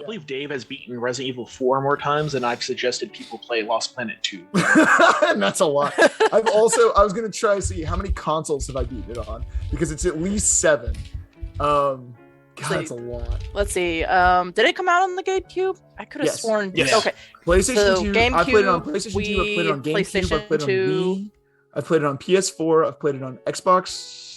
I believe Dave has beaten Resident Evil 4 more times than I've suggested people play Lost Planet 2. And that's a lot. I was going to try to see how many consoles have I beaten it on, because it's at least 7. God, that's a lot. Let's see. Did it come out on the GameCube? I could have sworn. Yes. Okay. PlayStation 2. GameCube, I played it on PlayStation 2. I played it on GameCube. I played it on Wii. I played it on PS4. I've played it on Xbox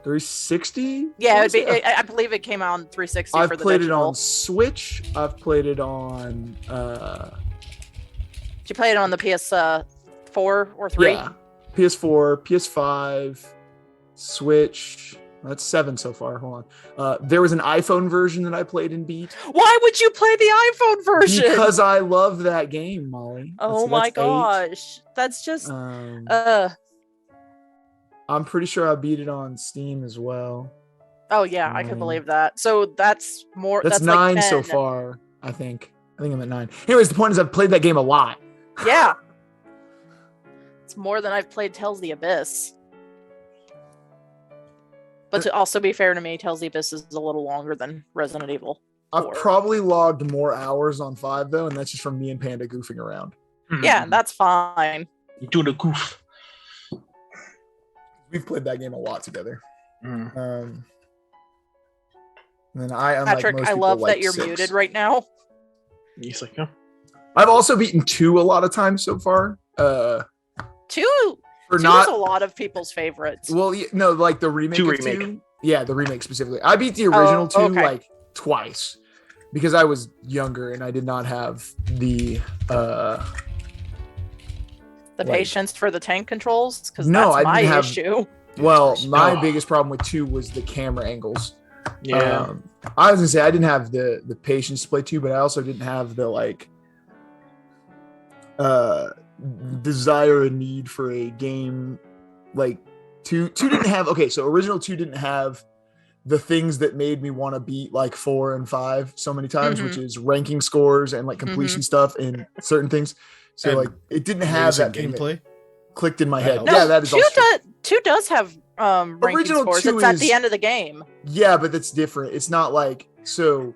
360. Yeah, I believe it came out on 360 for the I've played it digital. on Switch. I've played it on. Did you play it on the PS4 or 3? Yeah, PS4, PS5, Switch. That's 7 so far. Hold on. There was an iPhone version that I played and beat. Why would you play the iPhone version? Because I love that game, Molly. Oh my gosh. That's just I'm pretty sure I beat it on Steam as well. Oh yeah, I can believe that. So that's more. That's 9 like so far, I think. I'm at 9. Anyways, the point is I've played that game a lot. Yeah. It's more than I've played Tales of the Abyss. But to also be fair to me, Tales of the Abyss is a little longer than Resident Evil 4. I've probably logged more hours on 5 though, and that's just from me and Panda goofing around. Yeah, that's fine. You're doing a goof. We've played that game a lot together. And then Patrick, I love that you're 6. muted right now. He's like, yeah. I've also beaten 2 a lot of times so far. 2 is a lot of people's favorites. Well, no, like the remake. 2 of remake. 2. Yeah, the remake specifically. I beat the original 2 like twice because I was younger and I did not have the patience for the tank controls, because no, that's my I didn't have, issue. Well, my biggest problem with 2 was the camera angles. Yeah. I was gonna say I didn't have the patience to play 2, but I also didn't have the desire and need for a game like 2 didn't have. Okay, so original 2 didn't have the things that made me want to beat like 4 and 5 so many times, which is ranking scores and like completion stuff and certain things. So and like it didn't have that gameplay clicked in my head. No, yeah, that is 2 does have ranking original scores. 2 it's at the end of the game. Yeah, but that's different. It's not like so.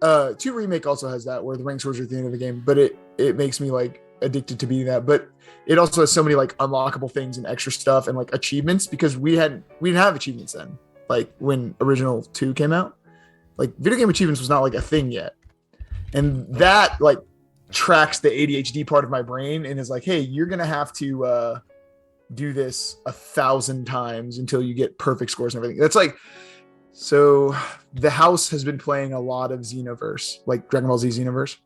2 remake also has that where the rank scores are at the end of the game, but it makes me like addicted to beating that. But it also has so many like unlockable things and extra stuff and like achievements, because we didn't have achievements then. Like when original 2 came out, like video game achievements was not like a thing yet, and that like tracks the ADHD part of my brain and is like, hey, you're gonna have to do this 1,000 times until you get perfect scores and everything. That's like, so the house has been playing a lot of Xenoverse, like Dragon Ball Z Xenoverse.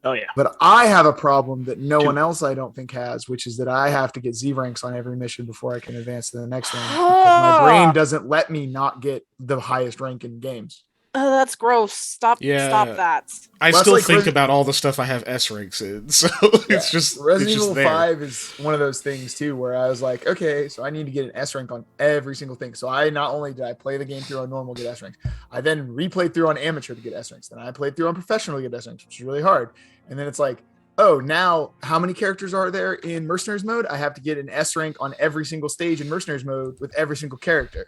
Oh yeah. But I have a problem that no one else I don't think has, which is that I have to get Z ranks on every mission before I can advance to the next one. My brain doesn't let me not get the highest rank in games. Oh, that's gross. Stop that. I still think about all the stuff I have S ranks in, so it's just Resident Evil 5 is one of those things too where I was like, okay, so I need to get an S rank on every single thing. So I not only did I play the game through on normal, get S ranks, I then replayed through on amateur to get S ranks. Then I played through on professional to get S ranks, which is really hard. And then it's like, oh, now how many characters are there in Mercenaries mode? I have to get an S rank on every single stage in Mercenaries mode with every single character.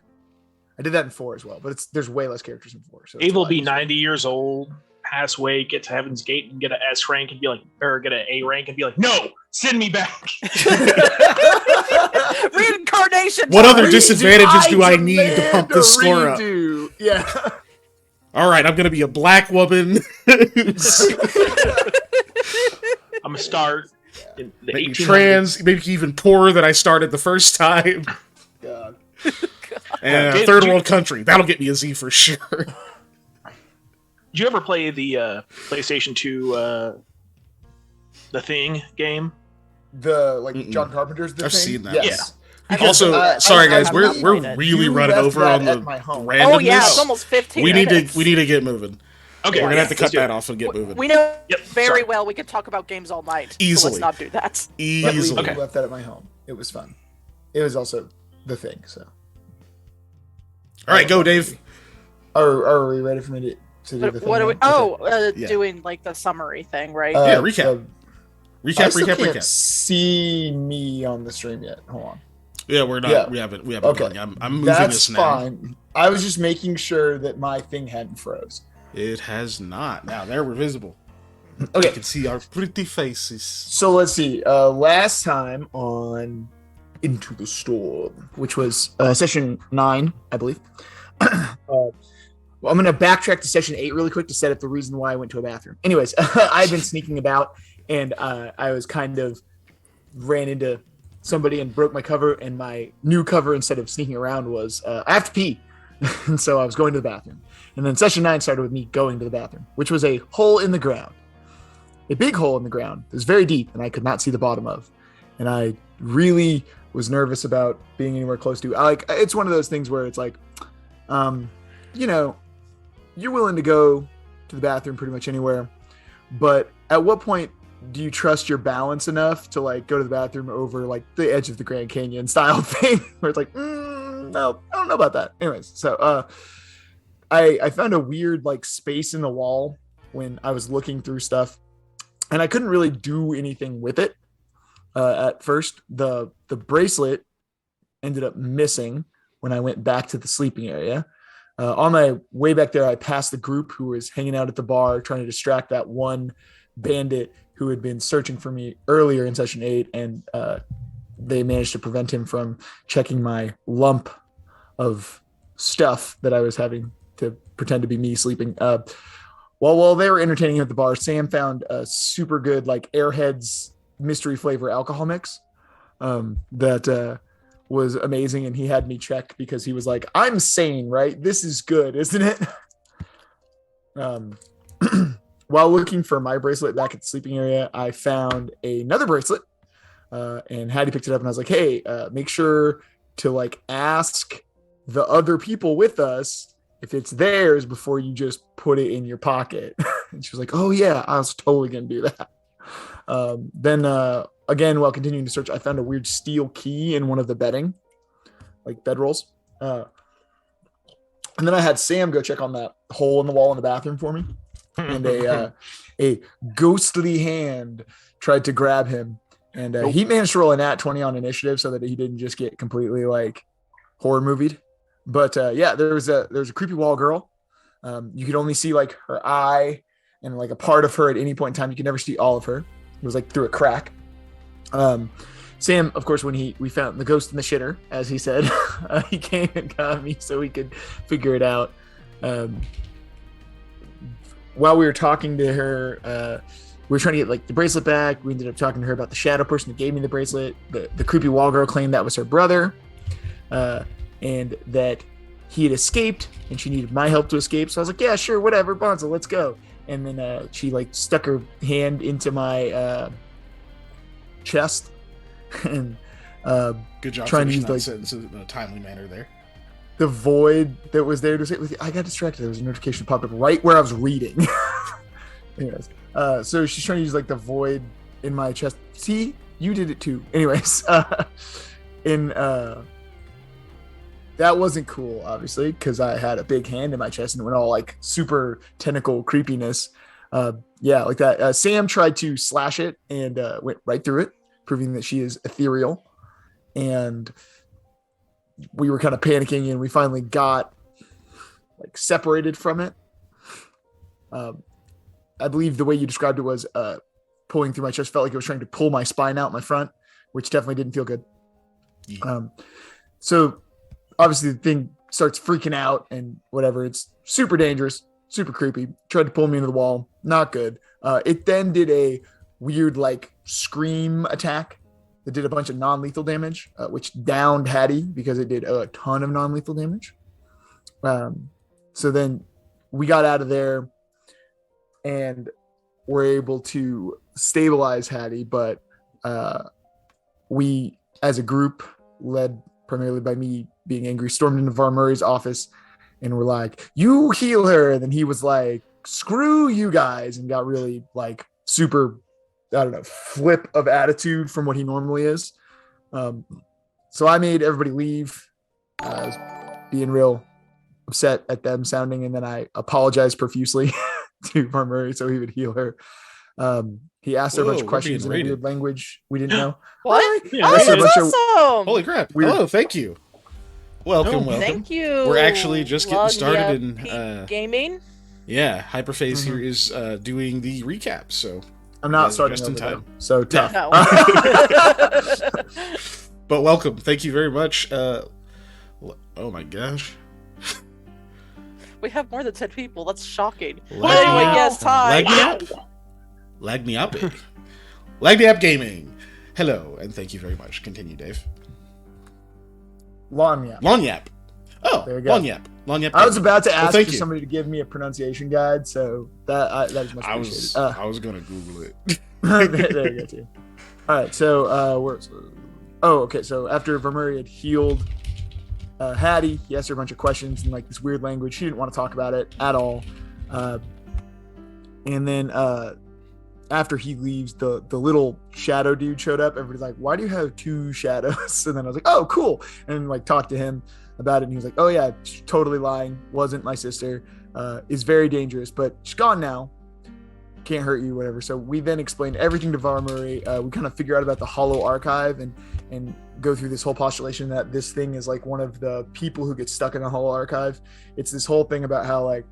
I did that in 4 as well, but there's way less characters in 4. So Dave will be 90 years old, pass away, get to Heaven's Gate, and get an S rank and be like, or get an A rank and be like, no, send me back. Reincarnation. What other disadvantages do I need to pump this score up? Yeah. All right, I'm gonna be a black woman. I'm gonna start in the maybe 1800s. trans, maybe even poorer than I started the first time. God. And a third world country. That'll get me a Z for sure. Did you ever play the PlayStation 2 The Thing game? The John Carpenter's The I've Thing? seen that. Yes. Yeah. Also, sorry guys, we're really running over on the randomness. Oh yeah, it's almost 15 minutes. We need to get moving. Okay, we're gonna have to cut that off and get moving. We know very well we could talk about games all night. Easily. So let's not do that. Easily. We left that at my home. It was fun. It was also The Thing, so. All right, go, Dave. Are we ready for me to do the thing? What are we? Yeah. Doing like the summary thing, right? Yeah, recap. I still can't see me on the stream yet. Hold on. Yeah, we're not. Yeah. We haven't. Okay. Going. I'm moving That's this now. fine. I was just making sure that my thing hadn't froze. It has not. Now there we're visible. Okay. You can see our pretty faces. So let's see. Last time on Into the Storm, which was session 9, I believe. Well, I'm going to backtrack to session 8 really quick to set up the reason why I went to a bathroom. Anyways, I've been sneaking about, and I was kind of ran into somebody and broke my cover, and my new cover, instead of sneaking around, was I have to pee. And so I was going to the bathroom. And then session 9 started with me going to the bathroom, which was a hole in the ground. A big hole in the ground. It was very deep, and I could not see the bottom of. And I really was nervous about being anywhere close to. It's one of those things where it's like, you're willing to go to the bathroom pretty much anywhere, but at what point do you trust your balance enough to like go to the bathroom over like the edge of the Grand Canyon style thing, where it's like, no, I don't know about that. Anyways, so I found a weird like space in the wall when I was looking through stuff. And I couldn't really do anything with it at first. The bracelet ended up missing when I went back to the sleeping area. On my way back there, I passed the group who was hanging out at the bar trying to distract that one bandit who had been searching for me earlier in session 8, and they managed to prevent him from checking my lump of stuff that I was having to pretend to be me sleeping. While they were entertaining at the bar, Sam found a super good like Airheads mystery flavor alcohol mix that was amazing, and he had me check because he was like, "I'm sane, right? This is good, isn't it?" While looking for my bracelet back at the sleeping area, I found another bracelet, and Hattie picked it up, and I was like, "Hey, make sure to like ask the other people with us if it's theirs before you just put it in your pocket." And she was like, "Oh yeah, I was totally gonna do that." Then again, while continuing to search, I found a weird steel key in one of the bedding, like bedrolls. And then I had Sam go check on that hole in the wall in the bathroom for me. And a ghostly hand tried to grab him. And he managed to roll a nat 20 on initiative so that he didn't just get completely like horror movied. But yeah, there was a creepy wall girl. You could only see like her eye and like a part of her at any point in time. You could never see all of her. It was like through a crack. Sam, of course, when we found the ghost in the shitter, as he said, he came and got me so we could figure it out. While we were talking to her, we were trying to get like the bracelet back. We ended up talking to her about the shadow person that gave me the bracelet. The creepy wall girl claimed that was her brother, and that he had escaped and she needed my help to escape. So I was like, yeah, sure, whatever, Bonzo, let's go. And then she like stuck her hand into my chest and good job trying to finishing use that like sentence in a timely manner there. the void that was there to say. I got distracted. There was a notification that popped up right where I was reading. Anyways, so she's trying to use like the void in my chest. See, you did it too. Anyways, that wasn't cool, obviously, because I had a big hand in my chest and it went all like super tentacle creepiness. Yeah, like that. Sam tried to slash it and went right through it, proving that she is ethereal. And we were kind of panicking, and we finally got like separated from it. I believe the way you described it was pulling through my chest felt like it was trying to pull my spine out my front, which definitely didn't feel good. Yeah. So obviously the thing starts freaking out and whatever. It's super dangerous, super creepy. Tried to pull me into the wall. Not good. It then did a weird like scream attack that did a bunch of non-lethal damage, which downed Hattie because it did a ton of non-lethal damage. So then we got out of there and were able to stabilize Hattie, but we as a group, led primarily by me being angry, stormed into Var Murray's office and were like, "You heal her." And then he was like, "Screw you guys," and got really like super, I don't know, flip of attitude from what he normally is. So I made everybody leave. I was being real upset at them sounding, and then I apologized profusely to Var Murray so he would heal her. He asked her a bunch of questions in a weird language we didn't know. What? Yeah, Oh, that's awesome! Holy crap. Hello, thank you. welcome. Thank you. We're actually just getting started in Peak gaming. Yeah, Hyperphase here is doing the recap, so I'm not starting just in over, time. though, so tough. No. But welcome. Thank you very much. Oh my gosh. We have more than 10 people. That's shocking. Lag But anyway, me up. yes, hi. Lag me up. Lag me up. Lag me up gaming. Hello, and thank you very much. Continue, Dave. Long Long Yap. Oh, There you go. Long Yap. Long Yap. I was gaming. about to ask thank for you. somebody to give me a pronunciation guide, so that is much I appreciated. was gonna Google it. There you go, too. All right, so okay. So after Vermuri had healed Hattie, he asked her a bunch of questions in like this weird language. She didn't want to talk about it at all. And then after he leaves, the little shadow dude showed up. Everybody's like, "Why do you have two shadows?" And then I was like, "Oh, cool." And like talked to him about it, and he was like, "Oh yeah, she's totally lying. Wasn't my sister. Is very dangerous, but she's gone now. Can't hurt you, whatever." So we then explained everything to Varmuri. We kind of figure out about the Hollow Archive and go through this whole postulation that this thing is like one of the people who get stuck in the Hollow Archive. It's this whole thing about how like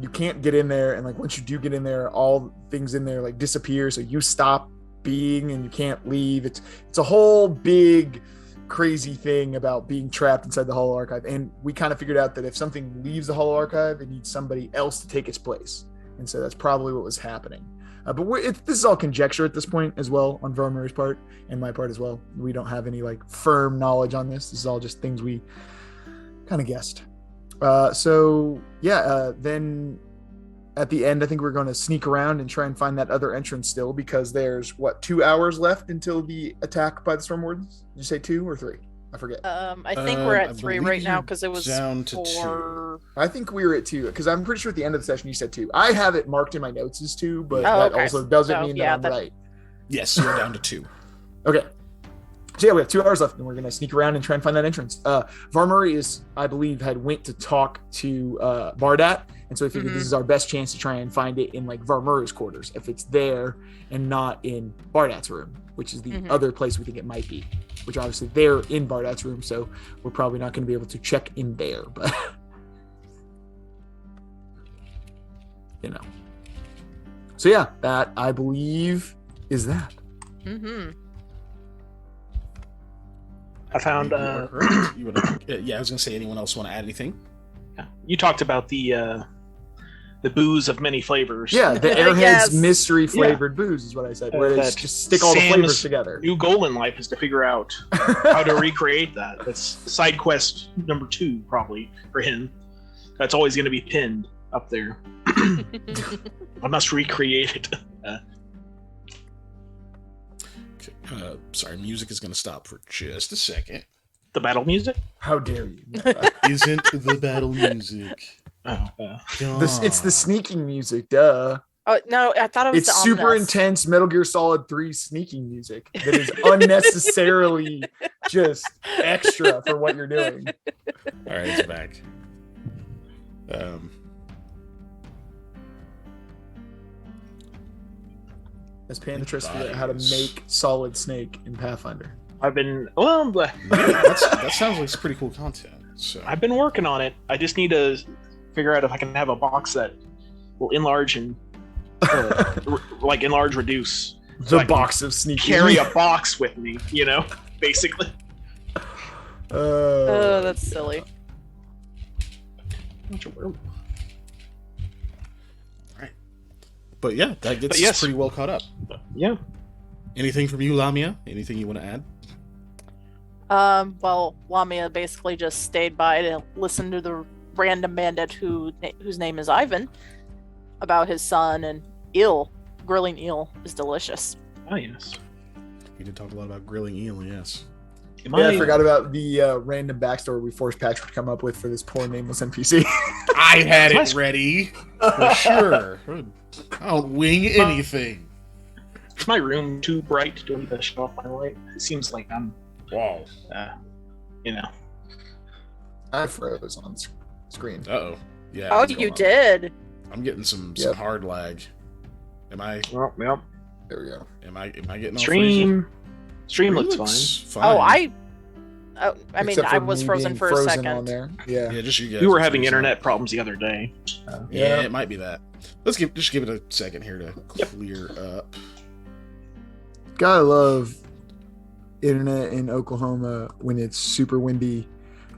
you can't get in there, and like once you do get in there, all things in there like disappear, so you stop being and you can't leave. It's a whole big crazy thing about being trapped inside the Hollow Archive, and we kind of figured out that if something leaves the Hollow Archive, it needs somebody else to take its place. And so that's probably what was happening. But this is all conjecture at this point as well on Vermuri's part and my part as well. We don't have any like firm knowledge on this. This is all just things we kind of guessed. Then at the end, I think we're going to sneak around and try and find that other entrance still, because there's 2 hours left until the attack by the Storm Wardens. Did you say 2 or 3? I forget. I think we're I at 3 believe right now you're because it was down to 4. I think we were at 2 because I'm pretty sure at the end of the session you said 2. I have it marked in my notes as 2, but that okay. also doesn't So, mean yeah, that I'm right. Yes, you're down to 2. Okay. So yeah, we have 2 hours left, and we're gonna sneak around and try and find that entrance. Varmuri I believe, had went to talk to Bardat, and so we figured this is our best chance to try and find it in like Varmuri's quarters, if it's there and not in Bardat's room, which is the other place we think it might be. Which obviously they're in Bardat's room, so we're probably not going to be able to check in there, but you know. So yeah, that I believe is that. I found. I was gonna say, anyone else want to add anything? You talked about the booze of many flavors. Yeah, the Airheads Yes. mystery flavored booze is what I said. Where they that just stick all the Sam's flavors together. New goal in life is to figure out how to recreate that. That's side quest number 2, probably for him. That's always going to be pinned up there. I must recreate it. Okay. Sorry, music is gonna stop for just a second. The battle music? How dare you? Isn't the battle music? Oh, It's the sneaking music, duh. Oh no, I thought it was It's the super ominous. intense Metal Gear Solid 3 sneaking music that is unnecessarily just extra for what you're doing. All right, it's back. As Panda tries to figure out how to make Solid Snake in Pathfinder. I've been that sounds like some pretty cool content. So I've been working on it. I just need to figure out if I can have a box that will enlarge and enlarge, reduce. The I can box of sneaking. Carry a box with me, basically. Oh, that's silly. But yeah, that gets us pretty well caught up. Yeah. Anything from you, Lamia? Anything you want to add? Well, Lamia basically just stayed by to listen to the random bandit whose name is Ivan about his son, and eel. Grilling eel is delicious. Oh, yes. We did talk a lot about grilling eel, yes. I forgot about the random backstory we forced Patrick to come up with for this poor nameless NPC. I had it ready. For sure. I don't wing anything. Is my room too bright? Do I need to shut off my light? It seems like I'm... Wow. I froze on screen. Uh-oh. Yeah. Oh, you did? I'm getting some hard lag. Am I... Well, yep. There we go. Am I getting Stream looks fine. Oh, Oh, I mean, Except I for was me frozen being for a frozen second. on there. Yeah. Yeah, just you guys. We were are having freezing. internet problems the other day. Yeah, it might be that. Let's just give it a second here to clear up. Gotta love internet in Oklahoma when it's super windy.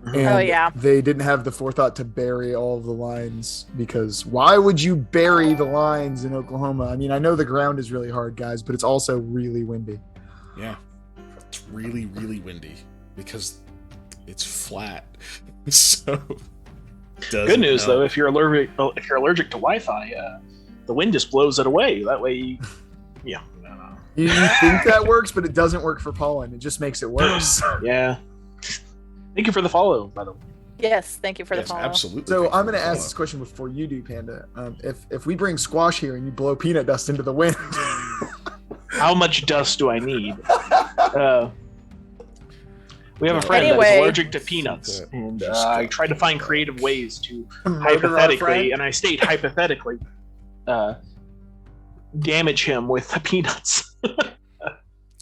And Oh, yeah. they didn't have the forethought to bury all of the lines, because why would you bury the lines in Oklahoma? I mean, I know the ground is really hard, guys, but it's also really windy. Yeah, it's really, really windy because it's flat. So Good news help. though, if you're allergic to Wi-Fi, the wind just blows it away. That way, yeah. You think that works, but it doesn't work for pollen. It just makes it worse. Yeah. Thank you for the follow, by the way. Yes, thank you for the Yes, follow. absolutely. So Thank you I'm for going to the ask follow. this question before you do, Panda. If we bring squash here and you blow peanut dust into the wind, How much dust do I need? We have a friend Anyway. that's allergic to peanuts, and I tried to find creative ways to hypothetically, and I state hypothetically, damage him with the peanuts.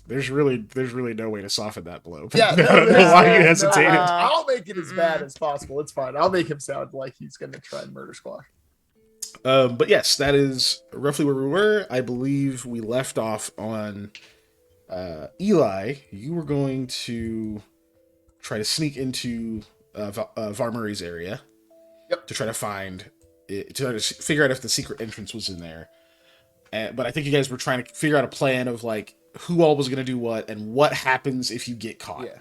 There's really no way to soften that blow. Yeah, I don't know why you hesitated. I'll make it as bad as possible. It's fine. I'll make him sound like he's going to try and murder squash. But yes, that is roughly where we were. I believe we left off on Eli. You were going to try to sneak into Varmuri's area. Yep. To try to find it, to try to figure out if the secret entrance was in there. But I think you guys were trying to figure out a plan of like who all was going to do what and what happens if you get caught. Yeah.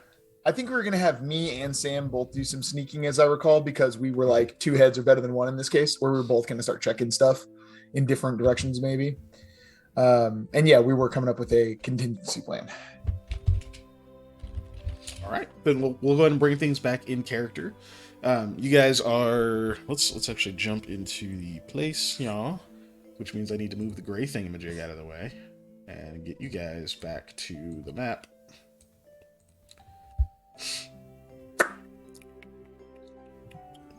I think we were going to have me and Sam both do some sneaking, as I recall, because we were like two heads are better than one in this case, where we were both going to start checking stuff in different directions, maybe. And yeah, we were coming up with a contingency plan. All right, then we'll go ahead and bring things back in character. You guys are let's actually jump into the place, y'all, which means I need to move the gray thingamajig out of the way and get you guys back to the map.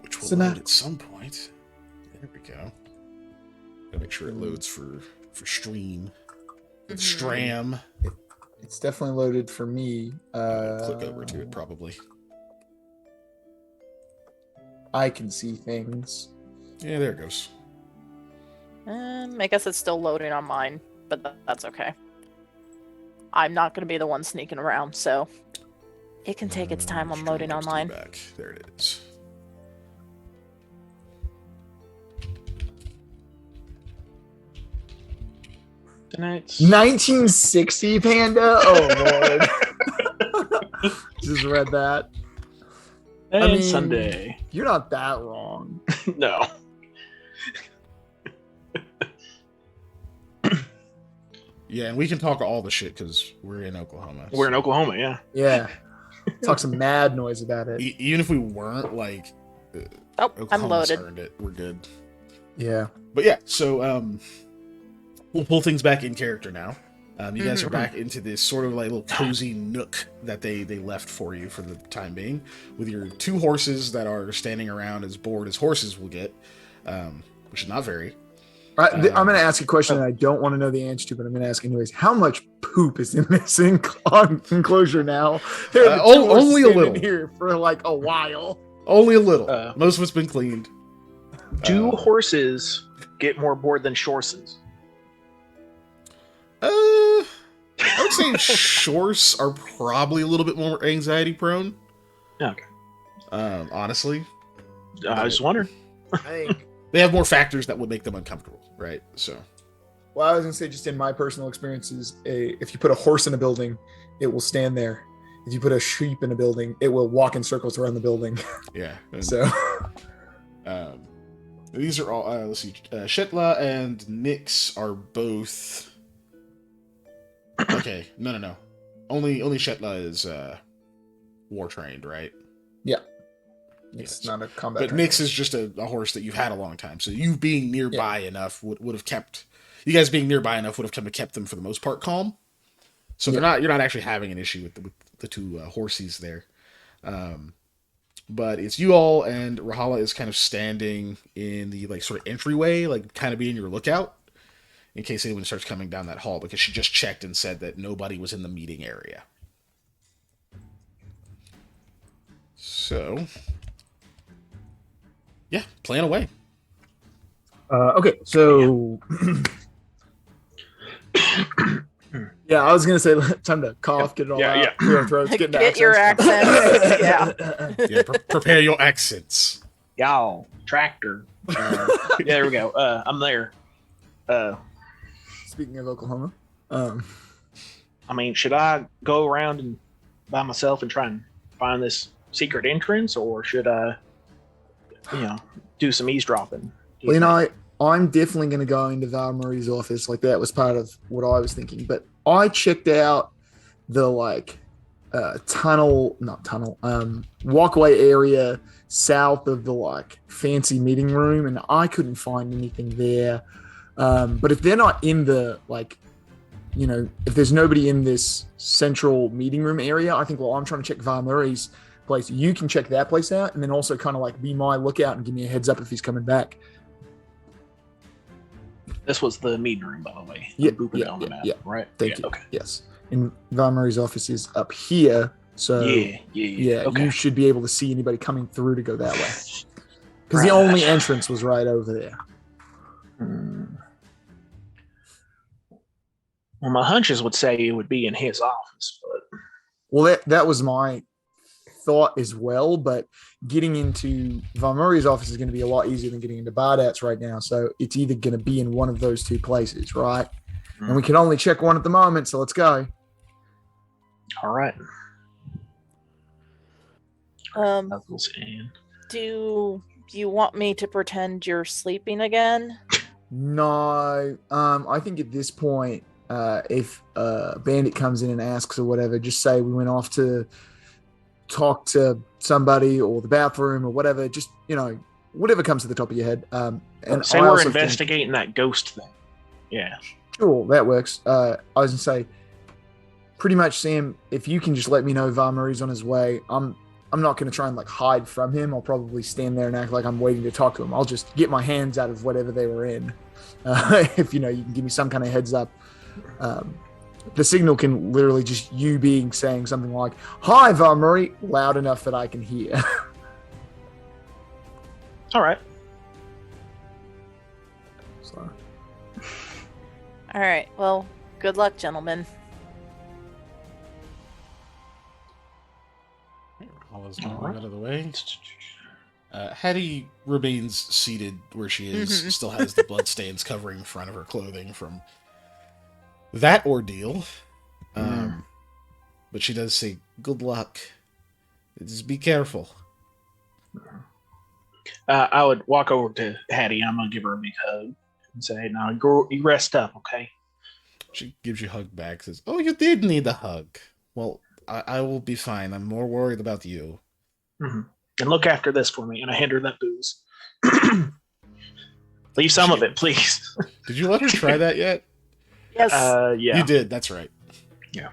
Which will load at some point. There we go. Gotta make sure it loads for stream. Stram. It's definitely loaded for me. Click over to it probably. I can see things. Yeah, there it goes. I guess it's still loading on mine, but that's okay. I'm not going to be the one sneaking around, so it can take its time on loading online. Back. There it is. Tonight's 1960 Panda? Oh, Lord. Just read that. and I mean- Sunday. You're not that wrong. No. Yeah, and we can talk all the shit because we're in Oklahoma. We're in Oklahoma, yeah. Yeah. Talk some mad noise about it. Even if we weren't, like, Oh, I'm Oklahoma's loaded. earned it. We're good. Yeah. But yeah, so we'll pull things back in character now. You guys are back into this sort of like little cozy nook that they left for you for the time being, with your two horses that are standing around as bored as horses will get, which is not very. I'm going to ask a question that I don't want to know the answer to, but I'm going to ask anyways. How much poop is in this enclosure now? There are the two horses only a standing little. here for like a while. Only a little. Most of it's been cleaned. Do horses get more bored than shorses? I would say shorts are probably a little bit more anxiety prone. Okay. Honestly, I was just wondering. I think. they have more factors that would make them uncomfortable, right? So, Well, I was going to say, just in my personal experiences, if you put a horse in a building, it will stand there. If you put a sheep in a building, it will walk in circles around the building. yeah. So, these are all. Let's see. Shetla and Nyx are both. Okay. No. Only Shetla is war trained, right? yeah. Yes. It's not a combat. But trainer. Nyx is just a horse that you've had a long time. So you being nearby enough would have kept you guys being nearby enough would have kind of kept them for the most part calm. So you're not actually having an issue with the two horsies there. But it's you all, and Rahala is kind of standing in the like sort of entryway, like kind of being your lookout in case anyone starts coming down that hall, because she just checked and said that nobody was in the meeting area. So, yeah, plan away. Okay, so yeah, I was gonna say time to cough, get it all out, clear our throats, get, Get your accents. Yeah. Yeah, prepare your accents. Y'all, tractor. Yeah, there we go. I'm there. Speaking of Oklahoma, I mean, should I go around and by myself and try and find this secret entrance, or should I, do some eavesdropping? well, I'm definitely going to go into Val Murray's office. Like that was part of what I was thinking. But I checked out the walkway area south of the fancy meeting room, and I couldn't find anything there. But if they're not in the if there's nobody in this central meeting room area, I think while I'm trying to check Val Murray's place, you can check that place out, and then also kind of be my lookout and give me a heads up if he's coming back. This was the meeting room, by the way. Yeah, right? Thank you. Okay. Yes. And Val Murray's office is up here. So yeah. Okay. You should be able to see anybody coming through to go that way. Because the only entrance was right over there. Well, my hunches would say it would be in his office, but that was my thought as well, but getting into Von Murray's office is going to be a lot easier than getting into Bardat's right now. So it's either going to be in one of those two places, right? And we can only check one at the moment, so let's go. All right. Do you want me to pretend you're sleeping again? No. I think at this point, if a bandit comes in and asks or whatever, just say we went off to talk to somebody or the bathroom or whatever, just whatever comes to the top of your head. And say we're investigating that ghost thing. Yeah, sure, that works. I was gonna say, pretty much, Sam, if you can just let me know Var Murray's on his way, I'm not gonna try and hide from him. I'll probably stand there and act like I'm waiting to talk to him. I'll just get my hands out of whatever they were in. If you can give me some kind of heads up. The signal can literally just you saying something like, "Hi, Var Murray," loud enough that I can hear. All right. So. All right. Well, good luck, gentlemen. All those out of the way. Hetty remains seated where she is, still has the bloodstains covering the front of her clothing from that ordeal. But she does say, "Good luck. Just be careful." I would walk over to Hattie. I'm going to give her a big hug and say, "Now, you rest up, okay?" She gives you a hug back, says, "Oh, you did need a hug. Well, I will be fine. I'm more worried about you." Mm-hmm. And look after this for me. And I hand her that booze. Leave some of it, please. Did you let her try that yet? Yes. Yeah. You did. That's right. Yeah.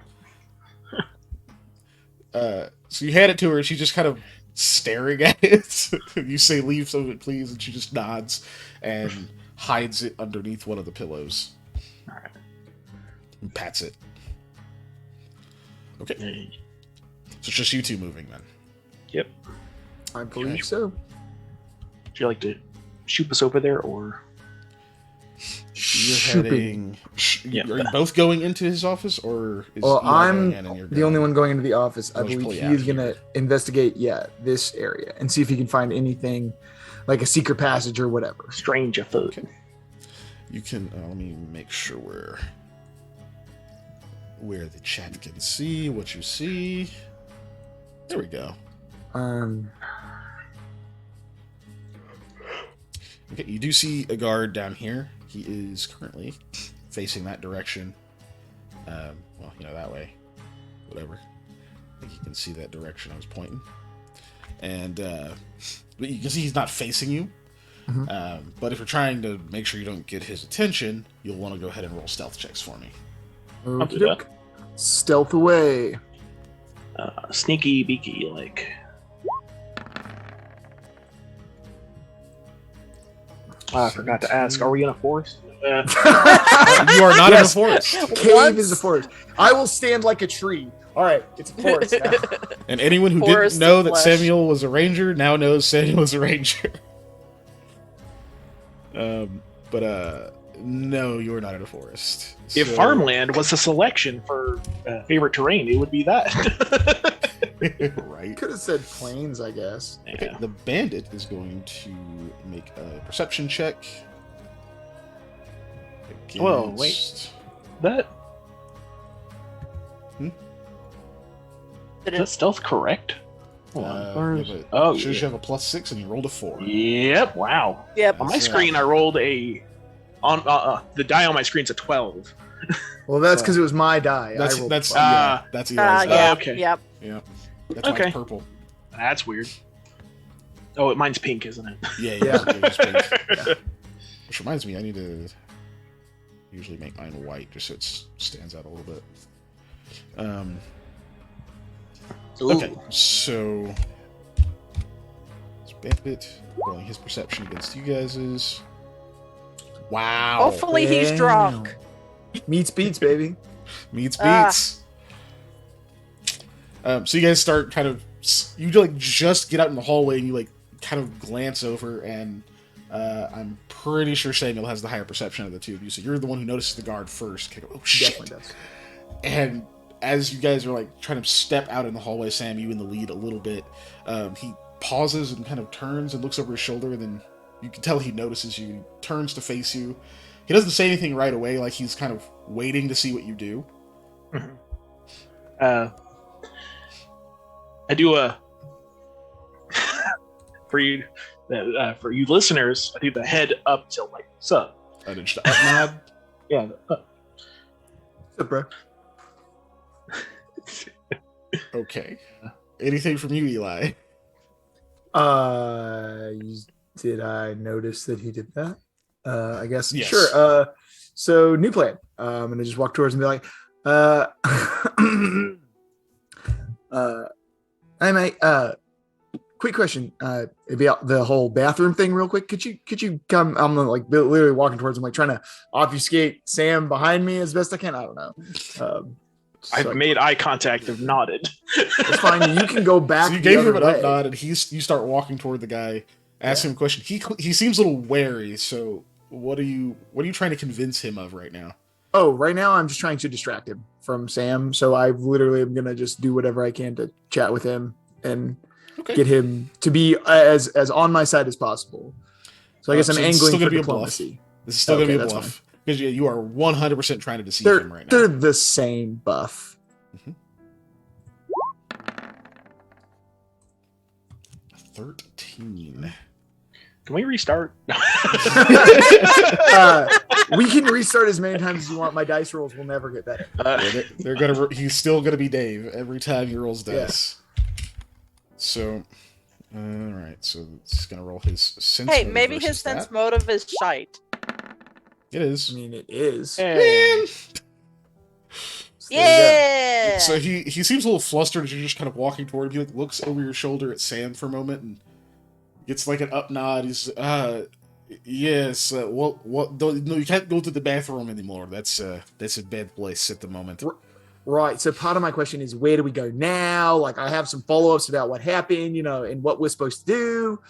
So you hand it to her, and she's just kind of staring at it. You say, "Leave some of it, please," and she just nods and hides it underneath one of the pillows. All right. And pats it. Okay. So it's just you two moving then. Yep. I believe so. Would you like to shoot us over there, or? You're heading. Are you both going into his office, or is I'm the only one going into the office? I believe he's going to investigate, this area and see if he can find anything like a secret passage or whatever. Strange afoot. Okay. You can. Let me make sure where the chat can see what you see. There we go. Okay, you do see a guard down here. He is currently facing that direction. That way. Whatever. I think you can see that direction I was pointing. And but you can see he's not facing you. Mm-hmm. But if you're trying to make sure you don't get his attention, you'll want to go ahead and roll stealth checks for me. Okay. Stealth away. Sneaky beaky, like. I forgot to ask, are we in a forest? You are not in a forest. Cave is a forest. I will stand like a tree All right, it's a forest now. And anyone who Forest didn't know of that flesh. Samuel was a ranger now knows Samuel was a ranger. But no, you're not in a forest. If So- farmland was a selection for favorite terrain, it would be that. right. Could have said plains, I guess. Okay, Yeah. the bandit is going to make a perception check. Whoa, wait. against- That Did is that stealth correct? Hold on. Where's- yeah, but oh, shows yeah. you have a +6 and you rolled a 4. Yep. Wow. Yep. On my That's, screen, I rolled a the die on my screen's a 12. Well, that's because it was my die. That's I rolled that's five. yeah, that's Eli's die. Yeah. okay. Yep. Yeah, that's why Okay. it's purple. That's weird. Oh, mine's pink, isn't it? Yeah, Yeah. it's pink. Which reminds me, I need to usually make mine white just so it stands out a little bit. Okay, so it's Bandit rolling his perception against you guys'. Wow. Hopefully he's Damn. drunk. Meets beats, baby. Meets Ah. beats. So you guys start kind of you like just get out in the hallway and you like kind of glance over and I'm pretty sure Samuel has the higher perception of the two of you, so you're the one who notices the guard first. Oh shit! Definitely does. And as you guys are like trying to step out in the hallway, Sam, you in the lead a little bit. He pauses and kind of turns and looks over his shoulder, and then you can tell he notices you. He turns to face you. He doesn't say anything right away, like he's kind of waiting to see what you do. I do a for you listeners. I do the head up tilt like so. Just up nod. Yeah. What's up, bro? Okay. Anything from you, Eli? Did I notice that he did that? I guess. Yes. Sure. So new plan. I'm gonna just walk towards him and be like, hey mate, quick question. About the whole bathroom thing real quick. Could you come? I'm like literally walking towards him, like trying to obfuscate Sam behind me as best I can. I don't know. I've made eye contact. I've nodded. It's fine. You can go back. So you the gave him other an up way. nod, and you start walking toward the guy, ask him a question. He seems a little wary. So what are you trying to convince him of right now? Oh, right now I'm just trying to distract him from Sam. So I literally am gonna just do whatever I can to chat with him and Okay. get him to be as on my side as possible. So I guess I'm so it's still angling gonna for be a bluff. diplomacy. This is still Okay, going to be a that's bluff because you are 100% trying to deceive They're him right they're now. the same buff. 13. Can we restart? We can restart as many times as you want. My dice rolls will never get better. Yeah, they're gonna. He's still gonna be Dave every time he rolls Yeah. dice. So, all right. So he's gonna roll his sense. Hey, motive maybe versus his sense that. motive is shite. It I is. mean, it is. Hey. So there you Yeah. So he seems a little flustered as you're just kind of walking toward him. He like, looks over your shoulder at Sam for a moment and gets like an up nod. He's yes. Well, no, you can't go to the bathroom anymore. That's a bad place at the moment. go. Right. So part of my question is, where do we go now? Like, I have some follow-ups about what happened, and what we're supposed to do.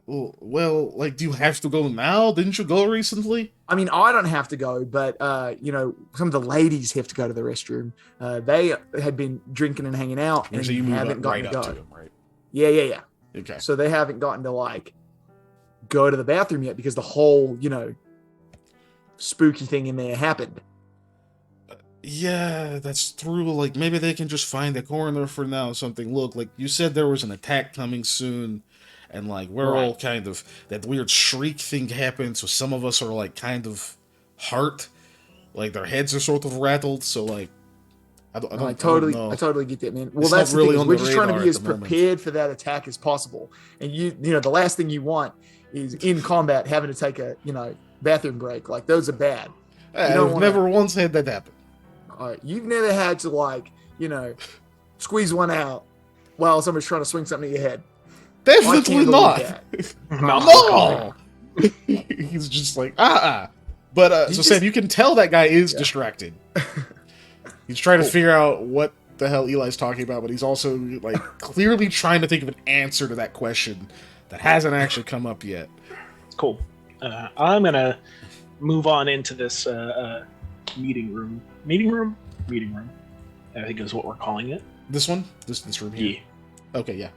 Well, like, do you have to go now? Didn't you go recently? I mean, I don't have to go, but some of the ladies have to go to the restroom. They had been drinking and hanging out and So you move haven't up gotten right to up go. to him, right? Yeah. Okay. So they haven't gotten to like go to the bathroom yet because the whole, spooky thing in there happened. Yeah, that's true. Like, maybe they can just find the coroner for now or something. Look, like, you said there was an attack coming soon, and, like, we're all kind of... That weird shriek thing happened, so some of us are, like, kind of hurt. Like, their heads are sort of rattled, so, like... I totally get that, man. Well, that's the thing. Is we're just trying to be as prepared for that attack as possible. And the last thing you want is in combat having to take a, bathroom break. Like, those are bad. I've never once had that happen. All right, you've never had to squeeze one out while somebody's trying to swing something at your head. Definitely not. No. He's just like, But, so Sam, you can tell that guy is distracted. He's trying to figure out what the hell Eli's talking about, but he's also like clearly trying to think of an answer to that question that hasn't actually come up yet. Cool. I'm gonna move on into this meeting room. Meeting room. I think is what we're calling it. This one, this room here. Yeah. Okay, yeah.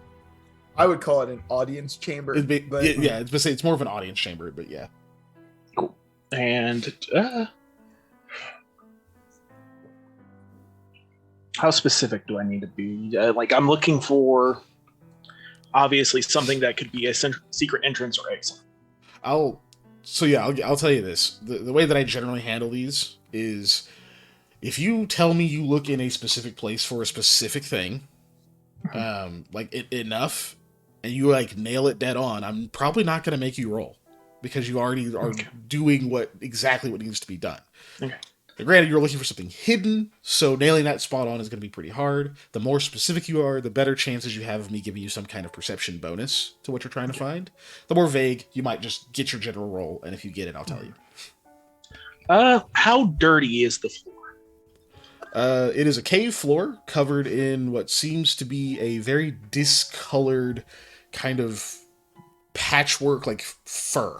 I would call it an audience chamber. Yeah, it's more of an audience chamber, but yeah. Cool. And how specific do I need to be? Like, I'm looking for obviously something that could be a secret entrance or exit. I'll tell you this. The way that I generally handle these is if you tell me you look in a specific place for a specific thing, enough, and you like nail it dead on, I'm probably not going to make you roll because you already are doing exactly what needs to be done. Okay. Now, granted, you're looking for something hidden, so nailing that spot on is going to be pretty hard. The more specific you are, the better chances you have of me giving you some kind of perception bonus to what you're trying to find. The more vague, you might just get your general roll, and if you get it, I'll tell you. How dirty is the floor? It is a cave floor covered in what seems to be a very discolored kind of patchwork, like fur,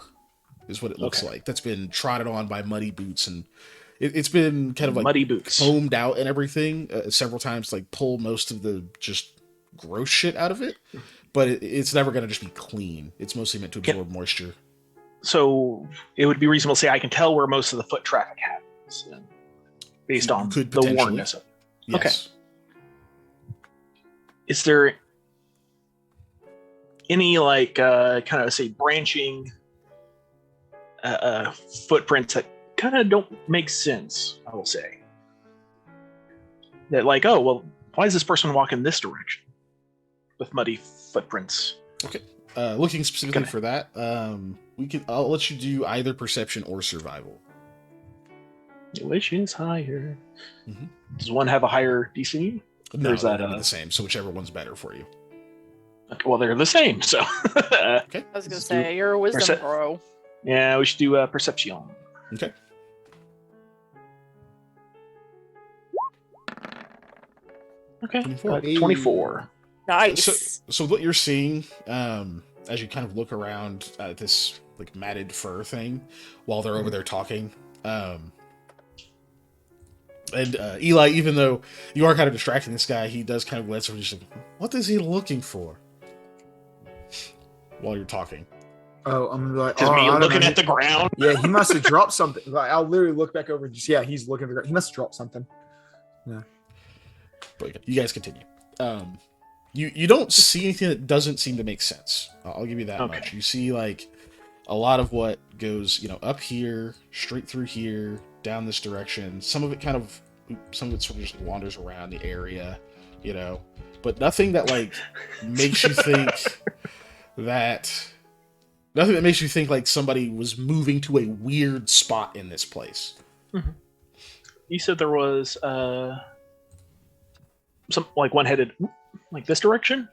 is what it looks like. That's been trodden on by muddy boots, and it's been kind of like muddy boots, combed out and everything several times, to, like pull most of the just gross shit out of it. But it's never going to just be clean. It's mostly meant to absorb moisture. So it would be reasonable to say I can tell where most of the foot traffic happens, based on the wornness of it. Yes. Okay. Is there any kind of say branching footprints that kind of don't make sense? I will say that, like, oh well, why is this person walking this direction with muddy footprints? Okay. Looking specifically for that, I'll let you do either perception or survival. Which is higher? Mm-hmm. Does one have a higher DC? No, or is that the same? So whichever one's better for you. Okay, well, they're the same. So okay. I was gonna say you're a wisdom pro. Yeah, we should do perception. Okay. Okay. 24. 24. Nice. So what you're seeing, as you kind of look around at this like matted fur thing, while they're over there talking, and Eli, even though you are kind of distracting this guy, he does kind of glance over and just like, what is he looking for? While you're talking. Oh, I'm like, Just me looking at the ground. Yeah, he must have dropped something. Like, I'll literally look back over and just, he's looking at the ground. He must have dropped something. Yeah. But you guys continue. You don't see anything that doesn't seem to make sense. I'll give you that much. You see like a lot of what goes, up here, straight through here, down this direction. Some of it sort of just wanders around the area, but nothing that like makes you think nothing that makes you think like somebody was moving to a weird spot in this place. Mm-hmm. You said there was some like one headed like this direction.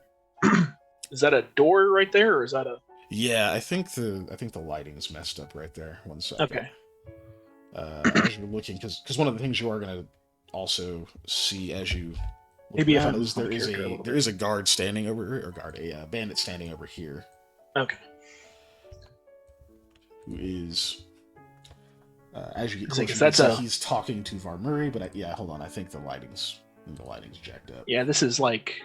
Is that a door right there, or is that a? Yeah, I think the lighting's messed up right there. 1 second. Okay. As you're looking, because one of the things you are going to also see as you maybe is there is a guard standing over, or a bandit standing over here. Okay. Who is as you get closer, he's talking to Varmuri, but hold on, I think the lighting's jacked up. Yeah, this is like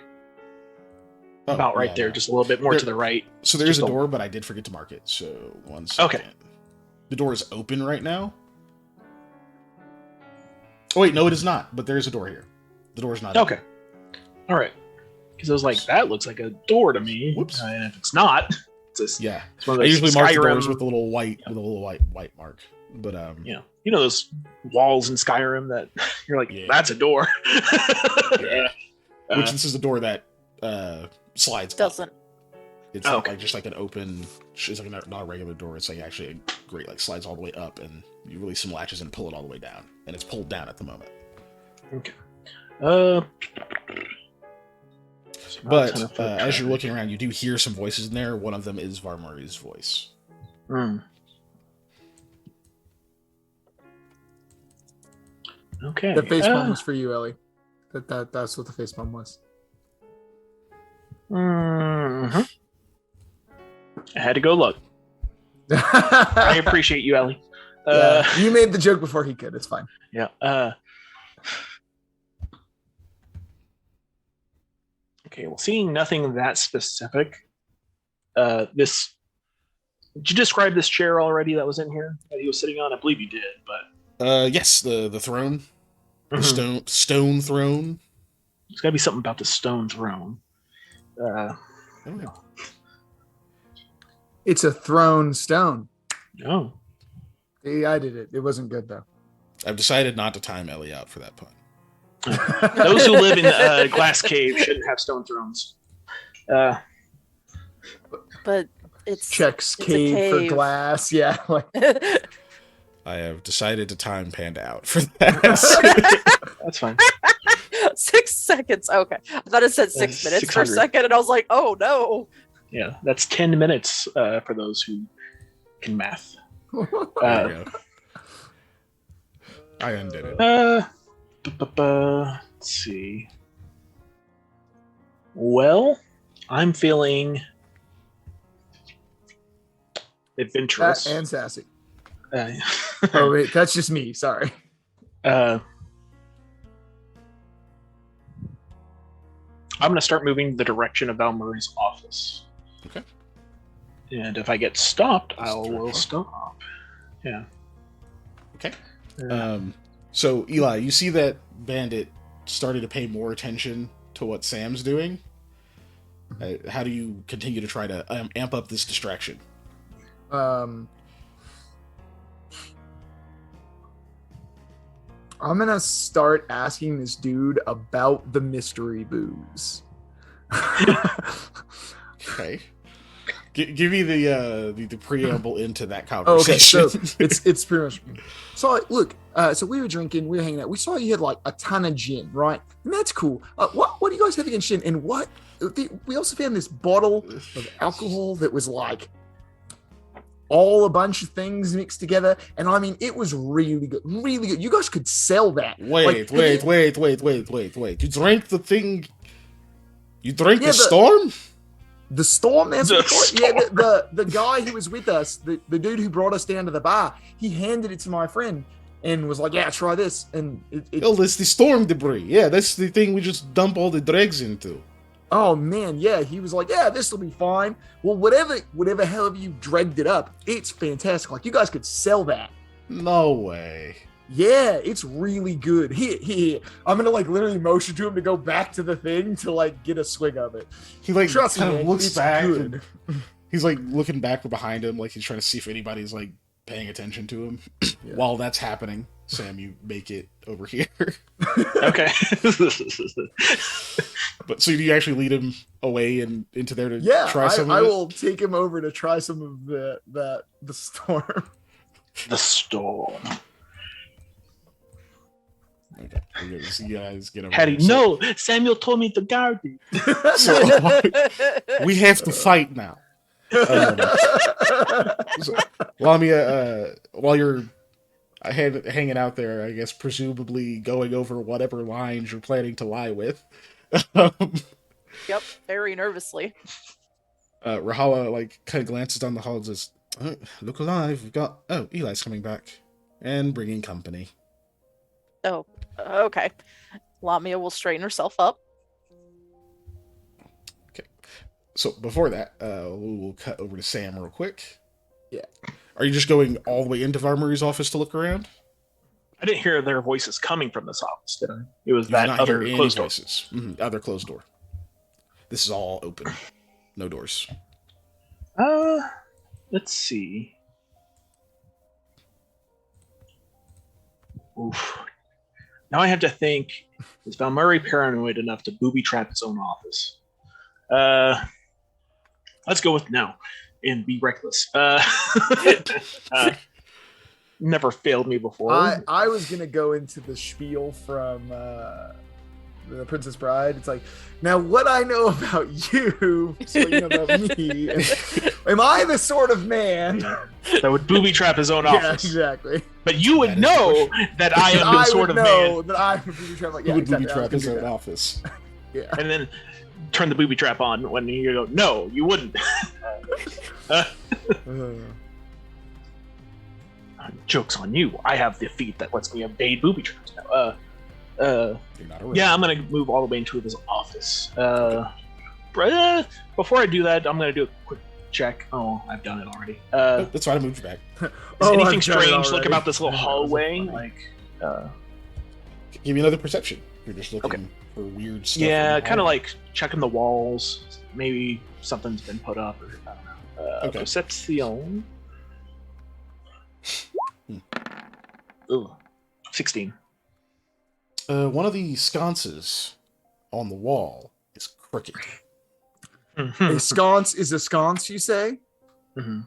about right there, just a little bit more to the right. So there's a door, but I did forget to mark it. So 1 second. Okay. The door is open right now. Oh wait, no, it is not. But there is a door here. The door is not. Okay. All right. Because I was like, that looks like a door to me. Whoops. And if it's not, it's yeah. It's one of I those usually mark the Skyrim, doors with a little white mark. But you know those walls in Skyrim that you're like, that's a door. Yeah. Which this is a door that slides. Doesn't. Up. It's not like just like an open. It's like not a regular door. It's like actually a great like slides all the way up, and you release some latches and pull it all the way down, and it's pulled down at the moment. Okay. But as you're looking around, you do hear some voices in there. One of them is Varmuri's voice. Okay. The face palm was for you, Ellie. That's what the face palm was. Mm-hmm. I had to go look. I appreciate you, Ellie. Yeah, you made the joke before he could. It's fine. Yeah. Okay. Well, seeing nothing that specific, this. Did you describe this chair already that was in here that he was sitting on? I believe you did, but Yes, the throne, the Mhm. stone throne. There's got to be something about the stone throne. I don't know. It's a thrown stone. No. Yeah, I did it. It wasn't good though. I've decided not to time Ellie out for that pun. Those who live in a glass cave shouldn't have stone thrones. But it's Checks it's a cave for cave. glass. Yeah. Like, I have decided to time Panda out for that. That's fine. 6 seconds. Okay, I thought it said 6 minutes for a 600. second, and I was like, "Oh no!" Yeah, that's 10 minutes for those who can math. There you go. I undid it. Let's see. Well, I'm feeling adventurous. and sassy. Uh, Oh wait, that's just me. Sorry. I'm going to start moving the direction of Valmurray's office. Okay. And if I get stopped, I Let's will start. stop. Yeah. Okay. Uh, So Eli, you see that Bandit started to pay more attention to what Sam's doing. How do you continue to try to amp up this distraction? I'm gonna start asking this dude about the mystery booze. Okay. Give me the preamble into that Oh, okay, conversation. so it's pretty much. So look, so we were drinking, we were hanging out. We saw you had like a ton of gin, right? And that's cool. What do you guys have against gin? And what? We also found this bottle of alcohol that was like all a bunch of things mixed together, and I mean, it was really good, really good. You guys could sell that. Wait. You drank the thing. You drank Yeah, the storm? The storm, that's The what we call it. storm. Yeah, the guy who was with us, the dude who brought us down to the bar, he handed it to my friend and was like, "Yeah, try this." And Oh, that's the storm debris. Yeah, that's the thing we just dump all the dregs into. oh man, yeah, he was like, "Yeah, this will be fine." Well, whatever, however you dragged it up, it's fantastic. Like you guys could sell that. No way. Yeah, it's really good. Here. I'm gonna like literally motion to him to go back to the thing to like get a swig of it. He like Trust me, kind of man, looks it's back. good. And he's like looking back or behind him, like he's trying to see if anybody's like paying attention to him. Yeah. While that's happening, Sam, you make it over here. okay. But so do you actually lead him away and into there to Yeah, try some I of it? will take him over to try some of the storm. The storm. Okay, we're gonna see you guys get over Hattie, there. So- no, Samuel told me to guard you. we have to fight now. So, Lamia, while you're hanging out there, I guess presumably going over whatever lines you're planning to lie with, Yep, very nervously. Rahala like kind of glances down the hall and says, oh, "Look alive! We've got Eli's coming back and bringing company." Oh, okay. Lamia will straighten herself up. So before that, we'll cut over to Sam real quick. Yeah. Are you just going all the way into Varmurray's office to look around? I didn't hear their voices coming from this office, did I? It was You did that not other hear any closed door. voices. Other closed door. This is all open. No doors. Let's see. Oof. Now I have to think, is Valmurray paranoid enough to booby trap his own office? Let's go with no and be reckless. Never failed me before. I was gonna go into the spiel from the Princess Bride. It's like, now what I know about you, so what you know about me. And Am I the sort of man? that would booby trap his own Yeah, office. exactly. But you would That is know that I am the sort of man, that I would booby trap. Like, Who yeah, would exactly. booby I was trap his gonna own do office? that. Yeah. and then turn the booby trap on when you go. No, you wouldn't. Joke's on you. I have the feat that lets me evade booby traps now. You're not a Yeah, I'm gonna move all the way into his office. Before I do that, I'm gonna do a quick check. Oh, I've done it already. That's why I moved you back. Is Oh, anything I've done it strange look already. about this little hallway? Funny. Like, Give me another perception. You're just looking Okay. for weird stuff. yeah, in the kind of hallway. like checking the walls. Maybe something's been put up, or I don't know. Okay. Perception. Ooh, 16. One of the sconces on the wall is crooked. A sconce is a sconce, you say? Mhm.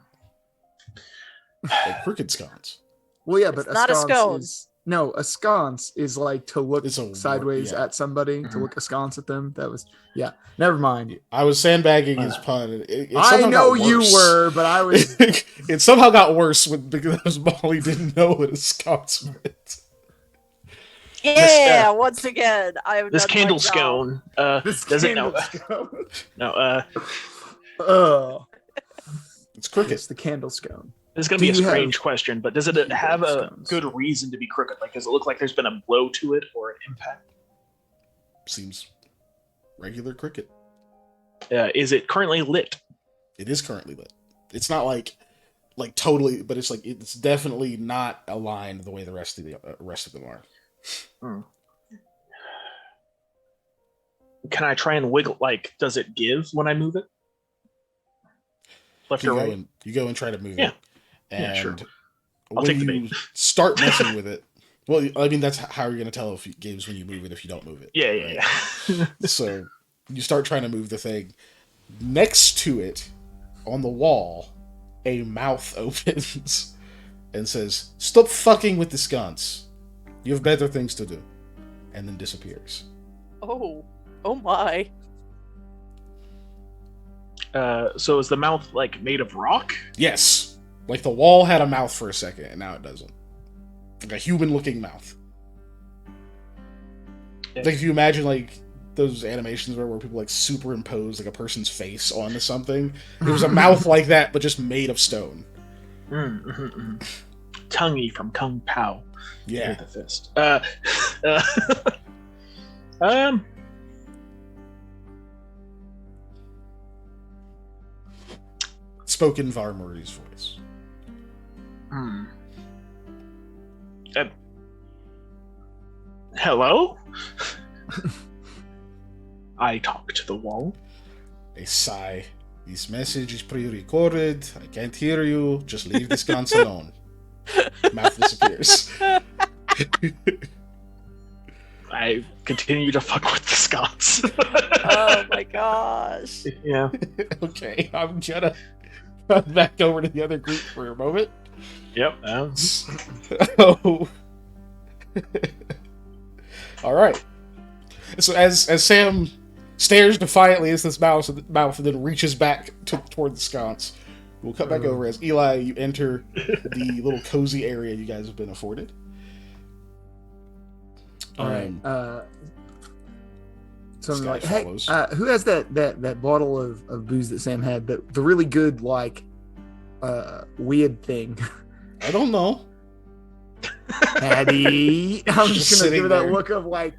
A crooked sconce. Well, yeah, but It's not a sconce scone. is no, a sconce is like to look It's a sideways yeah. at somebody, to Mhm. look askance at them. That was never mind. I was sandbagging his pun. It I somehow know got you worse. were, but I was It somehow got worse because Molly didn't know what a sconce meant. Yeah, once again, I have This done my candle job. scone. this Does it know? candle No. Oh, It's crooked. it's the candle scone. This is going Do to be a you have strange question, but does it have a stones? good reason to be crooked? Like, does it look like there's been a blow to it or an impact? Seems regular crooked. Is it currently lit? It is currently lit. It's not like totally, but it's like it's definitely not aligned the way the rest of them are. Can I try and wiggle? Like, does it give when I move it? Left or right? You go and try to move Yeah. it. And Yeah, sure. I'll when take the you bait. start messing with it, well, I mean that's how you're gonna tell if it gives when you move it if you don't move it. Yeah. So you start trying to move the thing. Next to it, on the wall, a mouth opens and says, "Stop fucking with the sconce. You have better things to do," and then disappears. Oh my. So is the mouth like made of rock? Yes, like the wall had a mouth for a second, and now it doesn't. Like a human-looking mouth. Like if you imagine like those animations where people like superimpose like a person's face onto something, there was a mouth like that, but just made of stone. Tongue-y from Kung Pao. Yeah. With the fist. Spoken Varmuri's voice. Hello? I talk to the wall. A sigh. This message is pre-recorded. I can't hear you. Just leave the sconce alone. Mouth disappears. I continue to fuck with the Scots. Oh my gosh. Yeah. Okay, I'm gonna run back over to the other group for a moment. Yep. Oh. All right. So as Sam stares defiantly at this mouth and then reaches back toward the sconce, we'll cut back over as Eli, you enter the little cozy area you guys have been afforded. All right. So I'm Sky like, hey, follows. who has that bottle of booze that Sam had? The really good like weird thing. I don't know. Patty. I'm Just just gonna sitting give her that there. look of like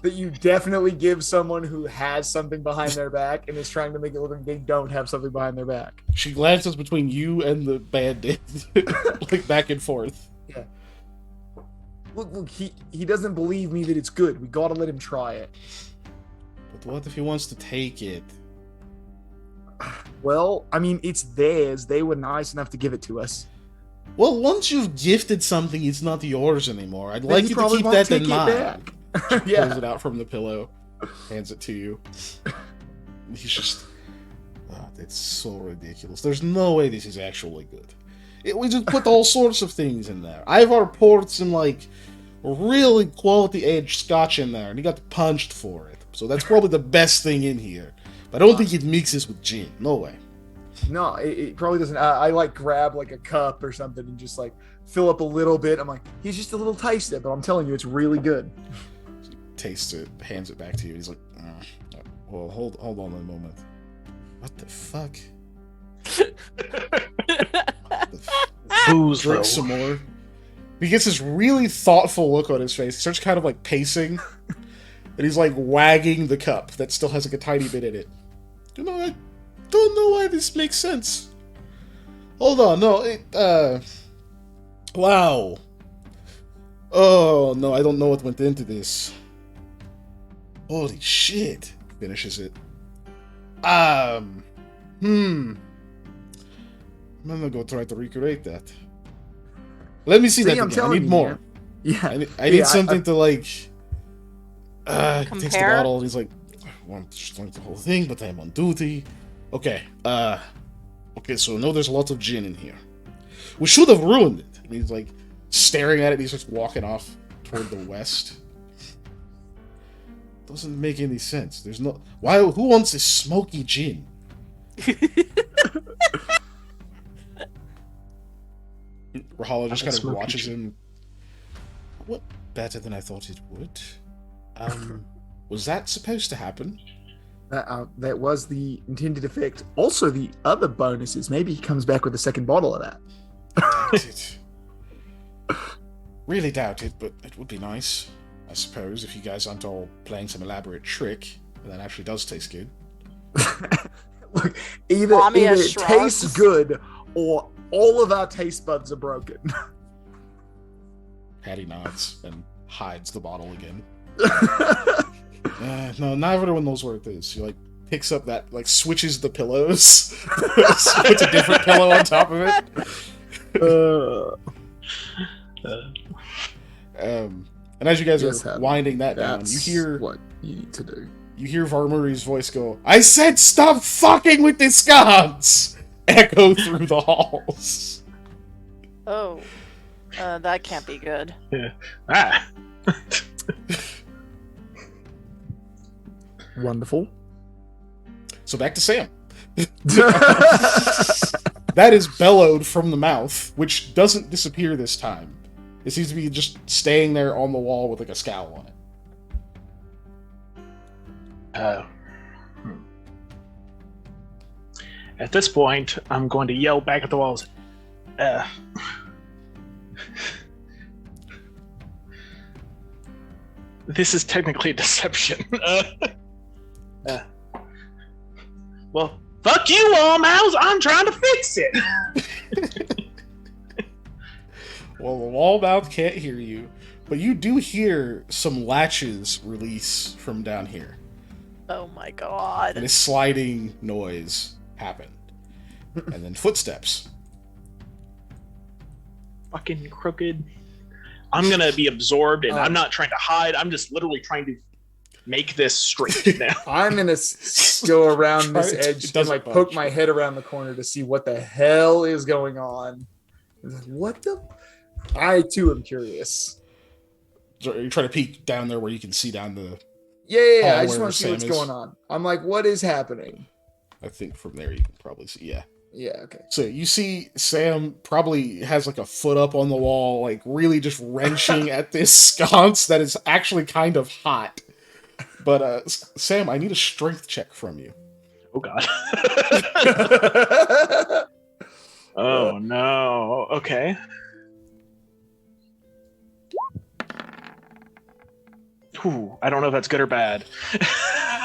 that you definitely give someone who has something behind their back and is trying to make it look like they don't have something behind their back. She glances between you and the bandit, like back and forth. Yeah. Look, he doesn't believe me that it's good. We gotta let him try it. But what if he wants to take it? Well, I mean, it's theirs. They were nice enough to give it to us. Well, once you've gifted something, it's not yours anymore. I'd Then like he you to probably keep won't that take in it mind. back. Pulls Yeah. it out from the pillow, hands it to you. He's just, it's so ridiculous. There's no way this is actually good. We just put all sorts of things in there. Ivar poured some like really quality aged scotch in there, and he got punched for it. So that's probably the best thing in here. But I don't think it mixes with gin. No way. No, it probably doesn't. I like grab like a cup or something and just like fill up a little bit. I'm like, he's just a little taste it, but I'm telling you, it's really good. Tastes it, hands it back to you. He's like, well, hold on a moment. What the fuck? Booze, Drink though. some more. He gets this really thoughtful look on his face. He starts kind of like pacing, and he's like wagging the cup that still has like a tiny bit in it. You know, I don't know why this makes sense. Hold on, no, wow. Oh no, I don't know what went into this. Holy shit! Finishes it. I'm gonna go try to recreate that. Let me see that I'm again. I telling need you, more. man. Yeah, I need something to like. Takes the Compare? bottle. And he's like, I want to drink the whole thing, but I'm on duty. Okay. Okay. So I know there's a lot of gin in here. We should have ruined it. And he's like staring at it. And he starts walking off toward the west. Doesn't make any sense. There's no. Why? Who wants this smoky gin? Rahala just kind of watches him. What better than I thought it would? Was that supposed to happen? that was the intended effect. Also, the other bonuses. Maybe he comes back with a second bottle of that. Doubt it. Really doubt it, but it would be nice, I suppose, if you guys aren't all playing some elaborate trick that actually does taste good. Look, either Lamia it shrugs. tastes good or all of our taste buds are broken. Hattie nods and hides the bottle again. No, not everyone knows where it is. She like picks up that, like switches the pillows, puts a different pillow on top of it. And as you guys Yes, are Hattie, winding that down, you That's hear what you need to do. you hear Varmuri's voice go, "I said stop fucking with the scones!" Echo through the halls. Oh, that can't be good. Ah. Wonderful. So back to Sam. That is bellowed from the mouth, which doesn't disappear this time. It seems to be just staying there on the wall with like a scowl on it. At this point, I'm going to yell back at the walls. This is technically a deception. Well, fuck you all, Mouse. I'm trying to fix it. Well, the wall mouth can't hear you, but you do hear some latches release from down here. Oh my god. And a sliding noise happened. And then footsteps. Fucking crooked. I'm gonna be absorbed, and I'm not trying to hide. I'm just literally trying to make this straight now. I'm gonna go around this It edge and doesn't like budge. poke my head around the corner to see what the hell is going on. What the? I too am curious. So you're trying to peek down there where you can see down the... Yeah, Oh, I just where want to see Sam what's is. going on. I'm like, what is happening? I think from there you can probably see, yeah. Yeah, okay. So you see Sam probably has like a foot up on the wall, like really just wrenching at this sconce that is actually kind of hot. But Sam, I need a strength check from you. Oh god. Oh no. Okay. Ooh, I don't know if that's good or bad.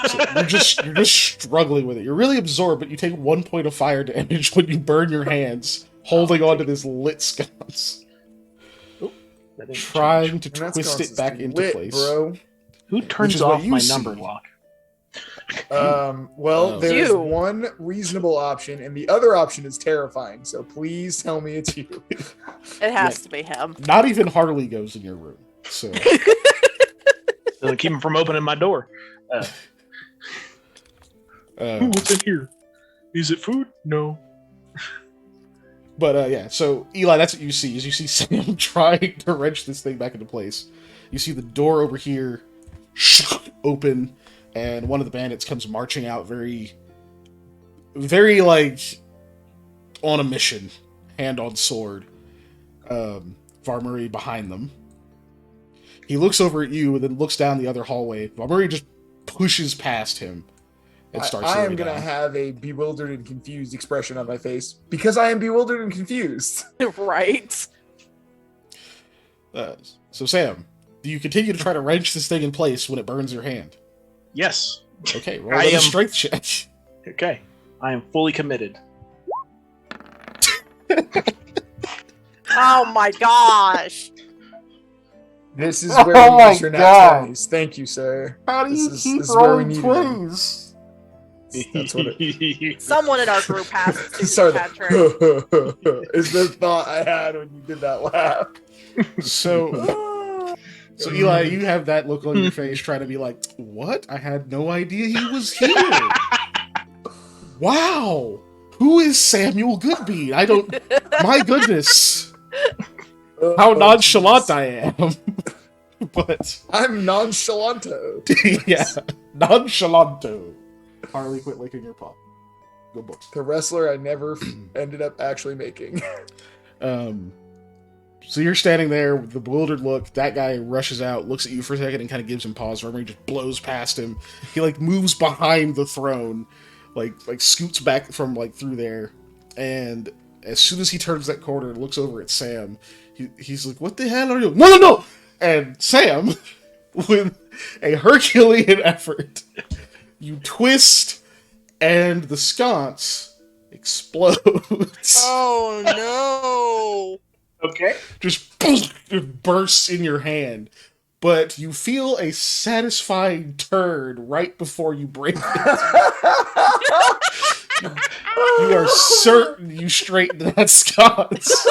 So you're just struggling with it. You're really absorbed, but you take 1 point of fire damage when you burn your hands holding onto this lit sconce. That didn't Trying change. to And that's twist called it back into lit, place. bro. Who turns is what off you my see. number lock? Well, Oh. there's You. one reasonable option, and the other option is terrifying. So please tell me it's you. It has to be him. Not even Harley goes in your room. So Doesn't keep him from opening my door. Ooh, what's in here? Is it food? No. But yeah, so Eli, that's what you see. Is you see Sam trying to wrench this thing back into place. You see the door over here open, and one of the bandits comes marching out, very, very like on a mission, hand on sword. Varmuri behind them. He looks over at you and then looks down the other hallway. Varmuri just pushes past him and starts I am going going to down. have a bewildered and confused expression on my face because I am bewildered and confused. Right. So, Sam, do you continue to try to wrench this thing in place when it burns your hand? Yes. Okay, roll another strength check. Okay. I am fully committed. Oh my gosh. This is where we use your nat 20s. Thank you, sir. How do you This keep is where we rolling need 20s? That's what it Someone in our group has to Sorry, that trick. is the thought I had when you did that laugh. So Eli, you have that look on your face trying to be like, what? I had no idea he was here. Wow. Who is Samuel Goodbean? I don't... My goodness. How nonchalant I am. But... I'm nonchalanto. Yeah. Nonchalanto. Harley, quit licking your paw. Good book. The wrestler I never ended up actually making. So you're standing there with the bewildered look. That guy rushes out, looks at you for a second, and kind of gives him pause. Remember, he just blows past him. He like moves behind the throne, like scoots back from like through there. And as soon as he turns that corner and looks over at Sam, he's like, "What the hell are you?" No, no, no! And Sam, with a Herculean effort, you twist, and the sconce explodes. Oh Okay. Just it bursts in your hand, but you feel a satisfying turn right before you break it. You are certain you straightened that sconce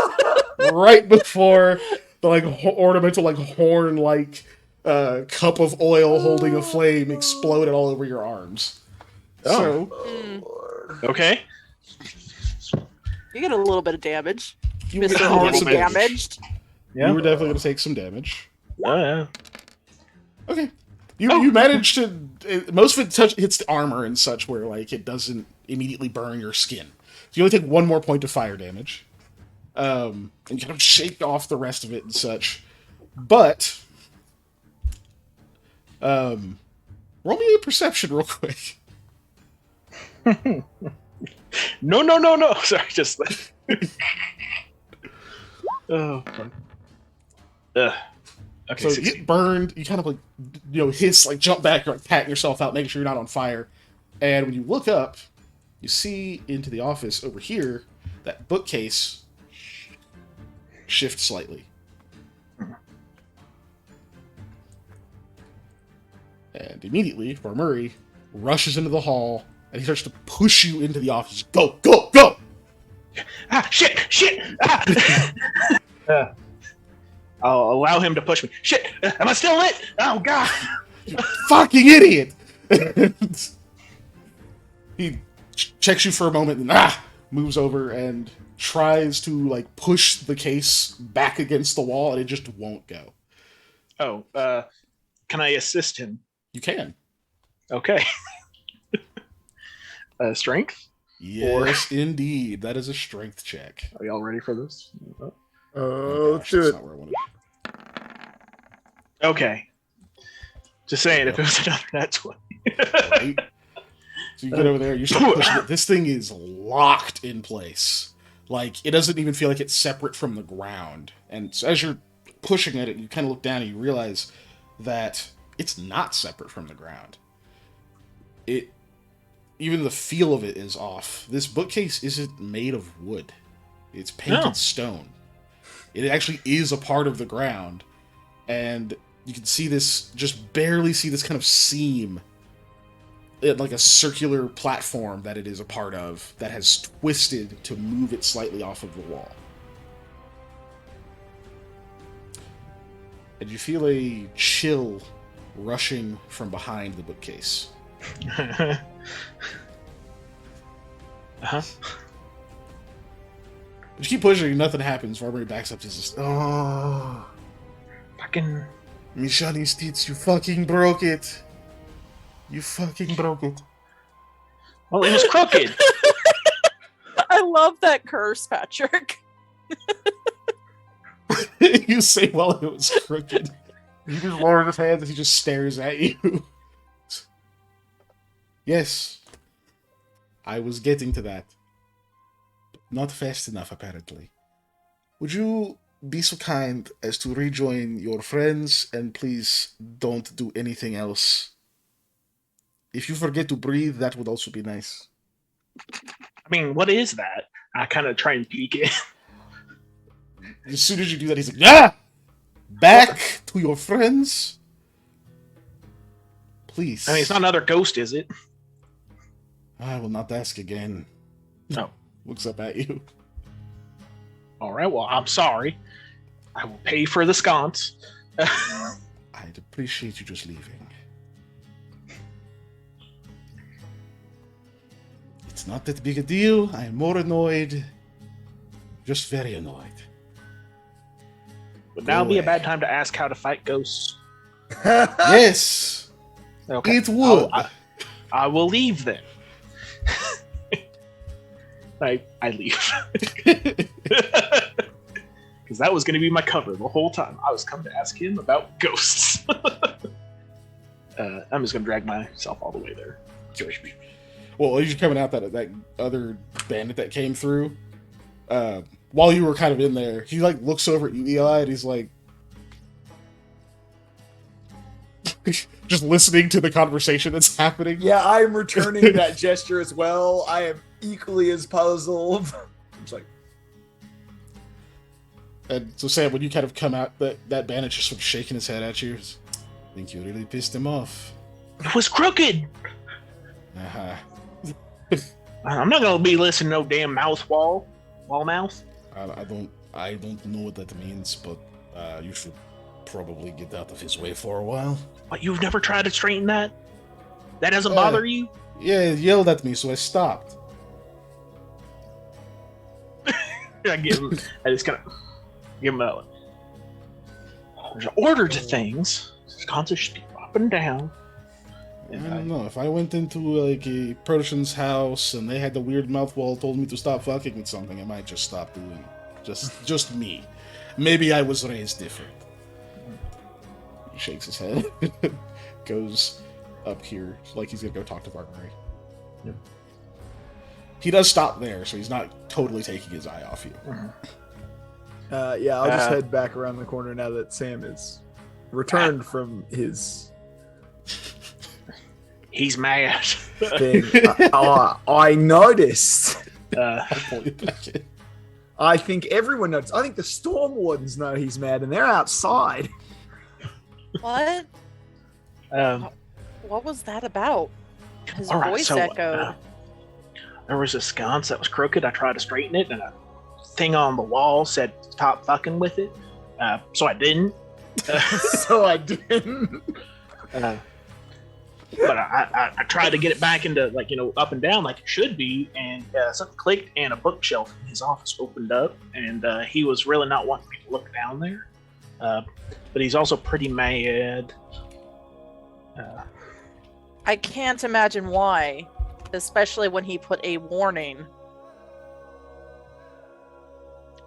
right before the like ornamental like horn like cup of oil holding a flame exploded all over your arms. So Okay. You get a little bit of damage. you were Mr. definitely Already some damage. damaged. Yeah. You were definitely going to take some damage. Oh, yeah. Okay. You managed to... Most of it hits the armor and such where like it doesn't immediately burn your skin. So you only take one more point of fire damage. And you kind of shake off the rest of it and such. But... roll me a perception real quick. No. Sorry, just like... Oh. Okay, So you 16. get burned, you kind of like, hiss, like jump back, you're like patting yourself out, making sure you're not on fire. And when you look up, you see into the office over here, that bookcase shifts slightly. And immediately, Varmuri rushes into the hall, and he starts to push you into the office. Go, go, go! Ah, shit! Ah! I'll allow him to push me. Shit! Am I still lit? Oh, God! You fucking idiot! He checks you for a moment and moves over and tries to like push the case back against the wall, and it just won't go. Oh, can I assist him? You can. Okay. Strength? Yes, indeed. That is a strength check. Are y'all ready for this? Oh, gosh, do that's it. not where I wanted. Okay. Just saying, if it was another nat 20. Right? So you get over there, you start pushing it. This thing is locked in place. Like, it doesn't even feel like it's separate from the ground. And so as you're pushing at it, you kind of look down and you realize that it's not separate from the ground. Even the feel of it is off. This bookcase isn't made of wood. It's painted stone. It actually is a part of the ground. And you can see this, just barely see this kind of seam, like a circular platform that it is a part of, that has twisted to move it slightly off of the wall. And you feel a chill rushing from behind the bookcase. Uh-huh. But you keep pushing, nothing happens. Varmuri backs up to just, Fucking... Mishani Stitz, you fucking broke it. You fucking broke it. Well, it was crooked. I love that curse, Patrick. You say while it was crooked. He just lowers his hands and he just stares at you. Yes. I was getting to that. Not fast enough, apparently. Would you be so kind as to rejoin your friends and please don't do anything else? If you forget to breathe, that would also be nice. I mean, what is that? I kind of try and peek it. As soon as you do that, he's like, "Yeah! Back to your friends? Please." I mean, it's not another ghost, is it? I will not ask again. No. Looks up at you. All right, well, I'm sorry. I will pay for the sconce. I'd appreciate you just leaving. It's not that big a deal. I'm more annoyed. Just very annoyed. Would now be a bad time to ask how to fight ghosts? Yes! Okay. It would. I will leave then. I leave. Because that was going to be my cover the whole time. I was coming to ask him about ghosts. I'm just going to drag myself all the way there. Well, as you're coming out, that other bandit that came through, while you were kind of in there, he like looks over at you, Eli, and he's like, just listening to the conversation that's happening. Yeah, I'm returning that gesture as well. I am equally as puzzled. I'm just like, and so Sam, when you kind of come out, that bandit just sort of shaking his head at you. I think you really pissed him off. It was crooked. Uh-huh. I'm not gonna be listening to no damn wall mouth. I don't know what that means, but you should probably get out of his way for a while. What, you've never tried to straighten that? That doesn't bother you? Yeah, he yelled at me, so I stopped. I just kind of give him a. There's an order to things. Concepts should be up and down. I don't know. If I went into like a person's house and they had the weird mouth wall, told me to stop fucking with something, I might just stop doing it. Just me. Maybe I was raised different. He shakes his head, goes up here like he's gonna go talk to Barbary. Yeah. He does stop there, so he's not totally taking his eye off you. yeah, I'll just head back around the corner now that Sam is returned from his He's mad. thing. I noticed. I think everyone knows. I think the Storm Wardens know he's mad, and they're outside. What? What was that about? His all right, voice so, echoed. There was a sconce that was crooked. I tried to straighten it, and a thing on the wall said "Stop fucking with it." So I didn't. So I didn't. But I tried to get it back into up and down like it should be, and something clicked, and a bookshelf in his office opened up, and he was really not wanting me to look down there. But he's also pretty mad. I can't imagine why, especially when he put a warning.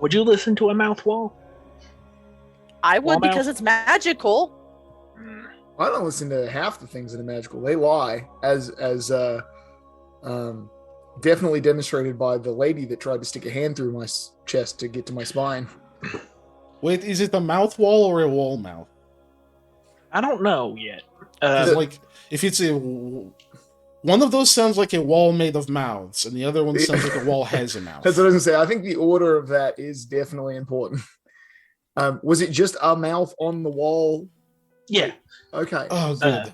Would you listen to a mouth wall? I would, Wall mouth? because it's magical. I don't listen to half the things that are magical. They lie, as definitely demonstrated by the lady that tried to stick a hand through my chest to get to my spine. Wait, is it the mouth wall or a wall mouth? I don't know yet. Like, if it's one of those sounds like a wall made of mouths, and the other one sounds like a wall has a mouth. That's what I was gonna say. I think the order of that is definitely important. Was it just a mouth on the wall? Yeah. Okay. Oh, good.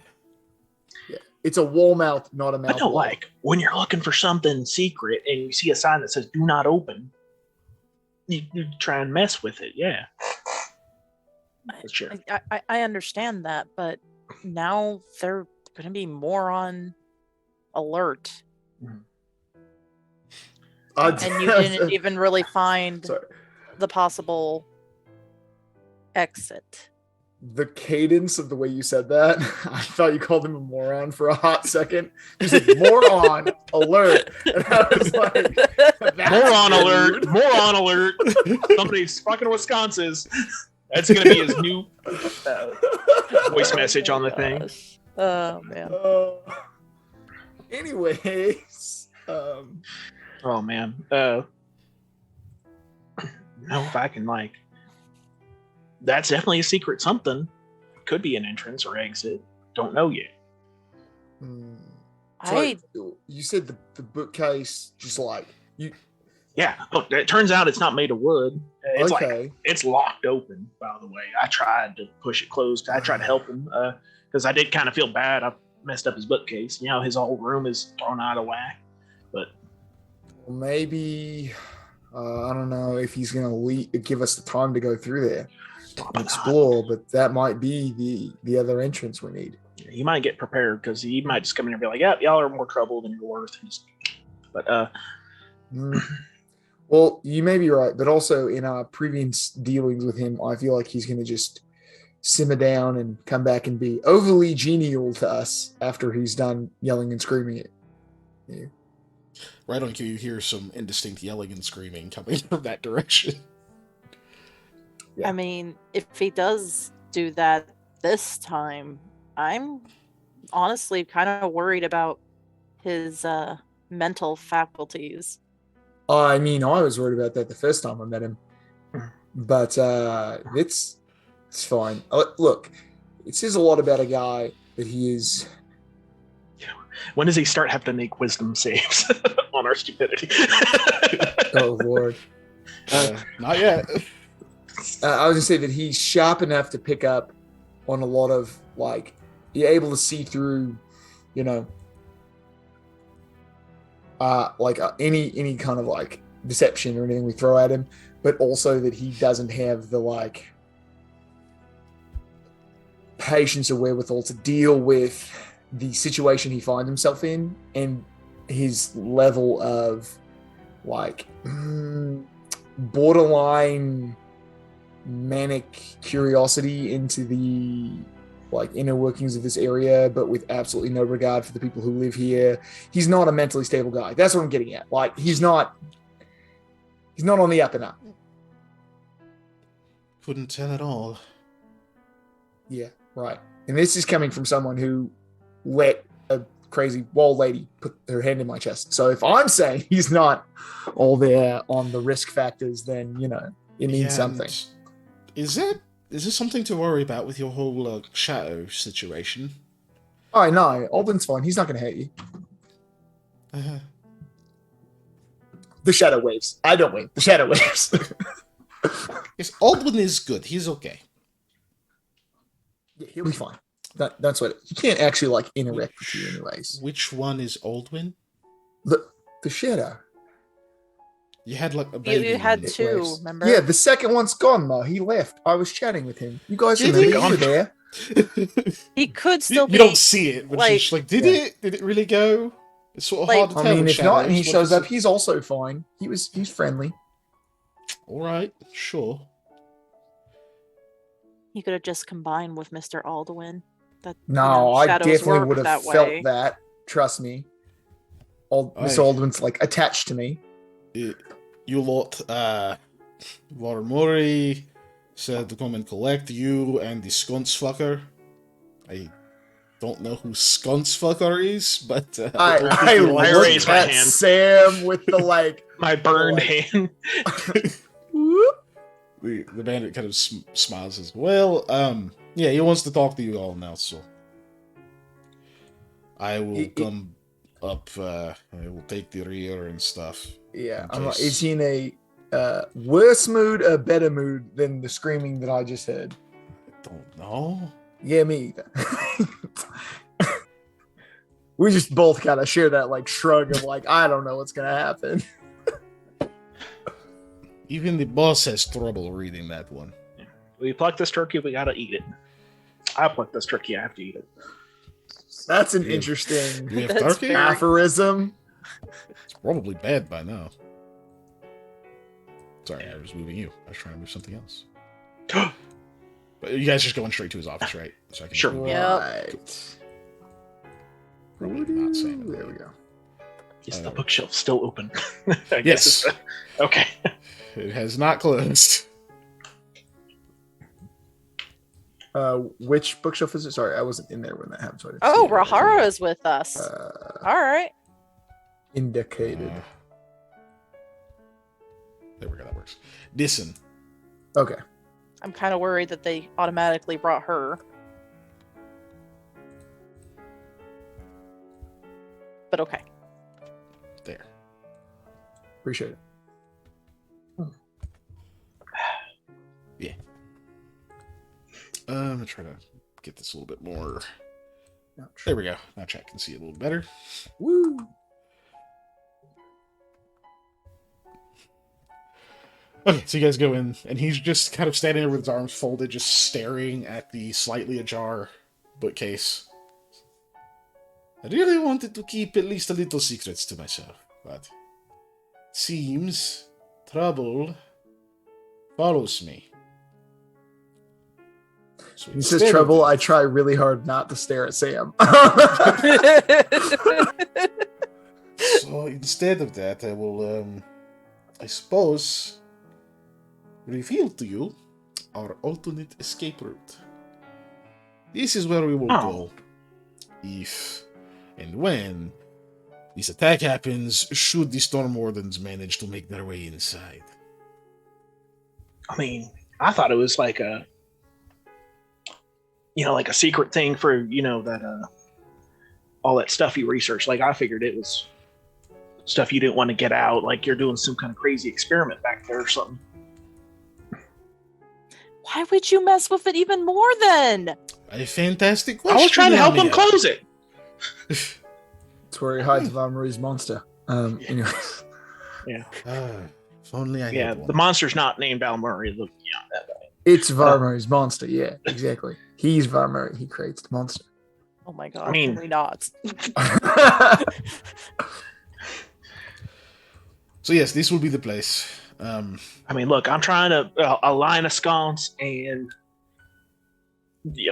Yeah. It's a wall mouth, not a mouth. I know, wall. like when you're looking for something secret and you see a sign that says "Do not open," you try and mess with it. Yeah. Sure. I understand that, but now they're going to be more on alert. And you didn't even really find the possible exit. the cadence of the way you said that, I thought you called him a moron for a hot second. You said moron alert, and I was like, moron alert, moron alert. Somebody's fucking Wisconsin's. That's gonna be his new voice message on the thing. Oh man. Anyways, oh man. No, if I can like. That's definitely a secret something. Could be an entrance or exit. Don't know yet. So you said the bookcase just like you. Yeah. Look, it turns out it's not made of wood. It's Okay. like it's locked open. By the way, I tried to push it closed. I tried to help him because I did kind of feel bad. I messed up his bookcase. You know, his whole room is thrown out of whack. But maybe I don't know if he's gonna give us the time to go through there. probably Explore, but that might be the other entrance we need. not. He might get prepared because he might just come in and be like, "Yep, y'all are more trouble than you're worth." But well, you may be right, but also in our previous dealings with him, I feel like he's going to just simmer down and come back and be overly genial to us after he's done yelling and screaming it. Yeah. Right on cue, you hear some indistinct yelling and screaming coming from that direction. Yeah. I mean, if he does do that this time, I'm honestly kind of worried about his mental faculties. I mean, I was worried about that the first time I met him, but it's fine. Look, it says a lot about a guy that he is. when does he start having to make wisdom saves on our stupidity? Oh Lord, Not yet. I was gonna say that he's sharp enough to pick up on a lot of like you're able to see through, you know, any kind of like deception or anything we throw at him, but also that he doesn't have the like patience or wherewithal to deal with the situation he finds himself in and his level of like borderline manic curiosity into the like inner workings of this area, but with absolutely no regard for the people who live here. He's not a mentally stable guy. That's what I'm getting at. Like he's not on the up and up. Couldn't tell at all. Yeah, right. And this is coming from someone who let a crazy wall lady put her hand in my chest. So if I'm saying he's not all there on the risk factors, then you know it means something. Is this something to worry about with your whole shadow situation? Oh no, Alden's fine. He's not going to hurt you. The shadow waves. I don't wave. The shadow waves. Yes, Aldwin is good. He's okay. Yeah, he'll be fine. That's what he can't actually like interact with you anyways. Which one is Aldwin? The shadow. You had like a baby. You had one. two, remember? Yeah, the second one's gone though. He left. I was chatting with him. You guys Did remember he? you were there. He could still You be. don't see it, but like- it's just like, did it really go? It's sort of Like- hard to tell. I mean, with if not, and he shadows. shows What up, is he's also fine. He's friendly. it? All right, sure. He could have just combined with Mr. Aldwin. That No, I shadows definitely work would have that felt way. that. Trust me. Mr. Aye. Aldwin's like attached to me. You lot, Varmori said to come and collect you and the sconce fucker. I don't know who sconce fucker is, but I I looked raised my at hand. Sam with the like. My burned Like- hand. whoop. the bandit kind of smiles as well. Yeah, he wants to talk to you all now, so I will come up. I will take the rear and stuff. Yeah, In I'm like, case. is he in a worse mood or better mood than the screaming that I just heard? I don't know. Yeah, me either. We just both kind of share that like shrug of like, I don't know what's gonna happen. Even the boss has trouble reading that one. We pluck this turkey, we gotta eat it. I pluck this turkey, I have to eat it. That's an Yeah. interesting Do you have That's turkey? fair. aphorism. It's probably bad by now. Sorry, I was moving you. I was trying to move something else. You guys just going straight to his office, right? So I can Sure. Yep. Right. Probably not saying There we go. Is the bookshelf still open? I guess Yes. it's- okay. It has not closed. Which bookshelf is it? Sorry, I wasn't in there when that happened. So I didn't Oh, see it. Rahara is with us. All right. Indicated. There we go. That works. Listen. Okay. I'm kind of worried that they automatically brought her. But okay. There. Appreciate it. I'm gonna try to get this a little bit more. Ouch. There we go. Now chat can see it a little better. Woo. Okay, so you guys go in, and he's just kind of standing there with his arms folded, just staring at the slightly ajar bookcase. I really wanted to keep at least a little secrets to myself, but seems trouble follows me. So He says instead of trouble. that- I try really hard not to stare at Sam. So instead of that, I will, I suppose, reveal to you our alternate escape route. This is where we will go if and when this attack happens, should the Storm Wardens manage to make their way inside. I mean, I thought it was like a, like a secret thing for, that, all that stuff you researched. Like, I figured it was stuff you didn't want to get out. Like, you're doing some kind of crazy experiment back there or something. Why would you mess with it even more then? A fantastic question. I was trying to help him Lamia. close it. That's where he hides Von Marie's monster. Anyways. Yeah. If only I Yeah, had one. the monster's not named Val Murray. Look, yeah, It's Von Marie's monster. Yeah, exactly. He's Von Murray. He creates the monster. Oh my god, I mean- can we not? So yes, this will be the place. I mean, look, I'm trying to align a sconce and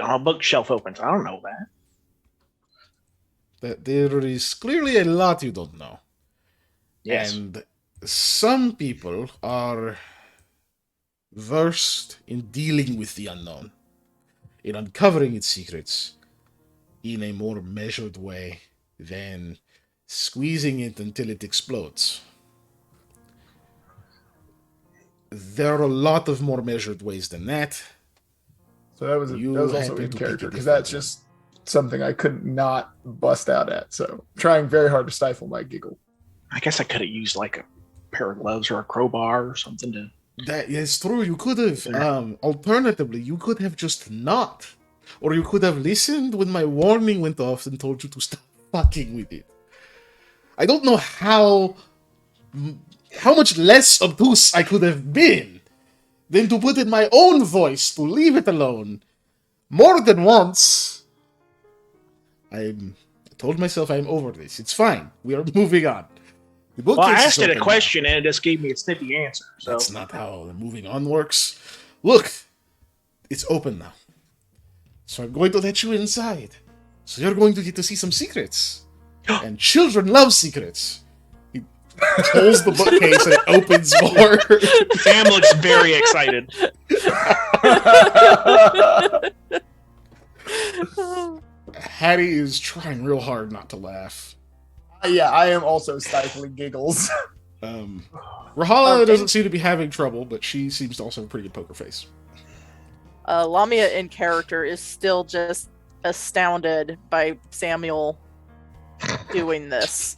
a bookshelf opens. I don't know that. That there is clearly a lot you don't know. Yes. And some people are versed in dealing with the unknown, in uncovering its secrets in a more measured way than squeezing it until it explodes. There are a lot of more measured ways than that. So that was You also happen in to character pick a because that's different just something I could not bust out at. So trying very hard to stifle my giggle. I guess I could have used like a pair of gloves or a crowbar or something to. That is true. You could have. Yeah. Alternatively, you could have just not, or you could have listened when my warning went off and told you to stop fucking with it. I don't know how much less obtuse I could have been than to put in my own voice to leave it alone more than once. I told myself I'm over this. It's fine. We are moving on. The Well, I bookcase is asked it open a now. question and it just gave me a snippy answer. So That's not how the moving on works. Look, it's open now. So I'm going to let you inside. So you're going to get to see some secrets. And children love secrets. He pulls the bookcase and it opens more. Sam looks very excited. Hattie is trying real hard not to laugh. Yeah, I am also stifling giggles. Rahala Okay. doesn't seem to be having trouble, but she seems to also have a pretty good poker face. Lamia in character is still just astounded by Samuel doing this.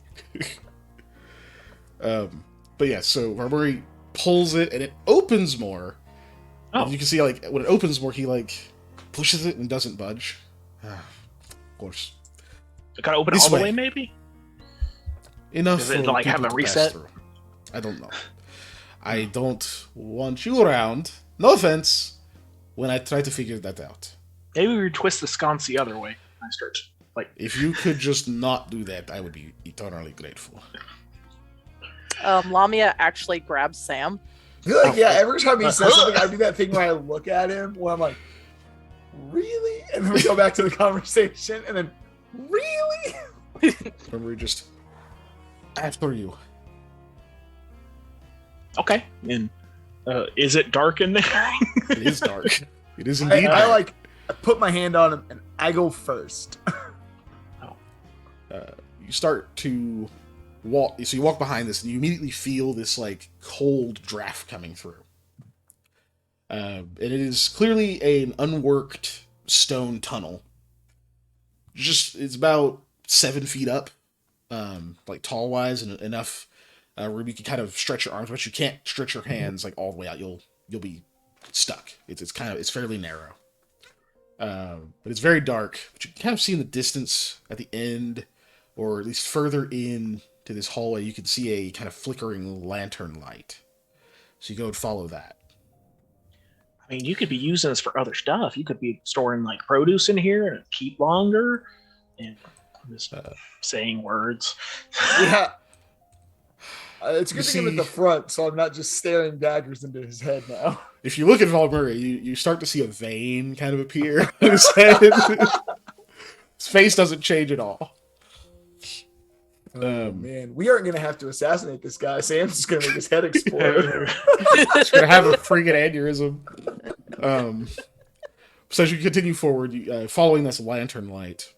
But yeah, so Barbary pulls it and it opens more. Oh. And you can see, like, when it opens more, he, like, pushes it and doesn't budge. Of course. Can I open it This all the way. way, maybe? Enough Does it, for like, have people a to reset? pass through. I don't know. I don't want you around. No offense. When I try to figure that out. Maybe we twist the sconce the other way. I start like If you could just not do that, I would be eternally grateful. Lamia actually grabs Sam. I feel like, yeah, every time he says something, I do that thing where I look at him, where I'm like, really? And then we go back to the conversation, and then, really? Remember, we just after you. Okay. And is it dark in there? It is dark. It is indeed. I put my hand on him, and I go first. You start to walk. So you walk behind this, and you immediately feel this like cold draft coming through. And it is clearly an unworked stone tunnel. It's about 7 feet up, like tall wise, and enough where you can kind of stretch your arms, but you can't stretch your hands like all the way out. You'll be stuck. It's fairly narrow, but it's very dark. But you can kind of see in the distance at the end, or at least further in to this hallway, you can see a kind of flickering lantern light. So you go and follow that. I mean, you could be using this for other stuff. You could be storing like produce in here and keep longer. And I'm just saying words. Yeah. It's a good thing I'm at the front, so I'm not just staring daggers into his head now. If you look at Valmurray, you start to see a vein kind of appear in his head. His face doesn't change at all. Oh, man, we aren't going to have to assassinate this guy. Sam's just going to make his head explode. He's going to have a freaking aneurysm. So as you continue forward, following this lantern light,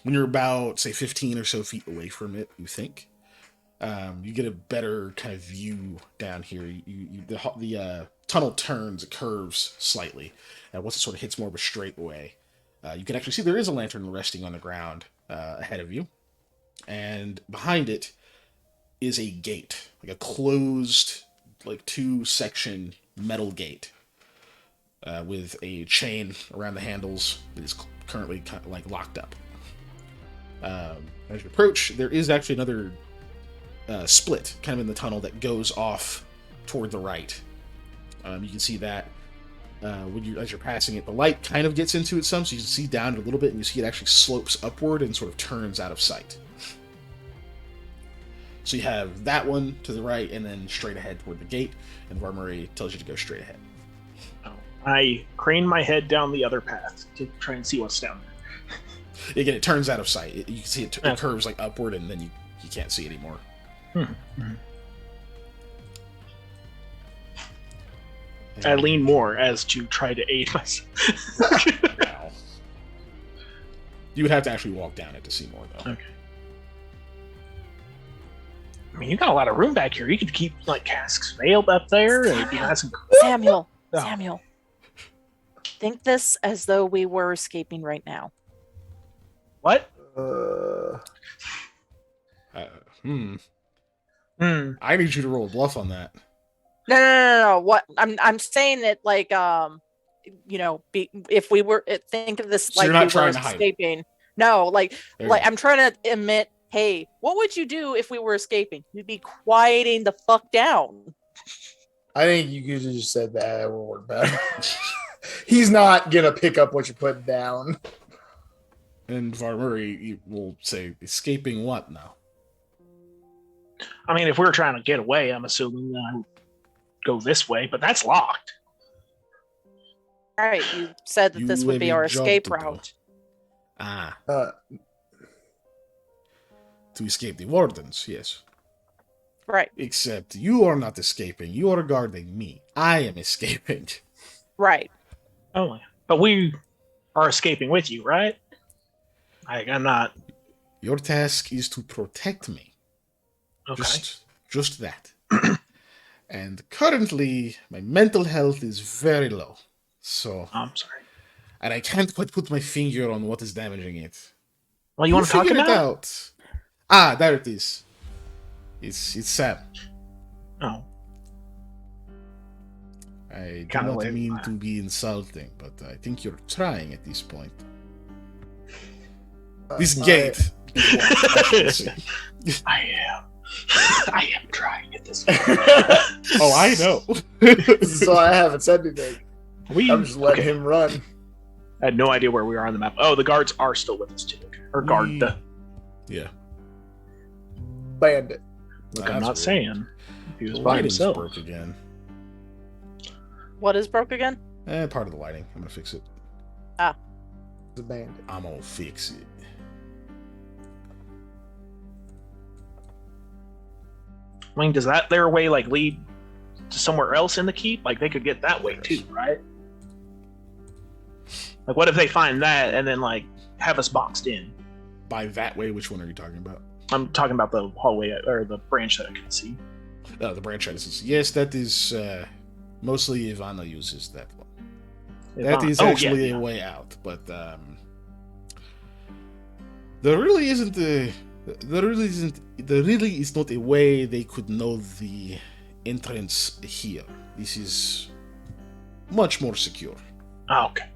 when you're about, say, 15 or so feet away from it, you think, you get a better kind of view down here. The tunnel turns, it curves slightly, and once it sort of hits more of a straightaway, you can actually see there is a lantern resting on the ground ahead of you. And behind it is a gate, like a closed, like 2-section metal gate with a chain around the handles that is currently kind of like locked up. As you approach, there is actually another split kind of in the tunnel that goes off toward the right. You can see that as you're passing it, the light kind of gets into it some, so you can see down a little bit, and you see it actually slopes upward and sort of turns out of sight. So you have that one to the right, and then straight ahead toward the gate, and Varmurray tells you to go straight ahead. I crane my head down the other path to try and see what's down there. Again, it turns out of sight. You can see it curves like upward, and then you can't see anymore. I lean more as to try to aid myself. Wow. You would have to actually walk down it to see more, though. Okay. I mean, you got a lot of room back here. You could keep like casks veiled up there. Samuel. Oh. Samuel. Think this as though we were escaping right now. What? I need you to roll a bluff on that. No. What I'm saying it like if we were think of this So like you're not we were trying to hide it. escaping. No, like There you go. I'm trying to admit, hey, what would you do if we were escaping? You'd be quieting the fuck down. I think you could have just said that. It will work better. He's not going to pick up what you're putting down. And Varmurray will say, escaping what now? I mean, if we were trying to get away, I'm assuming I would go this way, but that's locked. All right, you said that this would be our escape route. To escape the wardens, yes. Right. Except you are not escaping. You are guarding me. I am escaping. Right. Oh, but we are escaping with you, right? I'm not. Your task is to protect me. Okay. Just that. And currently, my mental health is very low. So. I'm sorry. And I can't quite put my finger on what is damaging it. Well, you want to talk figure about it out? Ah, there it is. It's Sam. Oh. I do Kinda not like mean that. to be insulting, but I think you're trying at this point. This gate. I am trying at this point. Oh, I know. So I haven't said anything. I'm just letting him run. I had no idea where we are on the map. Oh, the guards are still with us too. Or guard the. Yeah. Bandit. Look, I'm That's not weird. saying. He was The by lighting's himself. broke again. What is broke again? Part of the lighting. I'm gonna fix it. The bandit. I'm gonna fix it. I mean, does that their way like lead to somewhere else in the keep? Like they could get that way too, right? Like, what if they find that and then like have us boxed in? By that way, which one are you talking about? I'm talking about the hallway or the branch that I can see. The branch editors. Yes, that is mostly Ivana uses that one. That is actually a way out, but there really isn't not a way they could know the entrance here. This is much more secure. Oh, okay.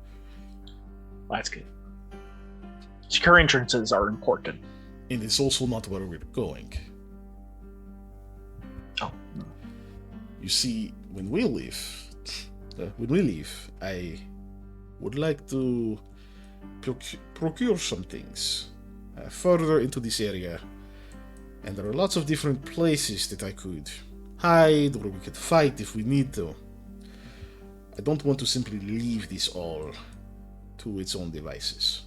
Well, that's good. Secure entrances are important. And it's also not where we're going. Oh. You see, when we leave, I would like to procure some things further into this area. And there are lots of different places that I could hide, or we could fight if we need to. I don't want to simply leave this all to its own devices.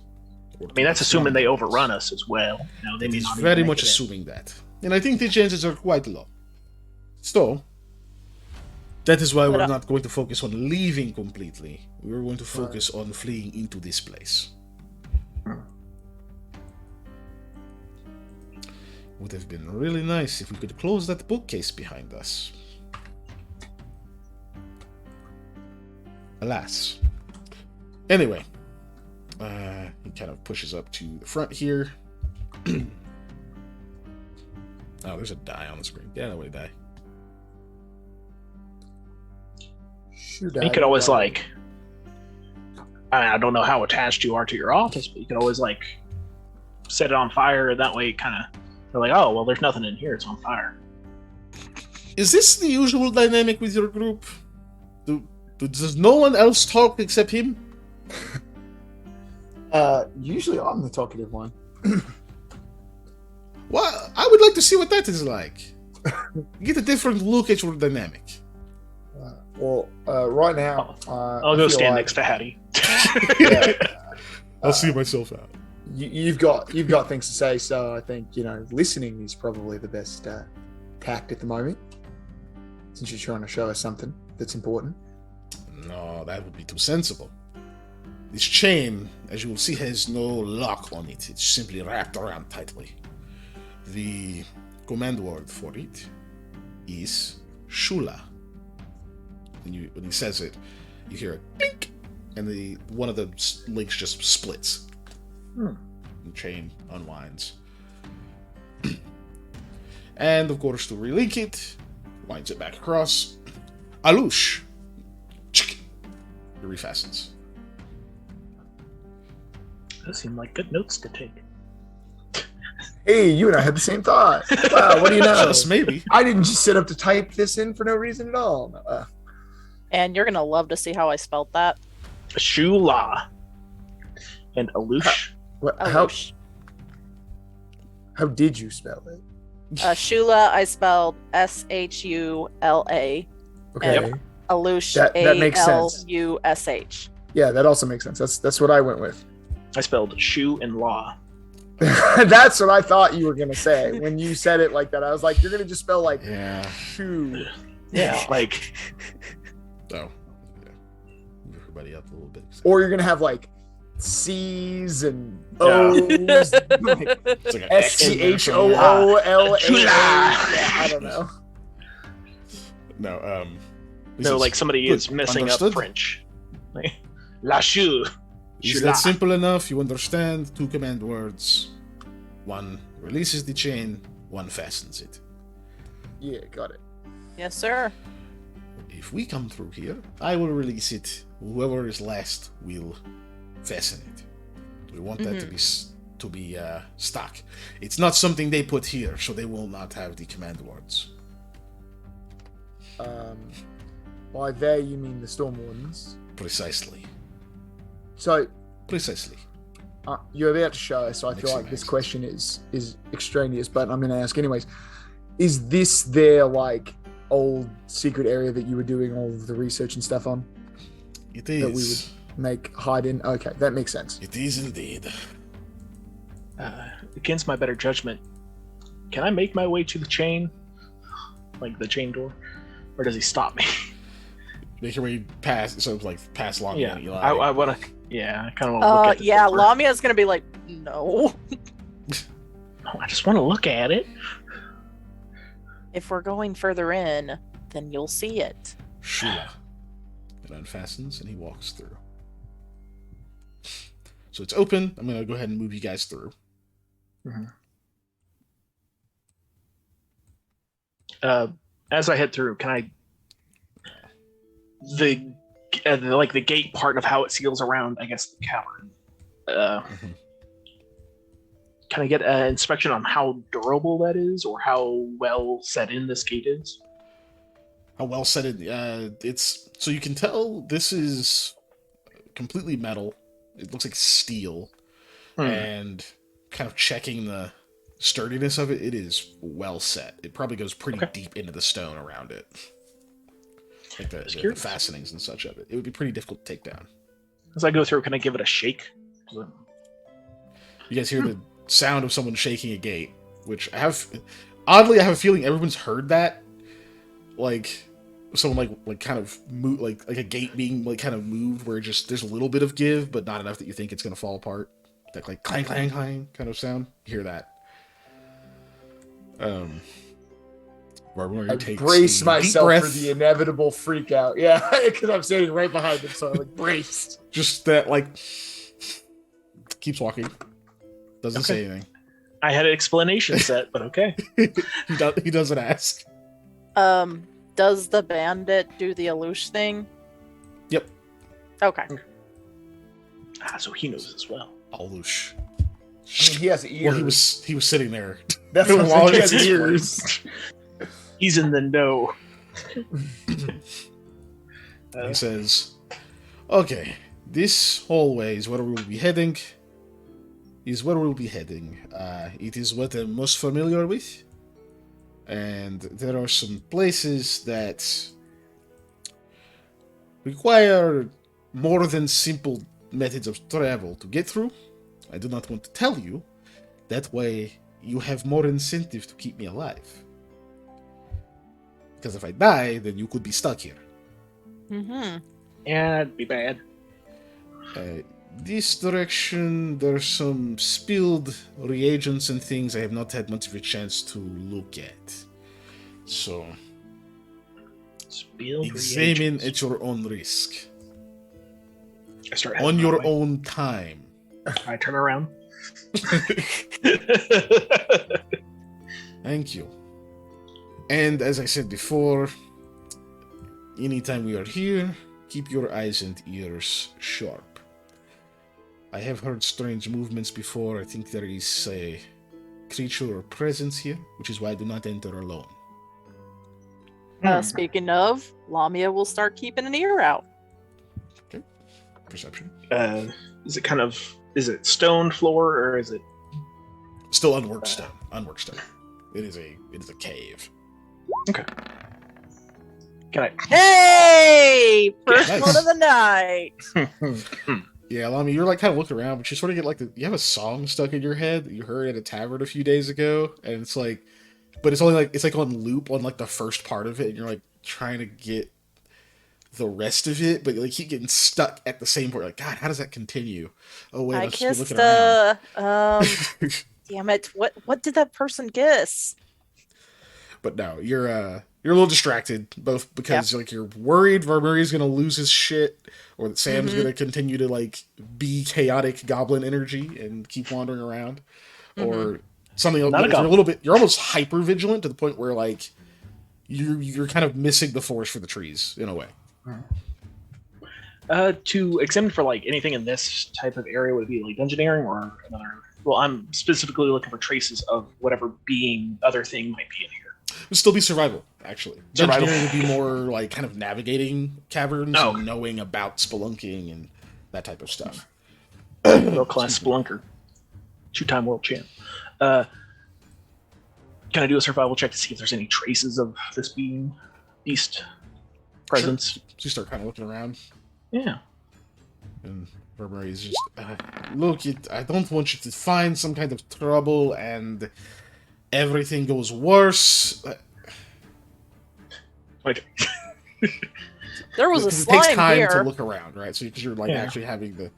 I mean, that's assuming they overrun us as well. You know, they may It is not even very make much it in. assuming that. And I think the chances are quite low. So, that is why we're not going to focus on leaving completely. We're going to focus on fleeing into this place. Would have been really nice if we could close that bookcase behind us. Alas. Anyway. He kind of pushes up to the front here. Oh, there's a die on the screen. Get out of the way, die. You could always like, I don't know how attached you are to your office, but you could always like set it on fire, and that way kind of they're like, oh well, there's nothing in here, it's on fire. Is this the usual dynamic with your group? Does no one else talk except him? Usually I'm the talkative one. Well, I would like to see what that is like. Get a different look at your dynamic. Right now, I'll go stand next to Hattie. I'll see myself out. You've got things to say, so I think listening is probably the best tact at the moment, since you're trying to show us something that's important. No, that would be too sensible. This chain, as you will see, has no lock on it. It's simply wrapped around tightly. The command word for it is Shula. When he says it, you hear a clink, and one of the links just splits. The chain unwinds. And of course, to relink it, winds it back across. Alush. It refastens. Those seem like good notes to take. Hey, you and I had the same thought. Wow, what do you know? Just maybe. I didn't just sit up to type this in for no reason at all. And you're gonna love to see how I spelled that. Shula. And Alush. How did you spell it? Shula, I spelled Shula. Okay. And Alush, That makes sense. Alush. Yeah, that also makes sense. That's what I went with. I spelled shoe and law. That's what I thought you were gonna say when you said it like that. I was like, you're gonna just spell like shoe. Yeah, like. Oh. Move everybody up a little bit. Or you're gonna have like C's and O's, like It's like an SCHOOLA. I don't know. No, No, like somebody is messing Understood? up French. Like, La shoe. Is that simple enough? You understand? 2 command words. One releases the chain, one fastens it. Yeah, got it. Yes, sir. If we come through here, I will release it. Whoever is last will fasten it. We want that to be stuck. It's not something they put here, so they will not have the command words. By they you mean the Storm Wardens. Precisely. So Precisely. you're about to show us, so I feel Mixing like this accents. question is extraneous, but I'm going to ask anyways. Is this their like old secret area that you were doing all of the research and stuff on? It That we is. like hiding. Okay, that makes sense. It is indeed. Against my better judgment, can I make my way to the chain, like the chain door, or does he stop me? Make your way past, so like past Lamia and Eli. I want to. Yeah, I kind of want to look at the Yeah, door. Lamia's gonna be like, no. No, I just want to look at it. If we're going further in, then you'll see it. Shula. It unfastens and he walks through. So it's open. I'm gonna go ahead and move you guys through. Mm-hmm. As I head through, can I the gate part of how it seals around, I guess, the cavern? Can I get an inspection on how durable that is, or how well set in this gate is? How well set it? It's so you can tell this is completely metal. It looks like steel, and kind of checking the sturdiness of it, it is well set. It probably goes pretty deep into the stone around it, like the fastenings and such of it. It would be pretty difficult to take down. As I go through, can I give it a shake? You guys hear the sound of someone shaking a gate, which I have a feeling everyone's heard that, like someone like kind of move, like a gate being like kind of moved, where just there's a little bit of give, but not enough that you think it's gonna fall apart. That like clang clang clang kind of sound. You hear that? I brace myself for the inevitable freak out. Yeah, because I'm standing right behind him, so I'm like braced. Just that, like, keeps walking. Doesn't say anything. I had an explanation set, but okay. He doesn't ask. Does the bandit do the Alush thing? Yep. Okay. So he knows as well. Alush. I mean, he has ears. Well, he was sitting there. That's what I'm saying. He has ears. He's in the know. He says, "Okay, this hallway is where we will be heading. It is what I'm most familiar with, and there are some places that require more than simple methods of travel to get through. I do not want to tell you. That way, you have more incentive to keep me alive. Because if I die, then you could be stuck here." Mm-hmm. Yeah, that'd be bad. This direction, there's some spilled reagents and things I have not had much of a chance to look at. So, Spilled examine reagents. at your own risk. I start On heading your that way. own time. I turn around. Thank you. And as I said before, anytime we are here, keep your eyes and ears sharp. I have heard strange movements before. I think there is a creature or presence here, which is why I do not enter alone. Speaking of, Lamia will start keeping an ear out. Okay. Perception. Is it stone floor or is it Still unworked stone. Unworked stone. It is a cave. okay? Can I? Hey! First Nice. one of the night. Yeah, Lami, you're like kind of looking around, but you sort of get like you have a song stuck in your head that you heard at a tavern a few days ago, and it's like, but it's only like it's like on loop on like the first part of it, and you're like trying to get the rest of it, but you like keep getting stuck at the same point. Like, God, how does that continue? Oh wait, I let's just be kissed looking around. damn it. What did that person kiss? But no, you're a little distracted, both because like you're worried Varmuri's gonna lose his shit, or that Sam's gonna continue to like be chaotic goblin energy and keep wandering around, or something else. Like, you're almost hyper vigilant to the point where like you're kind of missing the forest for the trees in a way. To examine for like anything in this type of area, would it be like dungeoneering or another? Well, I'm specifically looking for traces of whatever other thing might be in here. It would still be survival, actually. Survival. Dungeoneering would be more like kind of navigating caverns and knowing about spelunking and that type of stuff. World class spelunker, 2-time world champ. Can I do a survival check to see if there's any traces of this beast presence? Sure. So you start kind of looking around. Yeah. And Burberry's just, look, I don't want you to find some kind of trouble and everything goes worse. Like, There was a Because it takes slime time here. to look around, right? So because you're like Yeah. actually having to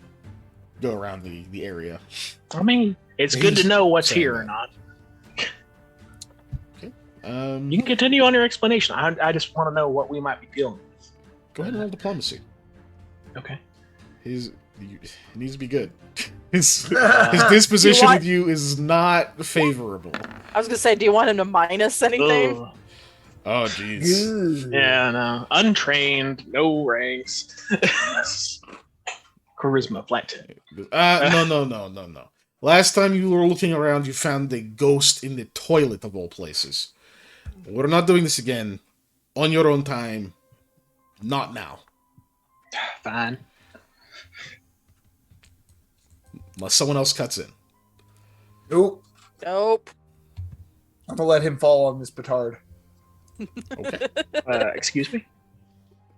go around the area. I mean, it's good to know what's saying here or that. not. You You can continue on your explanation. I just want to know what we might be dealing with. go ahead and roll diplomacy. Okay. It needs to be good. His disposition want- with you is not favorable. I was gonna say, do you want him to minus anything? Ugh. Oh jeez. Yeah, no. Untrained, no ranks. Charisma, flat 10. No. Last time you were looking around, you found a ghost in the toilet of all places. We're not doing this again. On your own time. Not now. Fine. Unless someone else cuts in. Nope. Nope. I'm gonna let him fall on this petard. Okay. Excuse me?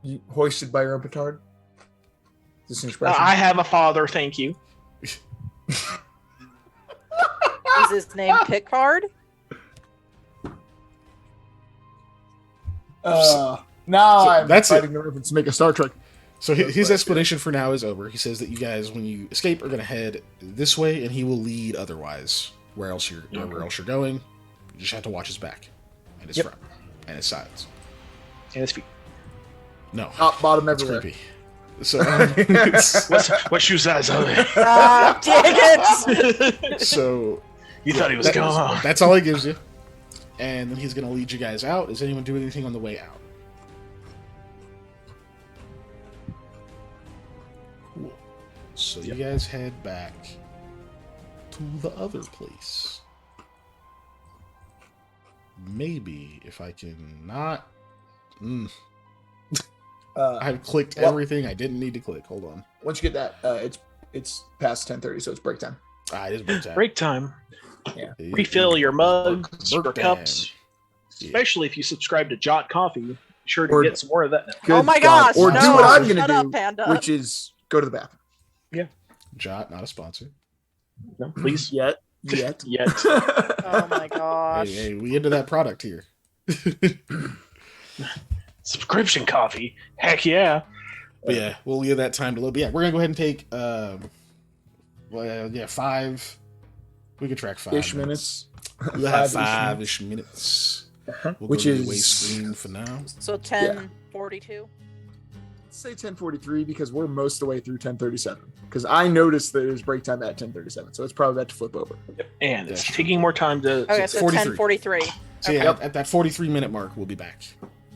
You hoisted by your own petard? Is this an expression? I have a father, thank you. Is his name Pickard? Now So I'm that's fighting the reference to make a Star Trek. So his explanation for now is over. He says that you guys, when you escape, are going to head this way, and he will lead otherwise. Where else you're going, you just have to watch his back, and his front, and his sides. And his feet. No, Top, bottom, that's everywhere. creepy. So, it's- What shoe size are they? Ah, dang it! so You thought he was gone. that's all he gives you, and then he's going to lead you guys out. Is anyone doing anything on the way out? Cool. So you guys head back to the other place. Maybe if I can not. I've clicked well- everything I didn't need to click. Hold on. Once you get that, it's past 10:30, so it's break time. It is break time. Break time. Yeah. Refill your mugs, Break your time. cups. Yeah. Especially if you subscribe to Jot Coffee. Be sure to Or- get some more of that now. Good Oh my God. gosh! Or no, do what I'm shut gonna up, do, Panda. which is go to the bathroom. Jot, not a sponsor. No, please. Yet. Yet. Oh my gosh! Hey, we into that product here. Subscription coffee. Heck yeah. But yeah, we'll leave that time to load. But yeah, we're gonna go ahead and take 5. We can track 5 Ish minutes. We'll have Five-ish 5-ish minutes. We'll Which go to the is- away screen for now. So 10:42. Let's say 10:43 because we're most of the way through 10:37. Because I noticed that it was break time at 10:37, so it's probably about to flip over. And it's Yeah. taking more time to. Okay, so 43. 10:43. So yeah, Yep. at that 43-minute mark, we'll be back.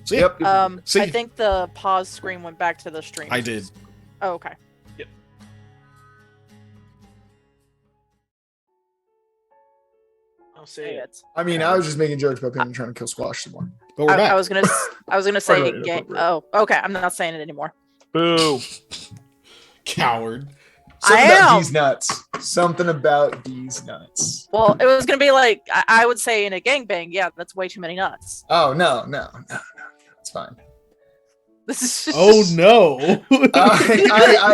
So yeah, Yep. See- I think the pause screen went back to the stream. I did. Oh, okay. I'll Dang say it. it. I mean, I was just making jokes about people trying to kill Squash some more. But we're back. I was gonna say Probably game. inappropriate. Oh, okay. I'm not saying it anymore. Boo. Coward. Something I about am. these nuts. Something about these nuts. Well, it was gonna be like I would say in a gangbang. Yeah, that's way too many nuts. Oh no. It's fine. This is just, Oh no!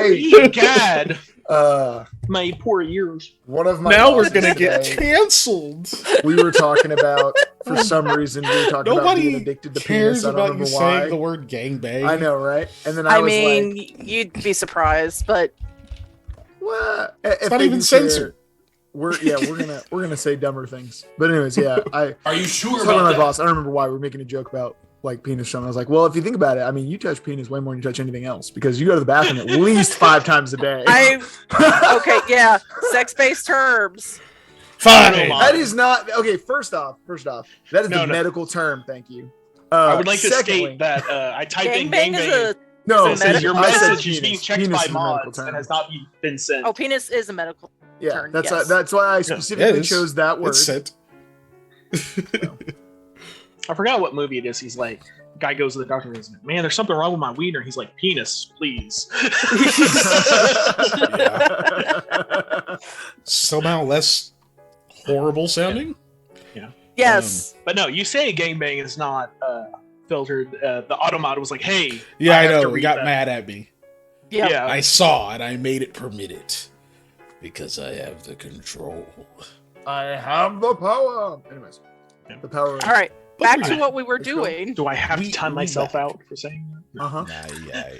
Ye Gad. Uh, My poor ears. one of my now we're bosses gonna get today, canceled. we were talking about for some reason we were talking about being Nobody addicted to cares penis. I don't about you remember saying why. the word gangbang. I know, right? And then I I was mean, like, you'd be surprised, but "What? It's not even censored. We're gonna say dumber things." But anyways, yeah, I Are you sure was talking to about my that? boss. I don't remember why we were making a joke about like penis showing. I was like, well, if you think about it, I mean, you touch penis way more than you touch anything else because you go to the bathroom at least 5 times a day. okay, yeah, sex-based terms. Fine. That is not okay. First off, that is No, the no. medical term. Thank you. I would like to secondly- state that I typed in Gangbang is gangbang. a no. It says your I said message is penis. being checked Penis by is a medical mods term. and has not been sent. oh, penis is a medical. Yeah, term, that's yes. that's why I Yeah, specifically it is. chose that word. It's set. I forgot what movie it is. He's like, guy goes to the doctor and goes, man, there's something wrong with my wiener. He's like, penis, please. Somehow less horrible sounding. Yes. But no, you say gangbang is not filtered. The automod was like, hey, Yeah, I have to know. He read got that. mad at me. Yeah. I saw and I made it permitted because I have the control. I have the power. Anyways, the power. All right. Back But to what we were Let's go. doing. Do I have We- to time we myself back. out for saying that? Uh huh. Nah, yeah.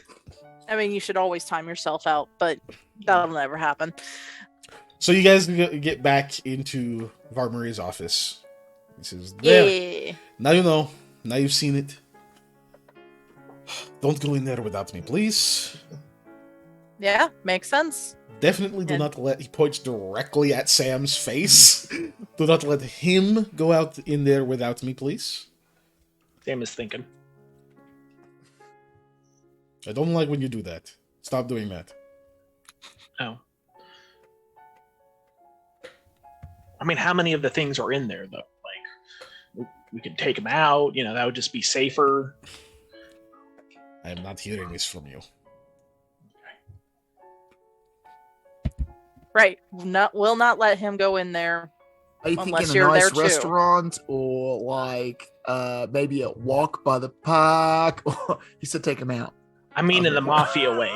I mean, you should always time yourself out, but that'll never happen. So you guys get back into Varmarie's office. He says, "There. Yeah. Now you know. Now you've seen it. Don't go in there without me, please. Yeah, makes sense. Definitely do And- not let." He points directly at Sam's face. Do not let him go out in there without me, please. Sam is thinking. I don't like when you do that. Stop doing that. Oh. I mean, how many of the things are in there, though? Like, we could take them out. You know, that would just be safer. I am not hearing this from you. Right. We'll not let him go in there. I think Unless in a you're there nice too. restaurant or like maybe a walk by the park. He said take him out. I mean, in the mafia way.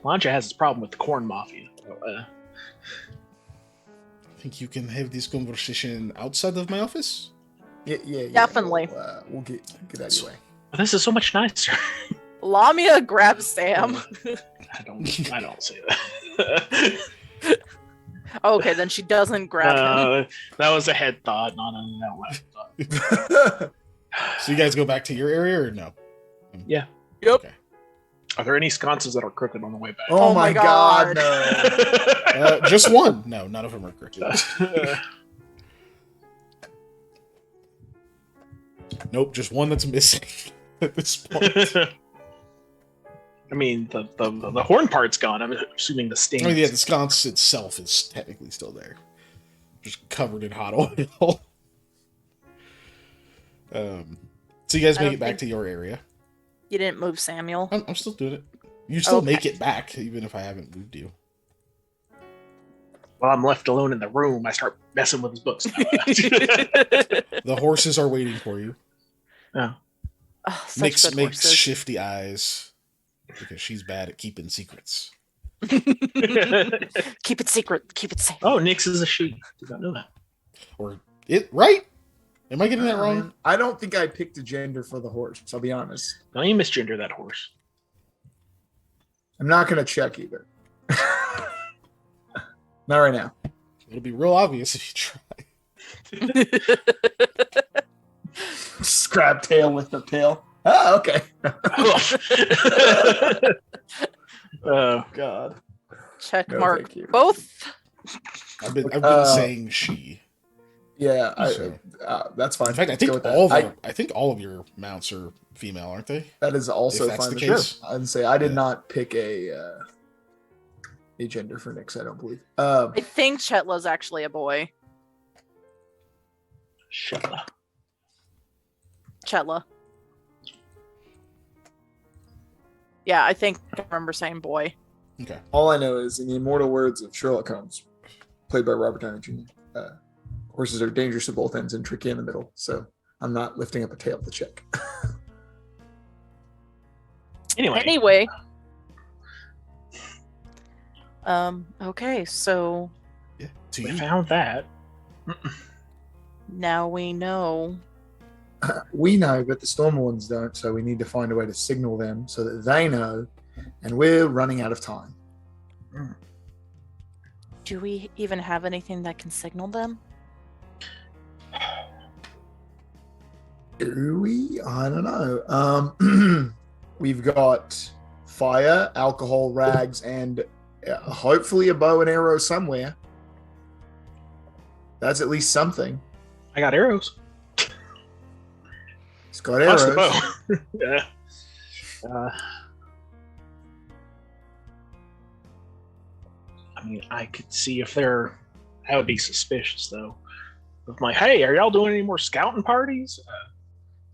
Lancha has his problem with the corn mafia. I think you can have this conversation outside of my office. Yeah. Definitely. We'll get out of your way. But this is so much nicer. Lamia grabs Sam. I don't say that. Oh, okay, then she doesn't grab him. That was a head thought, not an out loud thought. So you guys go back to your area or no? Yeah. Yep. Okay. Are there any sconces that are crooked on the way back? Oh, Oh my my God, God. no. Just one. No, none of them are crooked. Nope, just one that's missing at this point. I mean, the horn part's gone. I'm assuming the sting. I mean, yeah, the sconce itself is technically still there, just covered in hot oil. So you guys I make don't it back think- to your area. You didn't move Samuel. I'm still doing it. You still Okay. make it back, even if I haven't moved you. While I'm left alone in the room, I start messing with his books. The horses are waiting for you. Oh. Oh, such Nix good makes horses. shifty eyes because she's bad at keeping secrets. Keep it secret. Keep it safe. Oh, Nix is a she. Did not know that. Or it right? Am I getting that Oh, wrong? man. I don't think I picked a gender for the horse. I'll be honest. No, you misgender that horse. I'm not gonna check either. Not right now. It'll be real obvious if you try. Scrap tail with the tail. Oh, okay. Oh, God. Check No, mark thank you. both. I've been Uh, saying she. Yeah, So- that's fine. In fact, I Let's go think with that. all of I think all of your mounts are female, aren't they? that is also if that's fine. the Sure. case. I'd say I did Yeah. not pick a gender for Nix. I don't believe. I think Chetla's actually a boy. Shetla. Chetla. Yeah, I think I remember saying boy. Okay. All I know is, in the immortal words of Sherlock Holmes, played by Robert Downey Jr., horses are dangerous at both ends and tricky in the middle. So I'm not lifting up a tail to check. Anyway, Okay, so Yeah. To we you. found that. now we know. We know, but the Storm ones don't. So we need to find a way to signal them so that they know. And we're running out of time. Do we even have anything that can signal them? Do we? I don't know. We've got fire, alcohol, rags, and hopefully a bow and arrow somewhere. That's at least something. I got arrows. It's got Plus arrows. the bow. Yeah. I mean, I could see if they're. That would be suspicious, though. Of my, hey, are y'all doing any more scouting parties?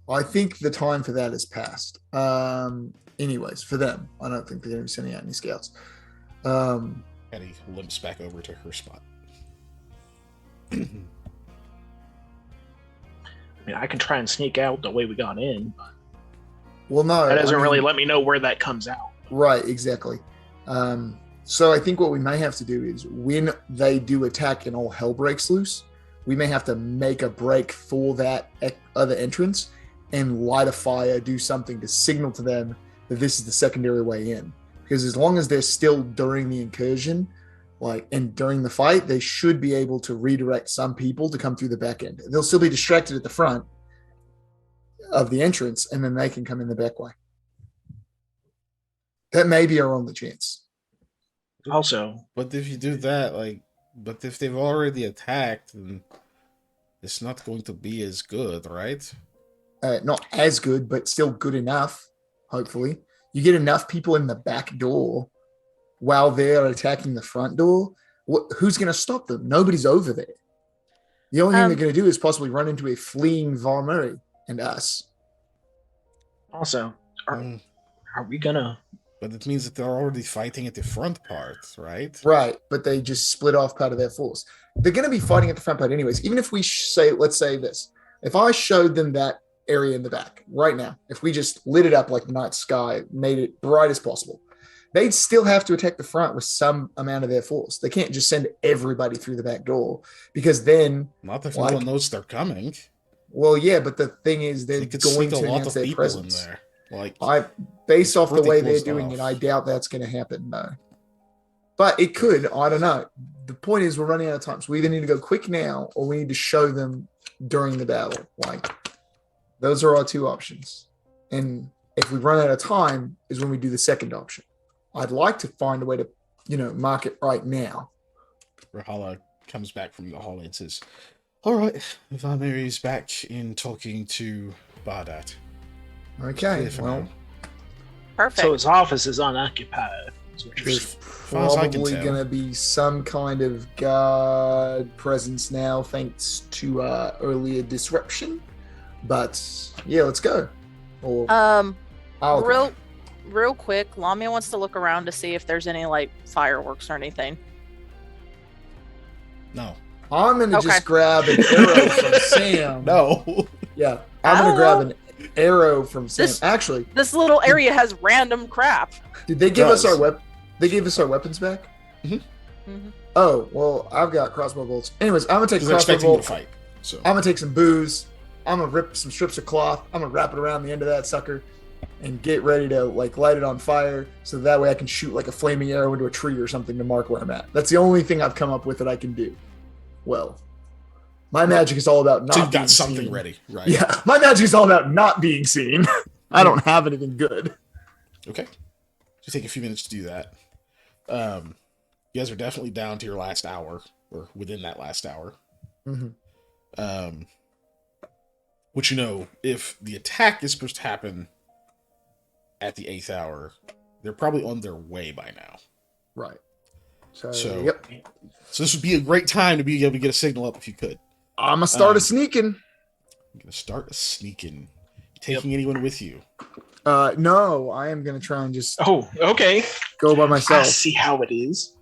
Well, I think the time for that has passed. Anyways, for them, I don't think they're going to be sending out any scouts. Eddie limps back over to her spot. I mean, I can try and sneak out the way we got in, but Well, no, That doesn't I mean, really let me know where that comes out. right, exactly. So I think what we may have to do is when they do attack and all hell breaks loose, we may have to make a break for that other entrance and light a fire, do something to signal to them that this is the secondary way in. Because as long as they're still during the incursion, and during the fight, they should be able to redirect some people to come through the back end. They'll still be distracted at the front of the entrance, and then they can come in the back way. That may be our only chance. Also, But if you do that, but if they've already attacked, then it's not going to be as good, right? Not as good, but still good enough, hopefully. You get enough people in the back door while they're attacking the front door. Who's going to stop them? Nobody's over there. The only thing they're going to do is possibly run into a fleeing Varmuri and us. also, are we gonna? But it means that they're already fighting at the front part, right? Right, but they just split off part of their force. They're going to be fighting at the front part anyways. Even if we let's say this. If I showed them that area in the back right now, if we just lit it up like the night sky, made it bright as possible, they'd still have to attack the front with some amount of their force. They can't just send everybody through the back door because then... Not if no one knows they're coming. Well, yeah, but the thing is they're They could going sneak to a lot announce of their people presence. in there. Based off the pretty way they're closed doing off. it, I doubt that's going to happen, no. But it could. I don't know. The point is we're running out of time. So we either need to go quick now or we need to show them during the battle. Those are our two options. And if we run out of time is when we do the second option. I'd like to find a way to, mark it right now. Rahala comes back from the hallway and says, "All right, Valmeri's back in talking to Bardat. Okay, Clear for well, now." Perfect. So his office is unoccupied. Is what you're there's saying. far as I can probably tell. going to be some kind of guard presence now thanks to earlier disruption. But, yeah, let's go. Or I'll go. real quick, Lamia wants to look around to see if there's any fireworks or anything. No. I'm going to Okay. just grab an arrow from Sam. No. Yeah, I'm going to grab an arrow from Sam. This- Actually, This little area has random crap. did they give us does. our They gave us our weapons back? Mhm. Oh, well, I've got crossbow bolts. Anyways, I'm going to take Because they're crossbow expecting you to bolts. fight. So I'm going to take some booze. I'm going to rip some strips of cloth. I'm going to wrap it around the end of that sucker and get ready to light it on fire so that way I can shoot a flaming arrow into a tree or something to mark where I'm at. That's the only thing I've come up with that I can do. Well, my magic is all about not so you've being got something seen. ready, right? Yeah, my magic is all about not being seen. I don't have anything good. Okay. So take a few minutes to do that. You guys are definitely down to your last hour, or within that last hour. Mm-hmm. Which, if the attack is supposed to happen at the 8th hour, they're probably on their way by now. Right. So, So- yep. So this would be a great time to be able to get a signal up if you could. I'm going to start sneaking. I'm gonna start sneaking. Taking anyone with you? No, I am going to try and just Oh, okay. go by I myself. see how it is.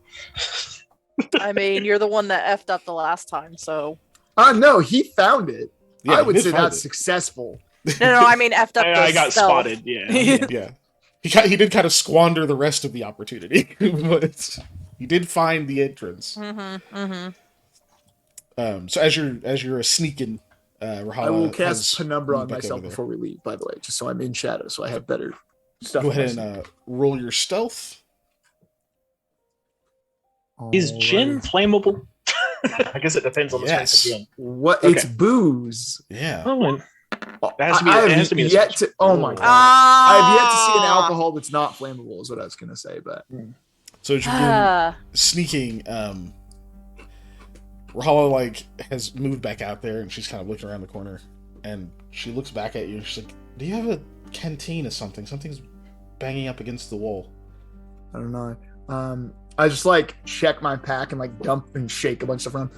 I mean, you're the one that effed up the last time, so No, he found it. Yeah, I would he say found that's it. successful. no, I mean effed up. I got stealth. spotted. Yeah. Yeah, he did kind of squander the rest of the opportunity, but he did find the entrance. So as you're sneaking, Rahala I will has cast Penumbra on moved back myself over there. before we leave, by the way, just so I'm in shadow, so I have better stuff. Go on ahead my and roll your stealth. Is Alrighty. gin flammable? I guess it depends on the Yes. strength of gin. What? Okay. It's booze. Yeah. Oh, and That has to be- I it have has to be a yet special- to. Oh my god! Ah, I have yet to see an alcohol that's not flammable. Is what I was gonna say, but So as you're Ah. sneaking, Rahala has moved back out there, and she's kind of looking around the corner, and she looks back at you, and she's like, "Do you have a canteen or something? Something's banging up against the wall." I don't know. I just check my pack and dump and shake a bunch of stuff around.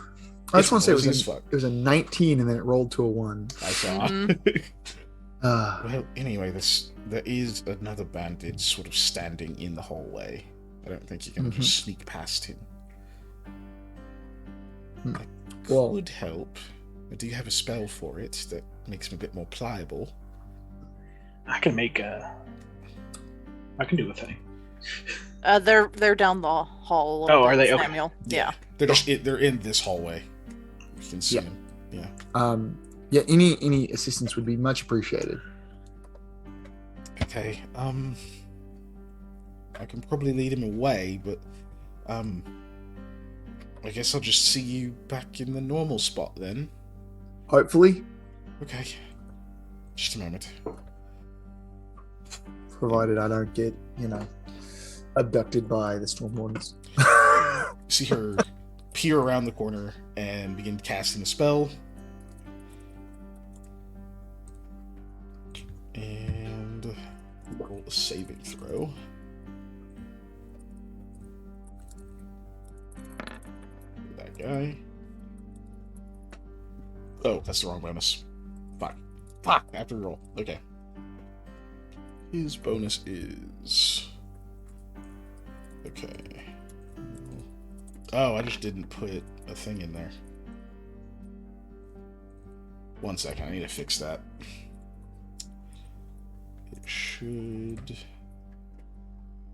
I just want to say It's noisy as fuck. it was a 19 and then it rolled to a 1. I saw. Well, anyway, there is another bandit sort of standing in the hallway. I don't think you can just sneak past him. That Well- could help. I do have a spell for it that makes him a bit more pliable. I can make a. I can do a thing. They're down the hall. A little Oh, bit, are they? Okay. Samuel? Yeah. They're in this hallway. You can see them. Yeah. Yeah. Any assistance would be much appreciated. Okay. I can probably lead him away, but I guess I'll just see you back in the normal spot then. Hopefully, Okay. Just a moment. provided I don't get abducted by the storm wardens. See her peer around the corner and begin casting a spell. And roll a saving throw. That guy. Oh, that's the wrong bonus. Fuck. After roll. Okay. His bonus is... Okay. Oh, I just didn't put a thing in there. 1 second, I need to fix that. It should...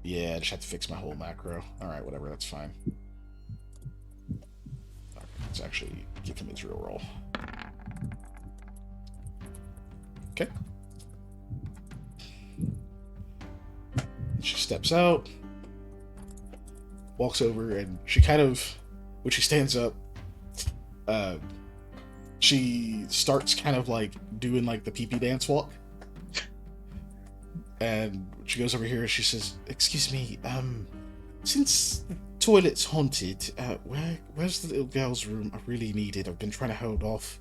Yeah, I just have to fix my whole macro. Alright, whatever, that's fine. Okay, let's actually give him his real roll. Okay. She steps out, walks over, and she kind of, when she stands up, she starts kind of like doing like the pee-pee dance walk. And she goes over here and she says, "Excuse me, since the toilet's haunted, where's the little girl's room? I really need it. I've been trying to hold off."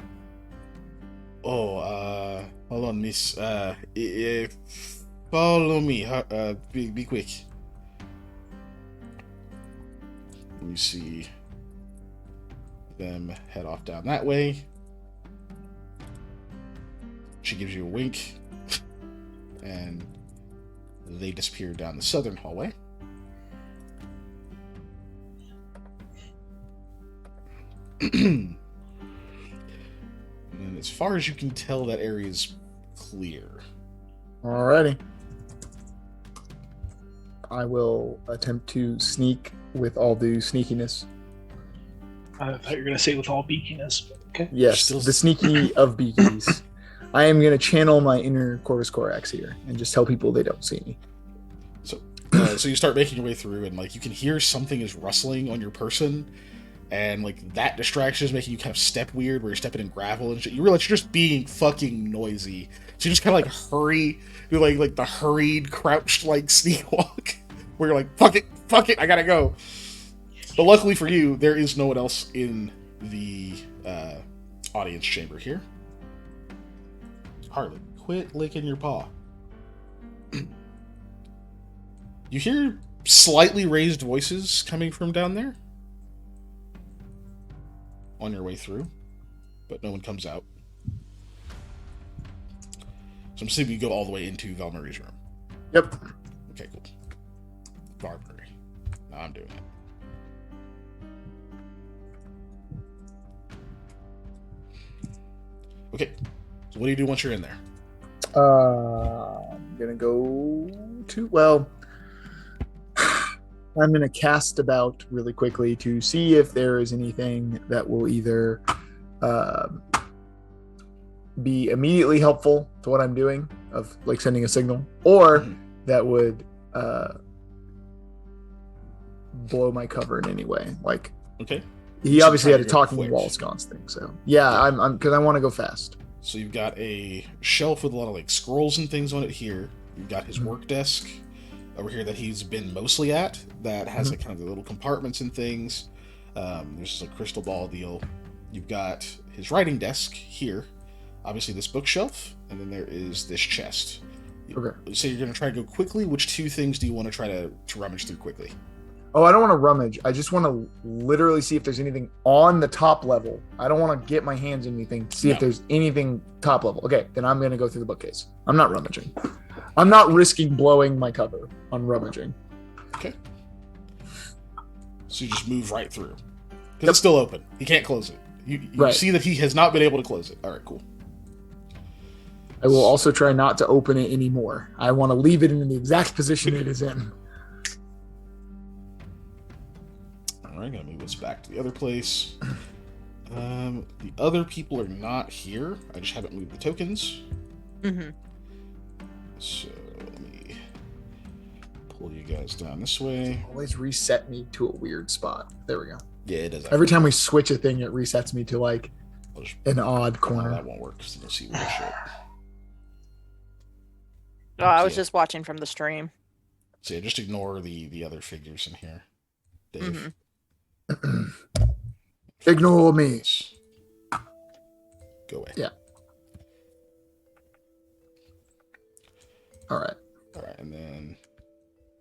Oh, hold on, miss. Follow me. Be quick. Let me see them head off down that way. She gives you a wink, and they disappear down the southern hallway. And as far as you can tell, that area is clear. Alrighty. I will attempt to sneak with all due sneakiness. I thought you were gonna say with all beakiness. Okay. Yes, the sneaky of beakies. I am going to channel my inner Corvus Corax here and just tell people they don't see me. So you start making your way through, and like you can hear something is rustling on your person, and like that distraction is making you kind of step weird, where you're stepping in gravel and shit. You realize you're just being fucking noisy, so you just kind of like hurry, do like the hurried, crouched like sneak walk, where you're like, fuck it, I gotta go. But luckily for you, there is no one else in the audience chamber here. Harley, quit licking your paw. You hear slightly raised voices coming from down there on your way through, but no one comes out. So I'm assuming you go all the way into Valmyrie's room. Yep. Okay, cool. Valmyrie. Now I'm doing it. Okay. So what do you do once you're in there? I'm gonna go to I'm gonna cast about really quickly to see if there is anything that will either be immediately helpful to what I'm doing, of like sending a signal, or that would blow my cover in any way. Like, okay. He obviously had a go talking quick. wall sconce thing, so yeah, I'm because I want to go fast. So you've got a shelf with a lot of like scrolls and things on it here. You've got his work desk over here that he's been mostly at, that has like kind of the little compartments and things. There's a crystal ball deal. You've got his writing desk here, obviously this bookshelf, and then there is this chest. Okay. So you're going to try to go quickly. Which two things do you want to try to rummage through quickly? Oh, I don't want to rummage. I just want to literally see if there's anything on the top level. I don't want to get my hands in anything to see if there's anything top level. Okay, then I'm going to go through the bookcase. I'm not rummaging. I'm not risking blowing my cover on rummaging. Okay. So you just move right through. Because it's still open. He can't close it. You see that he has not been able to close it. All right, cool. I will also try not to open it anymore. I want to leave it in the exact position it is in. Alright, gonna move this back to the other place. The other people are not here. I just haven't moved the tokens. Mm-hmm. So let me pull you guys down this way. Always reset me to a weird spot. There we go. Yeah, it does. Every time we switch a thing, it resets me to like an odd No, corner. that won't work because you'll see weird shit. Oh, I was just watching from the stream. So yeah, just ignore the other figures in here. Dave. Mm-hmm. Ignore me. Go away. Yeah. All right. All right, and then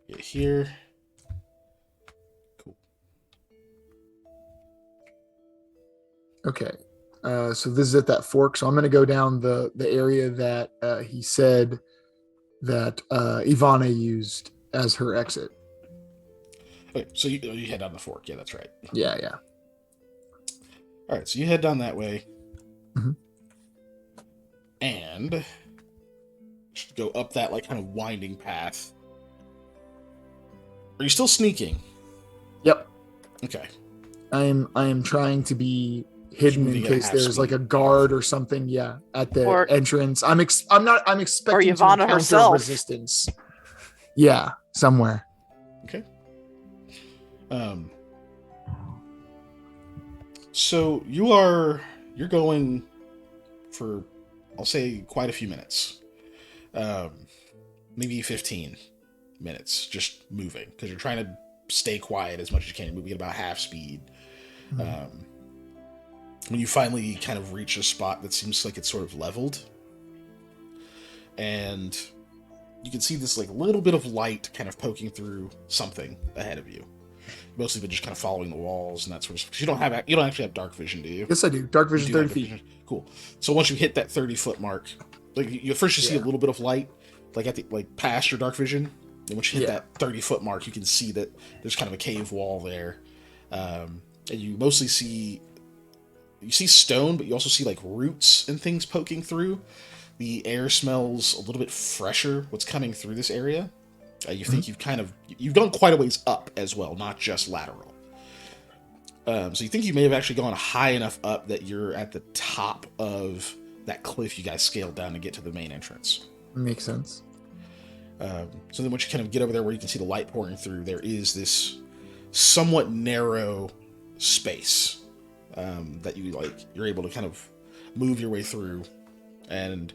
get here. Cool. Okay. So this is at that fork. So I'm going to go down the area that he said that Ivana used as her exit. Okay, so you head down the fork. Yeah, that's right. Yeah. All right, so you head down that way. Mhm. And just go up that like kind of winding path. Are you still sneaking? Yep. Okay. I am trying to be hidden in moving at case half there's like a speed. guard or something. Yeah, at the Or- entrance. I'm expecting to Ivana encounter herself. resistance. Yeah, somewhere. Okay. So you're going for, I'll say, quite a few minutes. Maybe 15 minutes just moving because you're trying to stay quiet as much as you can, moving at about half speed. When you finally kind of reach a spot that seems like it's sort of leveled, and you can see this like little bit of light kind of poking through something ahead of you. Mostly been just kind of following the walls and that sort of stuff. You don't actually have dark vision, do you? Yes, I do. Dark vision, You do have 30 dark feet. vision? Cool. So once you hit that 30-foot mark, like you first see a little bit of light, like at the past your dark vision. And once you hit that 30-foot mark, you can see that there's kind of a cave wall there, and you mostly see stone, but you also see like roots and things poking through. The air smells a little bit fresher. What's coming through this area? You think you've gone quite a ways up as well, not just lateral. So you think you may have actually gone high enough up that you're at the top of that cliff you guys scaled down to get to the main entrance. Makes sense. So then once you kind of get over there where you can see the light pouring through, there is this somewhat narrow space that you're able to kind of move your way through. And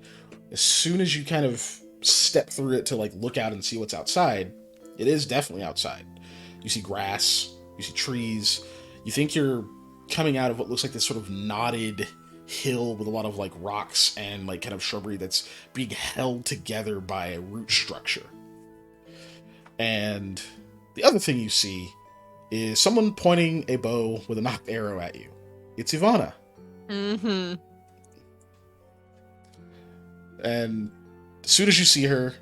as soon as you kind of step through it to like look out and see what's outside, it is definitely outside. You see grass, you see trees. You think you're coming out of what looks like this sort of knotted hill with a lot of like rocks and like kind of shrubbery that's being held together by a root structure. And the other thing you see is someone pointing a bow with a knocked arrow at you. It's Ivana. Mm-hmm. And as soon as you see her,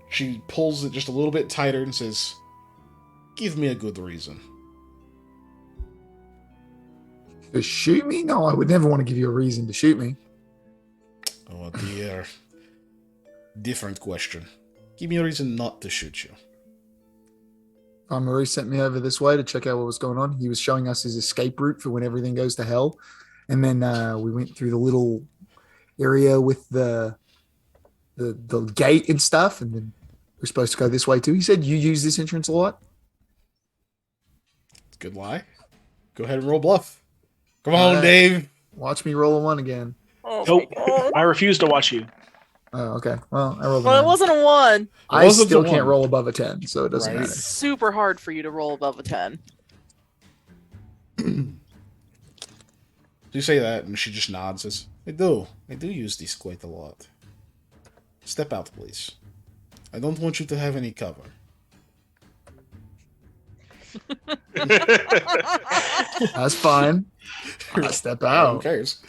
she pulls it just a little bit tighter and says, "Give me a good reason." To shoot me? No, I would never want to give you a reason to shoot me. Oh dear. Different question. Give me a reason not to shoot you. Marie sent me over this way to check out what was going on. He was showing us his escape route for when everything goes to hell. And then we went through the little area with the gate and stuff. And then we're supposed to go this way too. He said you use this entrance a lot. Good lie. Go ahead and roll bluff. Come on, All right. Dave. Watch me roll a 1 again. Oh Nope. my god. I refuse to watch you. Oh, okay. Well, I rolled a Well, it 9. wasn't a 1. I wasn't still a can't 1. roll above a 10, so it doesn't Right. matter. It's super hard for you to roll above a 10. You say that, and she just nods. Says, I do use this quite a lot. Step out, please. I don't want you to have any cover. That's fine. I step Who out. cares?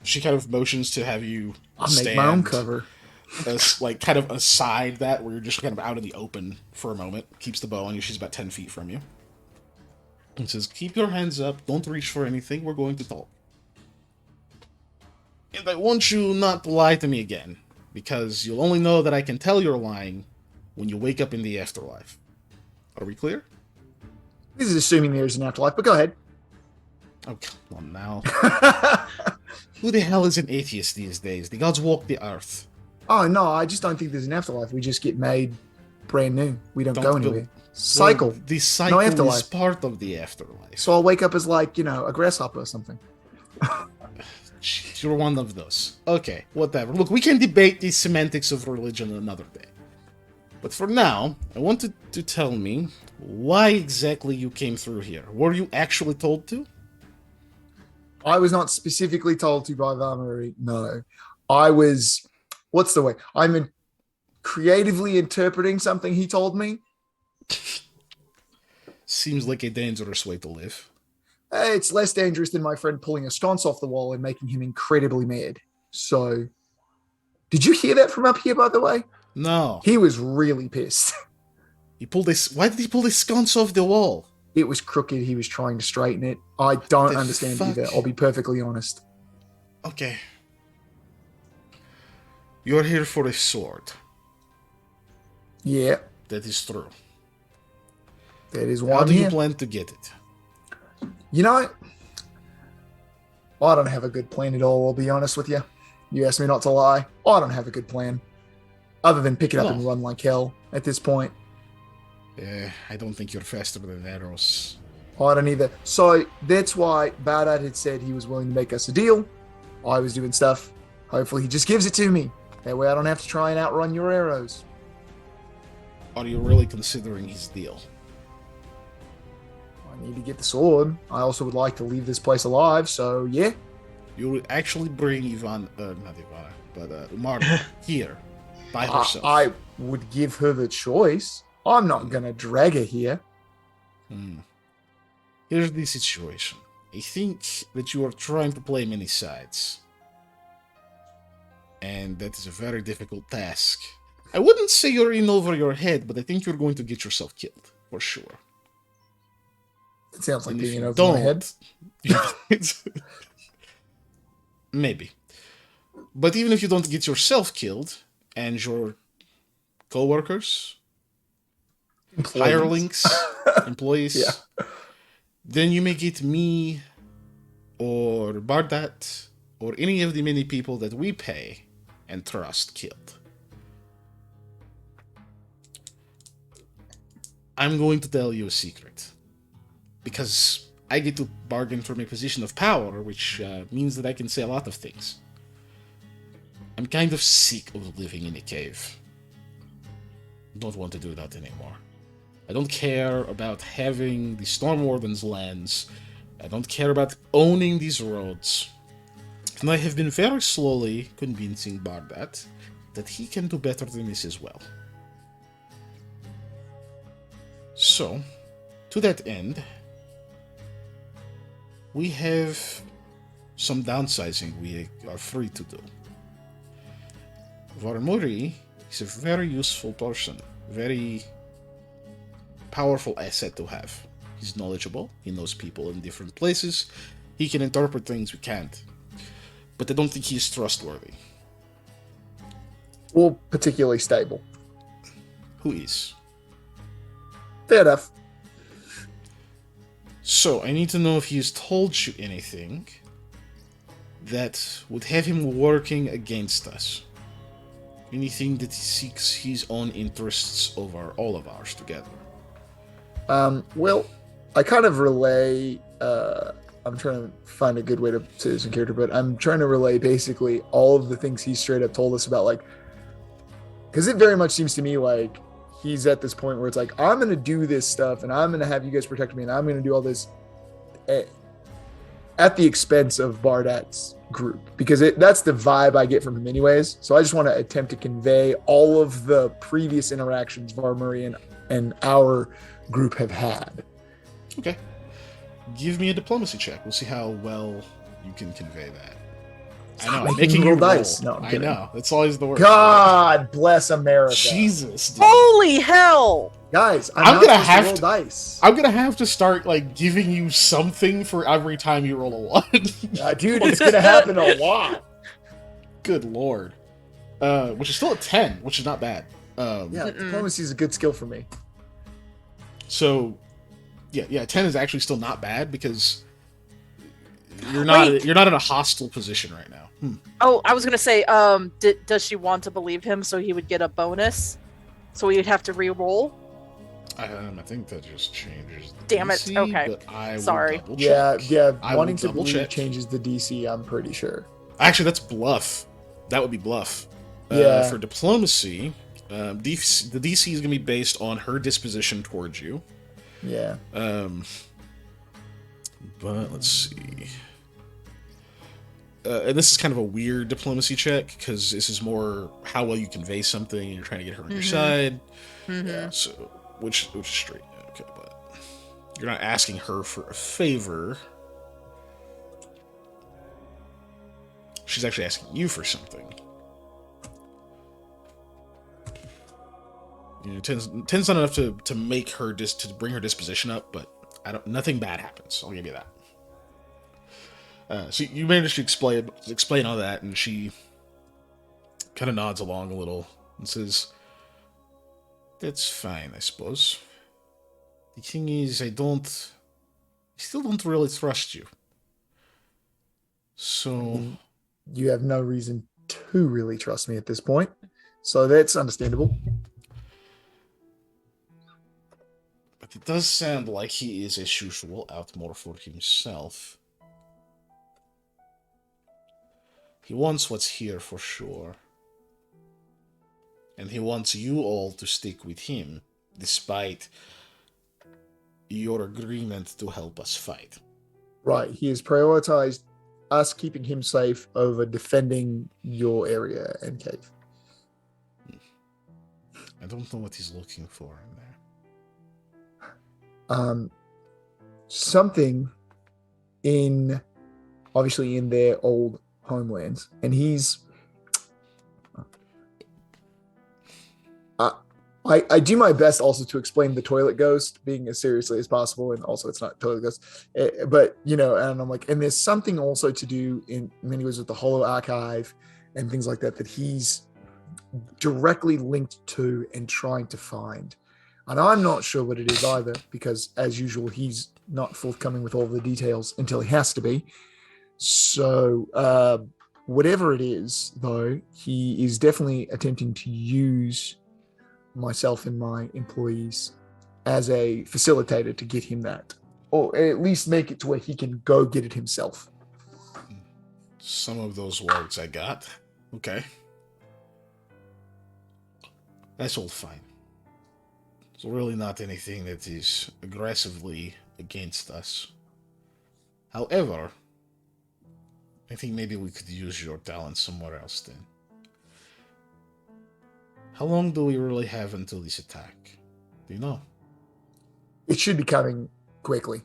She kind of motions to have you I'll stand make my own cover. like kind of aside that where you're just kind of out in the open for a moment. Keeps the bow on you. She's about 10 feet from you. And says, "Keep your hands up. Don't reach for anything. We're going to talk." And I want you not to lie to me again, because you'll only know that I can tell you're lying when you wake up in the afterlife. Are we clear? This is assuming there's an afterlife, but go ahead. Oh, come on now. Who the hell is an atheist these days? The gods walk the earth. Oh, no, I just don't think there's an afterlife. We just get made brand new. We don't go anywhere. Well, Cycle. the cycle afterlife. is part of the afterlife. So I'll wake up as like, a grasshopper or something. You're one of those. Okay, whatever. Look, we can debate the semantics of religion another day. But for now, I wanted to tell me why exactly you came through here. Were you actually told to? I was not specifically told to by Valerie. No. I was, what's the way? I'm creatively interpreting something he told me. Seems like a dangerous way to live. It's less dangerous than my friend pulling a sconce off the wall and making him incredibly mad. So, did you hear that from up here, by the way? No. He was really pissed. He pulled this. Why did he pull this sconce off the wall? It was crooked. He was trying to straighten it. I don't The understand fuck? either. I'll be perfectly honest. Okay. You're here for a sword. Yeah, That is true. that is why How I'm do you here. plan to get it? You know, I don't have a good plan at all, I'll be honest with you. You asked me not to lie. I don't have a good plan. Other than pick it up No. and run like hell at this point. I don't think you're faster than arrows. I don't either. So that's why Baradad had said he was willing to make us a deal. I was doing stuff. Hopefully he just gives it to me. That way I don't have to try and outrun your arrows. Are you really considering his deal? I need to get the sword. I also would like to leave this place alive, so yeah. You would actually bring not Ivana, but Umarna here by herself. I would give her the choice. I'm not going to drag her here. Here's the situation. I think that you are trying to play many sides. And that is a very difficult task. I wouldn't say you're in over your head, but I think you're going to get yourself killed, for sure. It sounds like And if being you over my head. Maybe. But even if you don't get yourself killed, and your co-workers, hirelings, employees, Yeah. then you may get me, or Bardat, or any of the many people that we pay and trust killed. I'm going to tell you a secret. Because I get to bargain from a position of power, which means that I can say a lot of things. I'm kind of sick of living in a cave. Don't want to do that anymore. I don't care about having the Storm Warden's lands. I don't care about owning these roads. And I have been very slowly convincing Bardat that he can do better than this as well. So, to that end, we have some downsizing we are free to do. Varmuri is a very useful person, very powerful asset to have. He's knowledgeable, he knows people in different places, he can interpret things we can't. But I don't think he's trustworthy. Or particularly stable. Who is? Fair enough. So, I need to know if he has told you anything that would have him working against us. Anything that seeks his own interests over all of ours together. Well, I kind of relay, I'm trying to find a good way to say this in character, but I'm trying to relay basically all of the things he straight up told us about, like, because it very much seems to me like he's at this point where it's like, I'm going to do this stuff and I'm going to have you guys protect me and I'm going to do all this at the expense of Bardat's group, because that's the vibe I get from him anyways. So I just want to attempt to convey all of the previous interactions Varmuri and our group have had. Okay. Give me a diplomacy check. We'll see how well you can convey that. I know, I'm making you roll. Dice. No, I'm I kidding. know. That's always the worst. God bless America. Jesus, dude. Holy hell! Guys, I'm not gonna supposed have roll to- dice. I'm gonna have to start, like, giving you something for every time you roll a 1. Dude, it's gonna happen a lot. Good lord. Which is still a 10, which is not bad. Yeah, diplomacy is a good skill for me. So, yeah, 10 is actually still not bad because you're not in a hostile position right now. Oh, I was gonna say, does she want to believe him so he would get a bonus? So he would have to re-roll? I think that just changes the Damn it, DC, okay. but I Sorry. will double Yeah, check. yeah. I Wanting will to double believe check. changes the DC. I'm pretty sure. Actually, that's bluff. That would be bluff. Yeah. For diplomacy, the DC is going to be based on her disposition towards you. Yeah. But let's see. And this is kind of a weird diplomacy check because this is more how well you convey something and you're trying to get her on your side. Mm-hmm. So, which is straight. Okay, but you're not asking her for a favor. She's actually asking you for something. You know, ten's not enough to make her to bring her disposition up, but nothing bad happens. I'll give you that. So you managed to explain all that, and she kind of nods along a little and says, "That's fine, I suppose. The thing is, I still don't really trust you. So you have no reason to really trust me at this point, so that's understandable." But it does sound like he is, as usual, out more for himself. He wants what's here for sure. And he wants you all to stick with him, despite your agreement to help us fight. Right. He has prioritized us keeping him safe over defending your area and cave. I don't know what he's looking for in there. Something obviously in their old homelands, and he's I do my best also to explain the toilet ghost being as seriously as possible, and also it's not toilet ghost, but and I'm like, and there's something also to do in many ways with the Hollow Archive and things like that he's directly linked to and trying to find. And I'm not sure what it is either, because as usual, he's not forthcoming with all the details until he has to be. So whatever it is, though, he is definitely attempting to use myself and my employees as a facilitator to get him that, or at least make it to where he can go get it himself. Some of those words I got. Okay. That's all fine. It's really not anything that is aggressively against us. However, I think maybe we could use your talent somewhere else then. How long do we really have until this attack? Do you know? It should be coming quickly.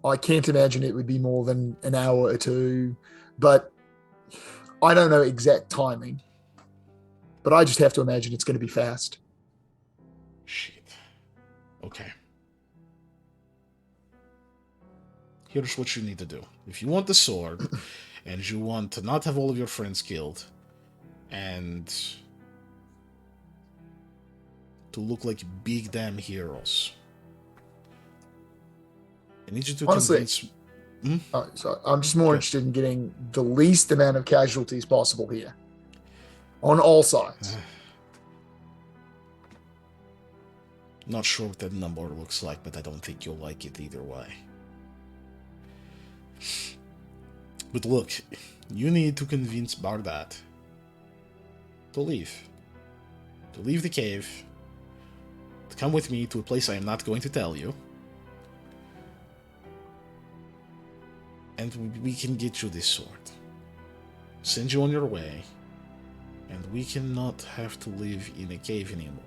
I can't imagine it would be more than an hour or two, but I don't know exact timing. But I just have to imagine it's going to be fast. Shit. Okay. Here's what you need to do. If you want the sword, and you want to not have all of your friends killed, and to look like big damn heroes, I need you to convince... So I'm just more interested in getting the least amount of casualties possible here. On all sides. Not sure what that number looks like, but I don't think you'll like it either way. But look, you need to convince Bardat to leave. To leave the cave. To come with me to a place I am not going to tell you. And we can get you this sword. Send you on your way. And we cannot have to live in a cave anymore.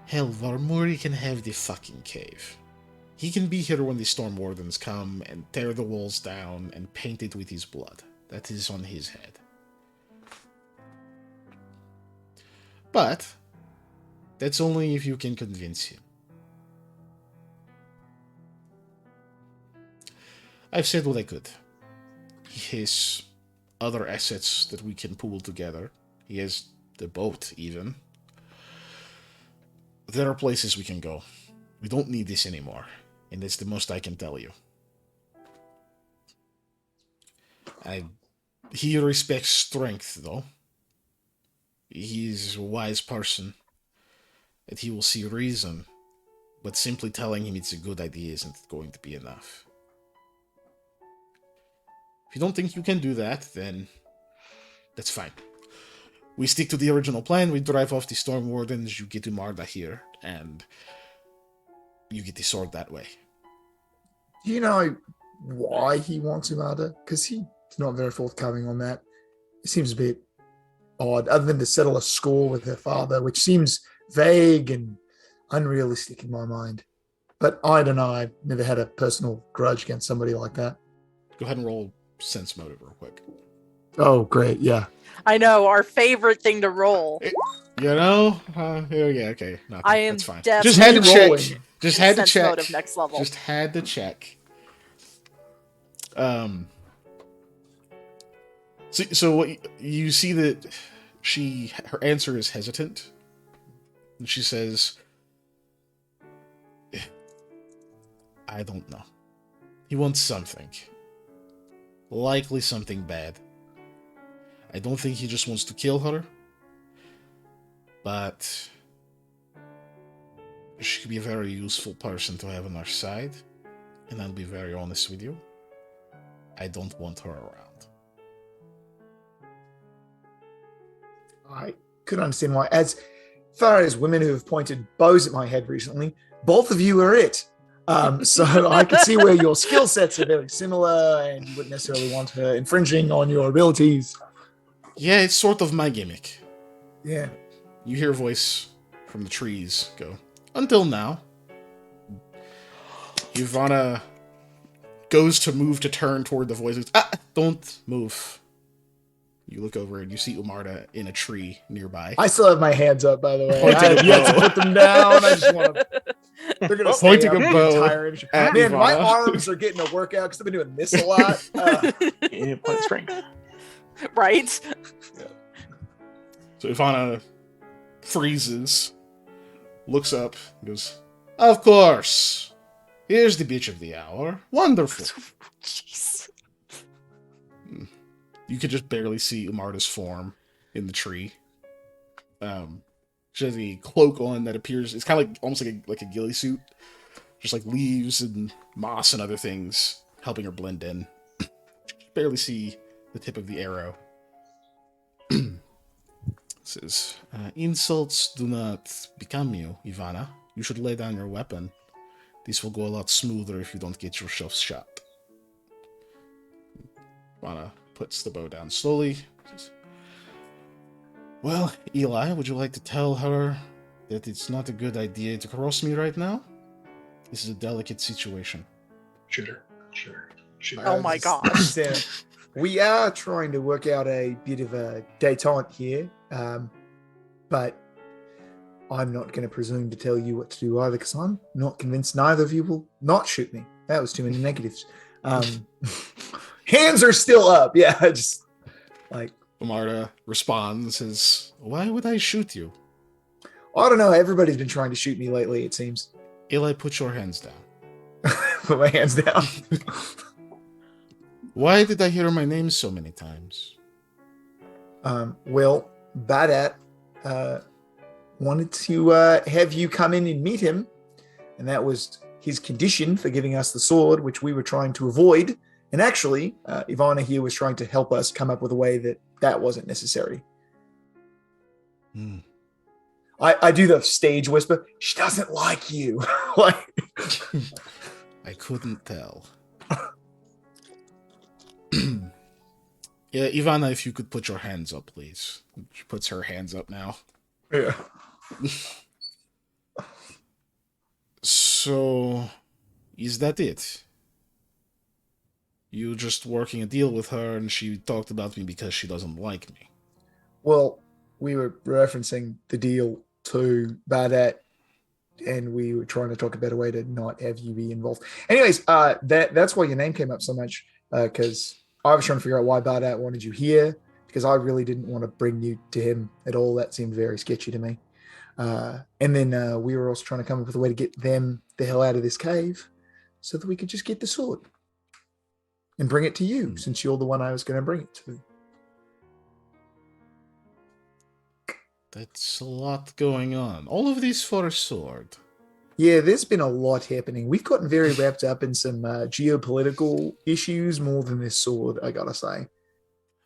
Hell, Varmuri can have the fucking cave. He can be here when the Storm Wardens come and tear the walls down and paint it with his blood. That is on his head. But that's only if you can convince him. I've said what I could. His other assets that we can pool together. He has the boat, even. There are places we can go. We don't need this anymore, and that's the most I can tell you. He respects strength, though. He's a wise person, and he will see reason, but simply telling him it's a good idea isn't going to be enough. If you don't think you can do that, then that's fine. We stick to the original plan, we drive off the Storm Wardens, you get Umarda here, and you get the sword that way. Do you know why he wants Umada? Because he's not very forthcoming on that. It seems a bit odd, other than to settle a score with her father, which seems vague and unrealistic in my mind. But I don't know. I've never had a personal grudge against somebody like that. Go ahead and roll sense motive real quick. Oh, great. Yeah. I know, our favorite thing to roll. You know? Yeah, okay. Nothing. I am That's fine. definitely Just had to check. rolling. Just had to Sense check. motive next level. Just had to check. So what you see that her answer is hesitant, and she says, "I don't know. He wants something, likely something bad. I don't think he just wants to kill her, but she could be a very useful person to have on our side, and I'll be very honest with you. I don't want her around." I could understand why. As far as women who have pointed bows at my head recently, both of you are it. So I can see where your skill sets are very similar, and you wouldn't necessarily want her infringing on your abilities. Yeah, it's sort of my gimmick. Yeah. You hear a voice from the trees go, "Until now." Ivana goes to move to turn toward the voice. Don't move. You look over and you see Umarda in a tree nearby. I still have my hands up, by the way. Pointing I have a yet to bow. put them down. I just want to. They're going to stay Pointing up a the bow entire image. at Man, my Ivana. arms are getting a workout because I've been doing this a lot. Yeah, point strength. Right? So Ivana freezes, looks up, and goes, "Of course. Here's the bitch of the hour. Wonderful." Jeez. You could just barely see Umarda's form in the tree. She has a cloak on that appears, it's kind of like almost like a ghillie suit. Just like leaves and moss and other things helping her blend in. Barely see the tip of the arrow. It says, "Insults do not become you, Ivana. You should lay down your weapon. This will go a lot smoother if you don't get yourself shot." Ivana puts the bow down slowly. Says, "Well, Eli, would you like to tell her that it's not a good idea to cross me right now? This is a delicate situation." Sure. Oh my gosh. So, we are trying to work out a bit of a detente here, but I'm not going to presume to tell you what to do either, because I'm not convinced neither of you will not shoot me. That was too many negatives. Hands are still up. Yeah, just like Umarda responds as, "Why would I shoot you?" I don't know. Everybody's been trying to shoot me lately, it seems. Eli, put your hands down. Put my hands down. Why did I hear my name so many times? Well, Badat wanted to have you come in and meet him, and that was his condition for giving us the sword, which we were trying to avoid. And actually, Ivana here was trying to help us come up with a way that wasn't necessary. Hmm. I do the stage whisper. She doesn't like you. Like, I couldn't tell. Yeah, Ivana, if you could put your hands up, please. She puts her hands up now. yeah. So, is that it? You just working a deal with her and she talked about me because she doesn't like me. Well, we were referencing the deal to Badat, and we were trying to talk about a way to not have you be involved. Anyways, that's why your name came up so much, because I was trying to figure out why Bardat wanted you here, because I really didn't want to bring you to him at all. That seemed very sketchy to me. And then we were also trying to come up with a way to get them the hell out of this cave so that we could just get the sword and bring it to you, since you're the one I was going to bring it to. That's a lot going on. All of these for a sword. Yeah, there's been a lot happening. We've gotten very wrapped up in some geopolitical issues more than this sword, I gotta say.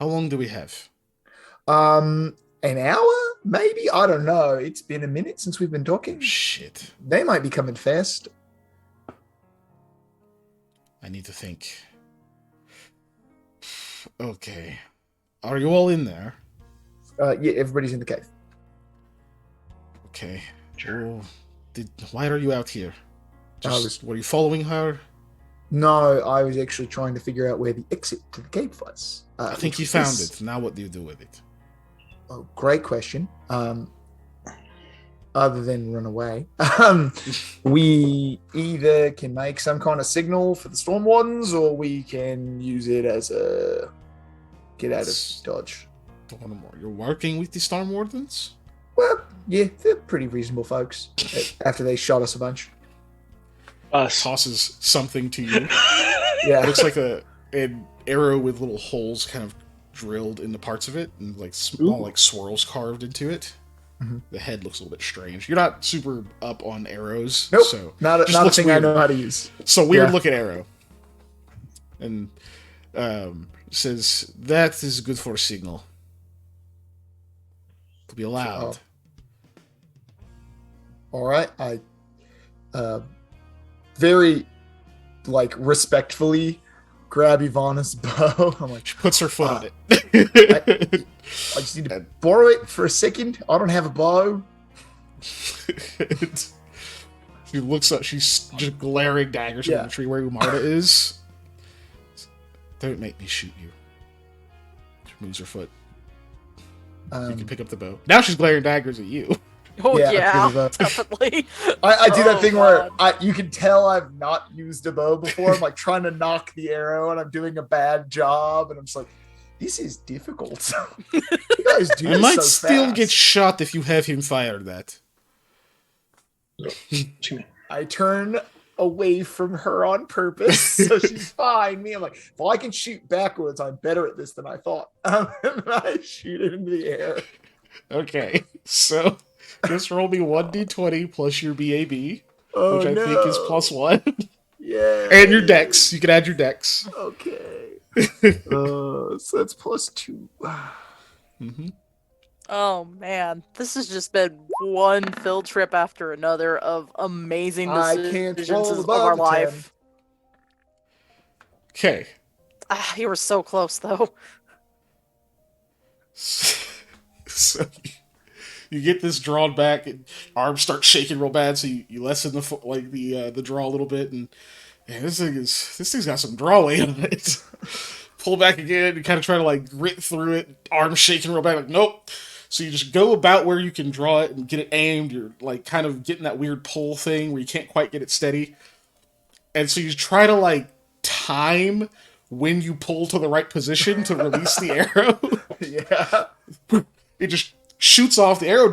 How long do we have? An hour? Maybe? I don't know. It's been a minute since we've been talking. Shit. They might be coming fast. I need to think. Okay. Are you all in there? Yeah, everybody's in the cave. Okay. Sure. Well, why are you out here? Were you following her? No, I was actually trying to figure out where the exit to the cave was. I think you found it. Now what do you do with it? Oh, great question. Other than run away, we either can make some kind of signal for the Storm Wardens, or we can use it as a get out of Dodge. You're working with the Storm Wardens? Well, yeah, they're pretty reasonable folks. After they shot us a bunch. Tosses something to you. Yeah, It looks like an arrow with little holes kind of drilled into parts of it, and like small like swirls carved into it. Mm-hmm. The head looks a little bit strange. You're not super up on arrows, Nope, so not a thing weird. I know how to use. So weird Yeah. looking arrow, and says that is good for a signal to be allowed. All right, I very respectfully grab Ivana's bow. I'm like, She puts her foot on it. I just need to borrow it for a second. I don't have a bow. She looks up. She's just glaring daggers from the tree where Umarda is. Don't make me shoot you. She moves her foot. You can pick up the bow. Now she's glaring daggers at you. Oh Yeah, yeah, because definitely. I do that Oh, thing God. where you can tell I've not used a bow before. I'm like trying to knock the arrow and I'm doing a bad job, and I'm just like, this is difficult. You guys do I this might so still fast. get shot if you have him fire that. I turn away from her on purpose, so she's fine. Me, I'm like, if I can shoot backwards, I'm better at this than I thought. And I shoot it into the air. Okay, so just roll me 1d20 plus your BAB, Oh, which I no. think is +1. Yeah. And your dex. You can add your dex. Okay. So that's +2. Mm-hmm. Oh man, this has just been one field trip after another of amazing I decisions can't roll of above our a 10. life. Okay. You were so close though. So you get this drawn back, and arms start shaking real bad. So you lessen the draw a little bit, and man, this thing's got some draw weight on it. Pull back again and kind of try to grit through it. Arms shaking real bad. Like nope. So you just go about where you can draw it and get it aimed. You're kind of getting that weird pull thing where you can't quite get it steady, and so you try to time when you pull to the right position to release the arrow. Yeah. It just shoots off. The arrow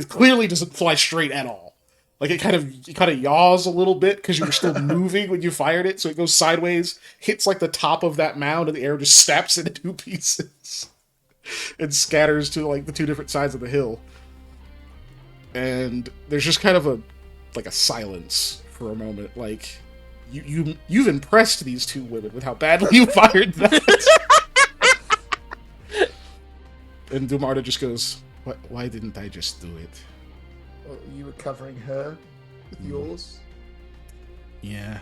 clearly doesn't fly straight at all. It kind of yaws a little bit because you were still moving when you fired it, so it goes sideways, hits the top of that mound, and the arrow just snaps into 2 pieces and scatters to the 2 different sides of the hill. And there's just kind of a silence for a moment. You've impressed these 2 women with how badly you fired that. And Dumarda just goes, why didn't I just do it? Well, you were covering her with yours. Yeah.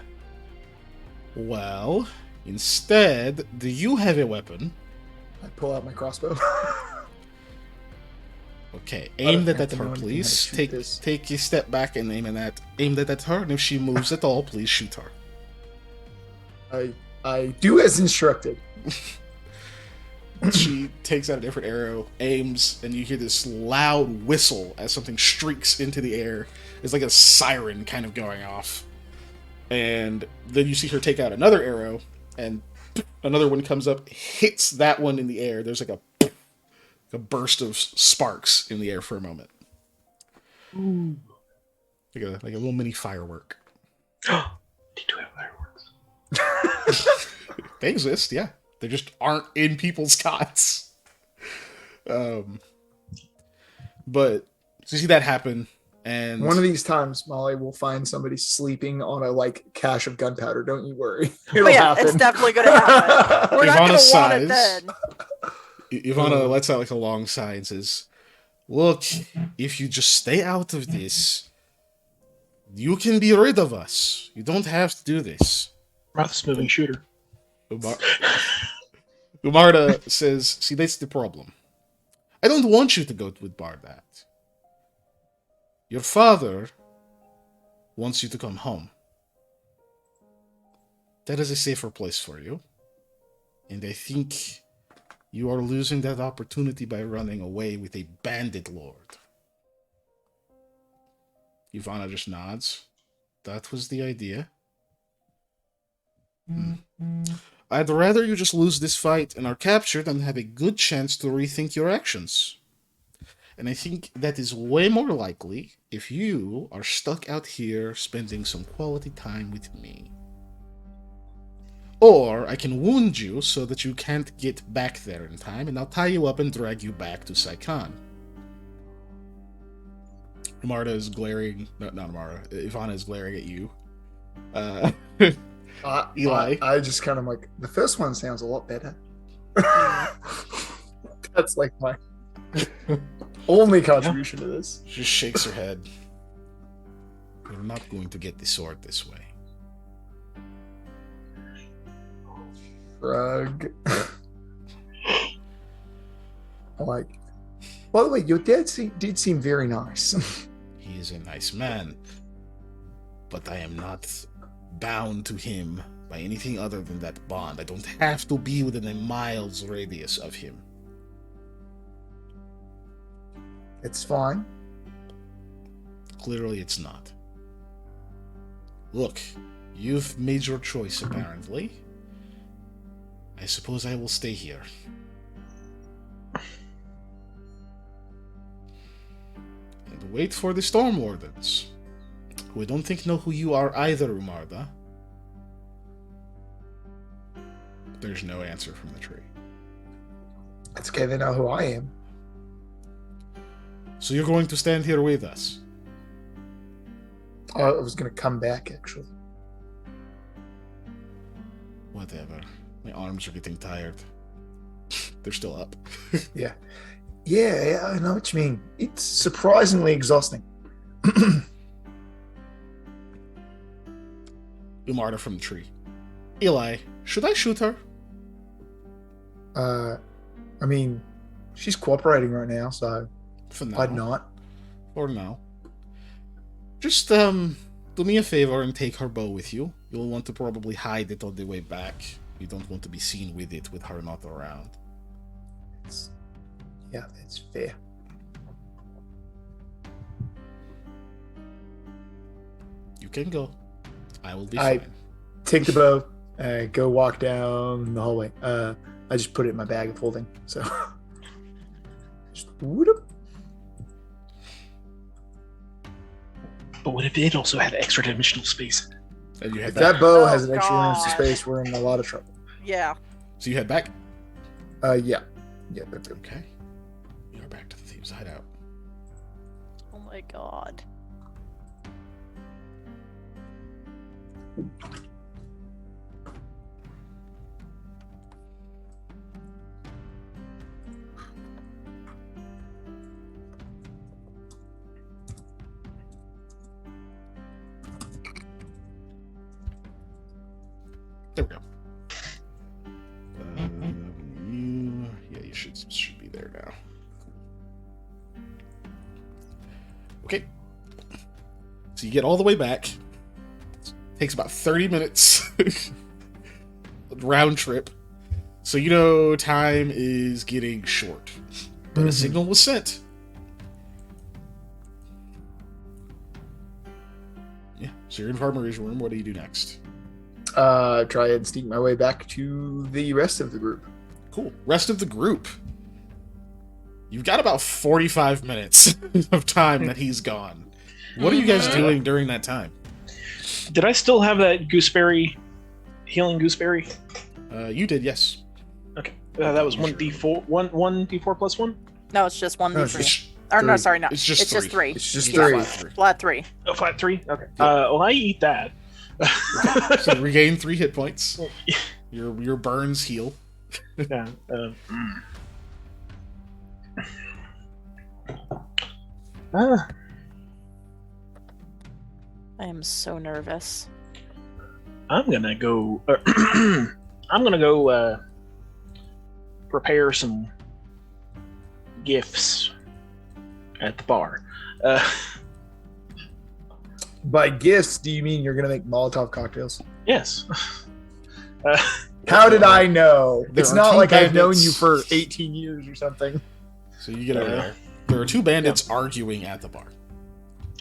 Well, instead, do you have a weapon? I pull out my crossbow. Okay, don't aim that have at to know her, anything please. how to shoot Take this. take a step back and aim that at her, and if she moves at all, please shoot her. I do as instructed. She takes out a different arrow, aims, and you hear this loud whistle as something streaks into the air. It's like a siren kind of going off. And then you see her take out another arrow and Another one comes up, hits that one in the air. There's like a burst of sparks in the air for a moment. Ooh. Like a little mini firework. They do have fireworks. They exist, yeah. They just aren't in people's cots. But so you see that happen, and One of these times, Molly will find somebody sleeping on a like cache of gunpowder. Don't you worry. It'll But yeah, happen. it's definitely going to happen. We're not going Ivana to want it sighs. then. Ivana lets out like a long sigh and says, "Look, if you just stay out of this, you can be rid of us. You don't have to do this." Mouth's moving shooter. Umarda says, "See, that's the problem. I don't want you to go with Bardat. Your father wants you to come home. That is a safer place for you. And I think you are losing that opportunity by running away with a bandit lord." Ivana just nods. That was the idea. I'd rather you just lose this fight and are captured than have a good chance to rethink your actions. And I think that is way more likely if you are stuck out here spending some quality time with me. Or I can wound you so that you can't get back there in time, and I'll tie you up and drag you back to Saikan. Amarda is glaring. No, not Amarda. Ivana is glaring at you. Eli. I just kind of like, the first one sounds a lot better. That's like my only contribution to this. She just shakes her head. You're not going to get the sword this way. Shrug. Like, by the way, your dad did seem very nice. He is a nice man, but I am not bound to him by anything other than that bond. I don't have to be within a mile's radius of him. It's fine. Clearly it's not. Look, you've made your choice apparently. I suppose I will stay here. And wait for the Storm Wardens, who I don't think know who you are either, Umarda. There's no answer from the tree. It's okay, they know who I am. So you're going to stand here with us? I was going to come back, actually. Whatever. My arms are getting tired. They're still up. Yeah, I know what you mean. It's surprisingly exhausting. Umarda from the tree. Eli, should I shoot her? I mean, she's cooperating right now, so For now. I'd not. For now. Just, do me a favor and take her bow with you. You'll want to probably hide it on the way back. You don't want to be seen with it with her not around. Yeah, that's fair. You can go. I will be I- fine. Take the bow, go walk down the hallway. I just put it in my bag of holding, so just whoop. But what if it also had extra dimensional space? And you head If back. that bow Oh, has an extra God. inch of space, we're in a lot of trouble. Yeah. So you head back? Yeah. Okay. You are back to the thieves' hideout. Oh my god. There we go. You should be there now. Okay. So you get all the way back. Takes about 30 minutes. Round trip. So you know time is getting short. But a signal was sent. Yeah. So you're in Farmer's room. What do you do next? Try and sneak my way back to the rest of the group. Cool. Rest of the group. You've got about 45 minutes of time that he's gone. What are you guys doing during that time? Did I still have that gooseberry, healing gooseberry? You did, yes. Okay, that was 1d4, 1d4 plus 1? No, it's just 1d3. No, it's just Or no, three. sorry, no. It's just It's just 3. It's just Yeah. 3. Flat 3. Oh, flat 3? Okay. Yeah. Well, I eat that. So you regain 3 hit points. Your burns heal. Yeah. I am so nervous. I'm gonna go. I'm gonna go prepare some gifts at the bar. By gifts, do you mean you're gonna make Molotov cocktails? Yes. How did I know? There It's are not two like I've known bandits. you for 18 years or something. So you get over there. There are 2 bandits arguing at the bar.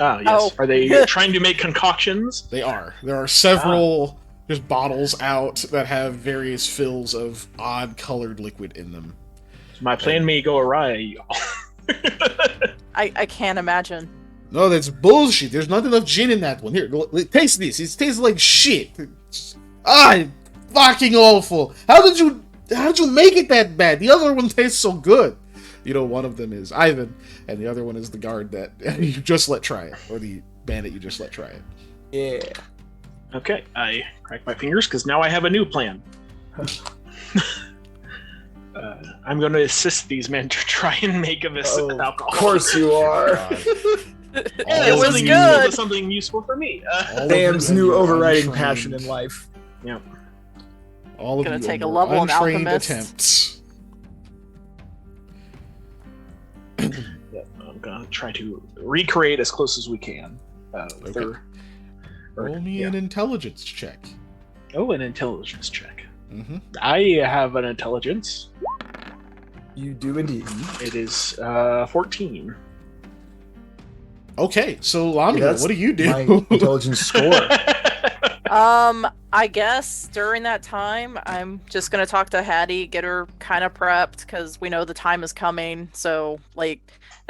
Ah, yes. Oh. Are they trying to make concoctions? They are. There are several just bottles out that have various fills of odd colored liquid in them. My plan may go awry. I can't imagine. No, that's bullshit. There's not enough gin in that one. Here, taste this. It tastes like shit. Fucking awful. How did you make it that bad? The other one tastes so good. You know, one of them is Ivan, and the other one is the guard that you just let try it, or the bandit you just let try it. Yeah. Okay, I crack my fingers because now I have a new plan. I'm going to assist these men to try and make a alcohol. Of course you are. It was something good. Useful, something useful for me. Sam's new overriding passion in life. Yeah. All of Gonna you take and a your level in untrained Alchemist. attempts. Yeah, I'm going to try to recreate as close as we can. Okay. Roll me an intelligence check. Oh, an intelligence check. Mm-hmm. I have an intelligence. You do indeed. It is 14. Okay, so Lamia, That's what do you do? My intelligence score. I guess during that time, I'm just gonna talk to Hattie, get her kind of prepped, because we know the time is coming. So, like,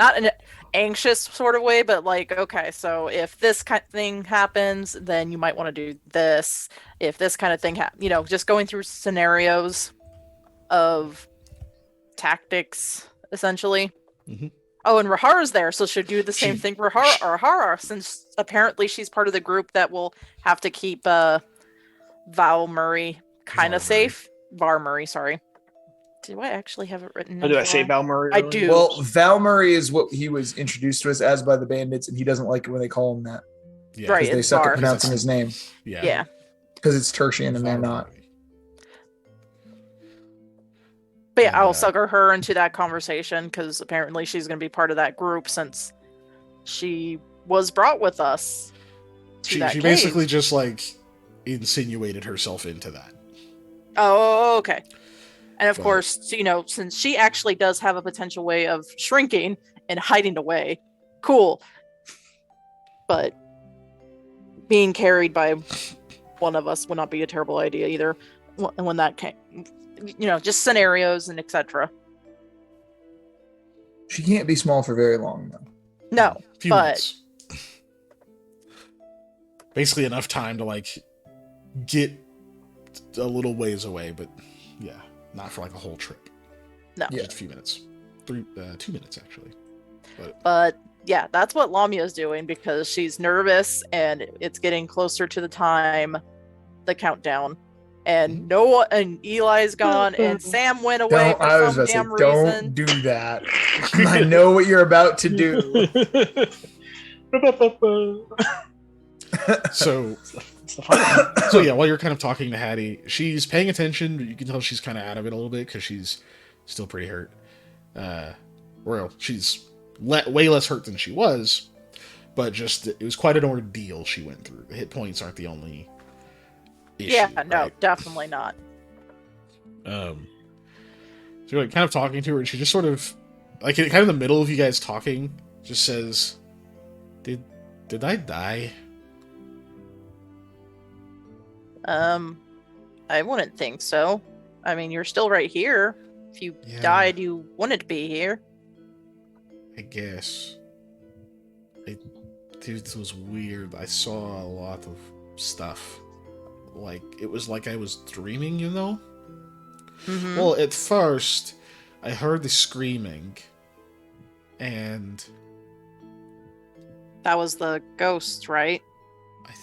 not an anxious sort of way, but like, okay, so if this kind of thing happens, then you might want to do this. If this kind of thing happens, just going through scenarios of tactics, essentially. Mhm. Oh, and Rahara's there, so she'll do the same thing for Rahara, since apparently she's part of the group that will have to keep Val Murray kind Var of safe. Var Murray, sorry. Do I actually have it written? Oh, did I say Val Murray? I do. Well, Val Murray is what he was introduced to us as by the bandits, and he doesn't like it when they call him that. Yeah, Right. Because they it's suck Var. at pronouncing his name. Yeah. Because it's Tertian and they're not. But yeah, And, I'll sucker her into that conversation because apparently she's going to be part of that group since she was brought with us. To She that cave. basically just like insinuated herself into that. Oh, okay. And of But- course, since she actually does have a potential way of shrinking and hiding away, cool. But being carried by one of us would not be a terrible idea either. And when that came, just scenarios and etc. She can't be small for very long, though. No, Few but minutes. Basically enough time to like get a little ways away, but yeah, not for like a whole trip. no. Yeah. Just a few minutes. 2 minutes actually. But yeah, that's what Lamia's doing because she's nervous and it's getting closer to the time, the countdown. And Noah and Eli's gone and Sam went away I for was some about to say, damn don't reason. do that. I know what you're about to do. So It's the fun. so yeah, while you're kind of talking to Hattie, she's paying attention, but you can tell she's kind of out of it a little bit because she's still pretty hurt. Well, she's way less hurt than she was, but just it was quite an ordeal she went through. The hit points aren't the only issue. Yeah, no, right? definitely not. So you're like kind of talking to her, and she just sort of like kind of in the middle of you guys talking, just says, "Did I die?" I wouldn't think so. I mean, you're still right here. If you Yeah. died, you wouldn't be here. I guess. It was weird. I saw a lot of stuff. Like, it was like I was dreaming, you know? Mm-hmm. Well, at first, I heard the screaming, and That was the ghost, right?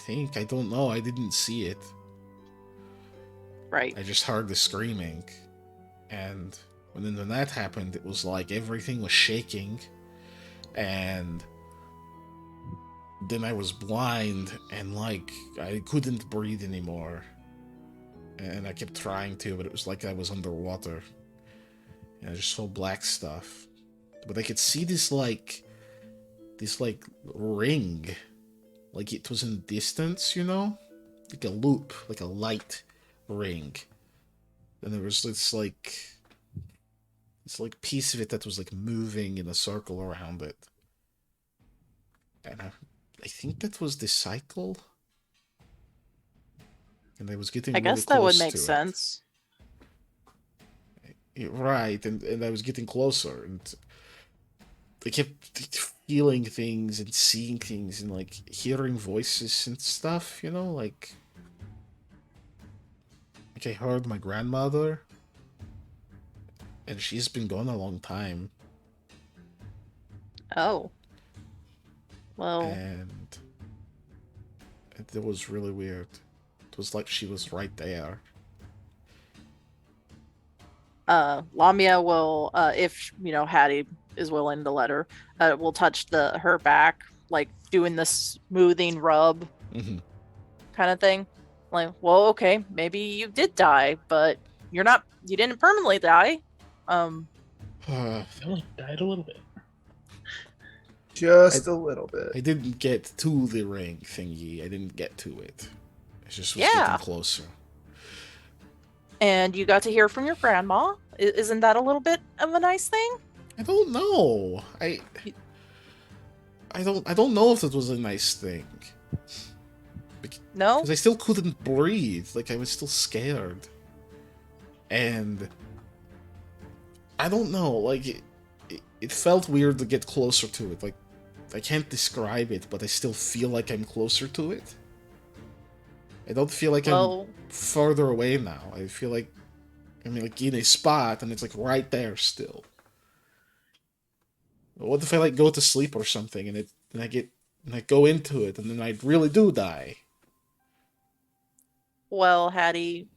I don't know, I didn't see it. Right. I just heard the screaming, and when that happened, it was like everything was shaking, and then I was blind, and like I couldn't breathe anymore, and I kept trying to, but it was like I was underwater, and I just saw black stuff, but I could see this ring, like it was in distance, you know, like a loop, like a light ring. And there was this piece of it that was like moving in a circle around it. And I think that was the cycle. And I was getting I really guess that would close make to sense. Right, and I was getting closer, and I kept feeling things and seeing things and like hearing voices and stuff, you know, like I heard my grandmother, and she's been gone a long time, Oh. Well, and it was really weird. It was like she was right there. Lamia will, if Hattie is willing to let her, will touch her back, like doing the smoothing rub Mm-hmm. kind of thing. Like, well, okay, maybe you did die, but you didn't permanently die. I only died a little bit. Just a little bit. I didn't get to the ring thingy. I didn't get to it. I just was Yeah. getting closer. And you got to hear from your grandma. Isn't that a little bit of a nice thing? I don't know. I don't know if it was a nice thing. No? Because I still couldn't breathe. Like, I was still scared. And I don't know. Like, it felt weird to get closer to it. Like, I can't describe it, but I still feel like I'm closer to it. I don't feel like I'm further away now. I feel like I'm like in a spot, and it's like right there still. What if I like go to sleep or something, and I go into it, and then I really do die? Well, Hattie,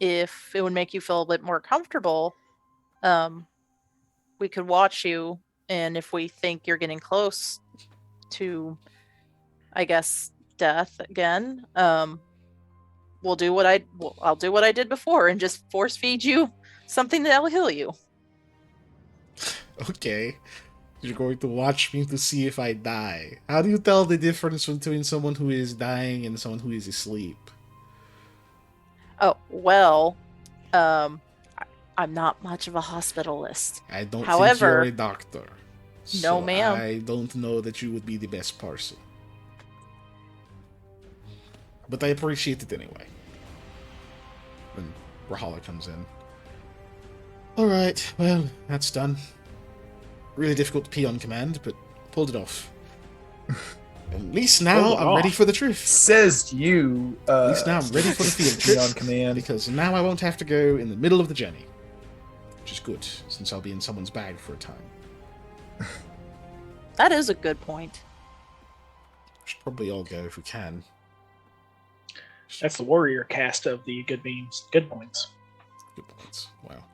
if it would make you feel a bit more comfortable, we could watch you, and if we think you're getting close to, I guess, death again, I'll do what I did before and just force feed you something that'll heal you. Okay. You're going to watch me to see if I die. How do you tell the difference between someone who is dying and someone who is asleep? Oh, well, I'm not much of a hospitalist. I don't However, think you're a doctor. No, So ma'am. I don't know that you would be the best person. But I appreciate it anyway. When Rahala comes in. Alright, well, that's done. Really difficult to pee on command, but pulled it off. At least now I'm ready for the trip. Says you. At least now I'm ready for the field trip. on command. Because now I won't have to go in the middle of the journey. Which is good, since I'll be in someone's bag for a time. That is a good point. We should probably all go if we can. That's the warrior cast of the good memes. Good points. Good points. Wow.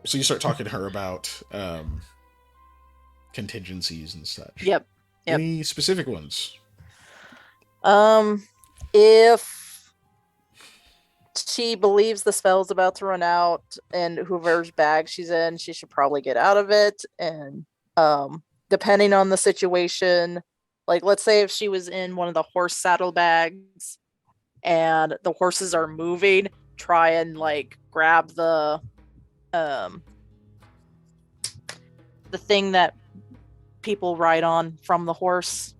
So you start talking to her about contingencies and such. Yep. Any specific ones? If she believes the spell's about to run out and whoever's bag she's in, she should probably get out of it. And depending on the situation, like let's say if she was in one of the horse saddlebags and the horses are moving, try and like grab the thing that people ride on from the horse.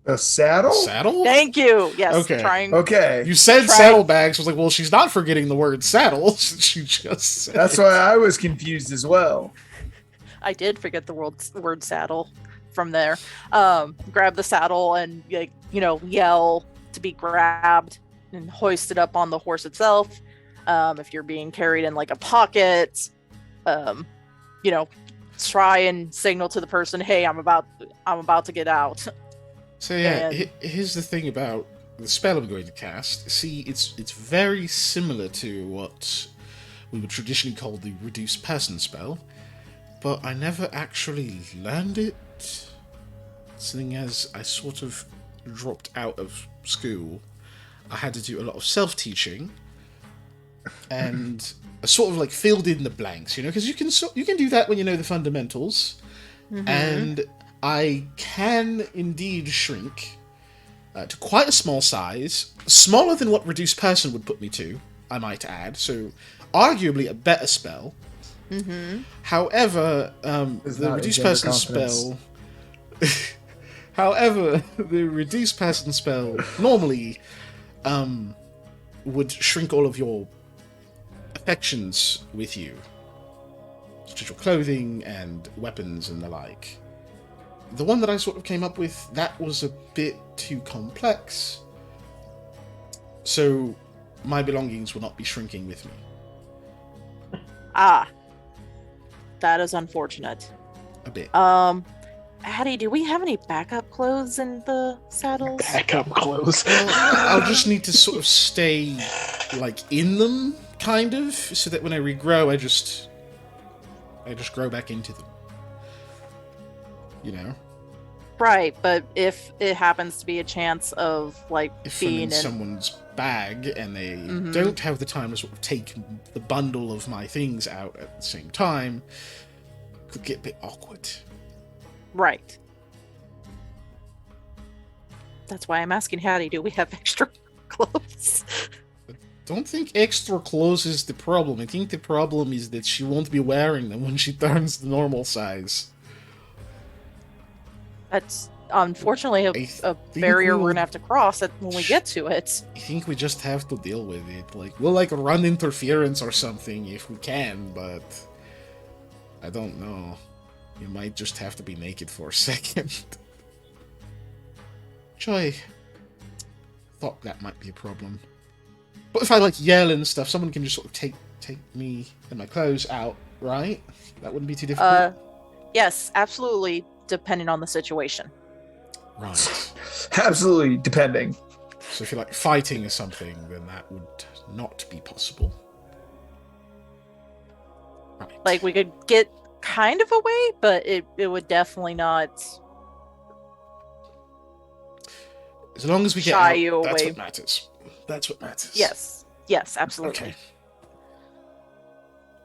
A saddle? Saddle? Thank you. Yes. Okay. Trying. Okay. You said Try- saddlebags. I was like, well, she's not forgetting the word saddle. She just said That's it. why I was confused as well. I did forget the word saddle from there. Grab the saddle and yell to be grabbed and hoisted up on the horse itself. If you're being carried in like a pocket, try and signal to the person, "Hey, I'm about to get out." So yeah, And- here's the thing about the spell I'm going to cast. See, it's very similar to what we would traditionally call the reduced person spell, but I never actually learned it, seeing as I sort of dropped out of school. I had to do a lot of self-teaching, and I sort of like filled in the blanks, because you can do that when you know the fundamentals. Mhm. And I can indeed shrink to quite a small size, smaller than what reduced person would put me to, I might add. So, arguably a better spell. Mhm. However, Does the not reduced engender person spell. However, the reduced person spell normally would shrink all of your affections with you, such as your clothing and weapons and the like. The one that I sort of came up with, that was a bit too complex. So my belongings will not be shrinking with me. Ah, that is unfortunate. A bit. Hattie, do we have any backup clothes in the saddles? Backup clothes. Well, I'll just need to sort of stay, like, in them, kind of, so that when I regrow, I just grow back into them. Right, but if it happens to be a chance of like If I'm being in in, someone's bag and they Mhm. don't have the time to sort of take the bundle of my things out at the same time, it could get a bit awkward. right. That's why I'm asking Hattie, do we have extra clothes? Don't think extra clothes is the problem. I think the problem is that she won't be wearing them when she turns the normal size. That's unfortunately a think barrier we're we'll- gonna have to cross when we get to it. I think we just have to deal with it. Like, we'll run interference or something if we can, but I don't know. You might just have to be naked for a second. Joy thought that might be a problem. But if I yell and stuff, someone can just sort of take me and my clothes out, right? That wouldn't be too difficult. Yes, absolutely, depending on the situation. Right. Absolutely, depending. So if you're fighting or something, then that would not be possible. Right. Like we could get kind of away, but it would definitely not. As long as we get shy out, you that's away. what matters. That's what matters. Yes, absolutely. Okay.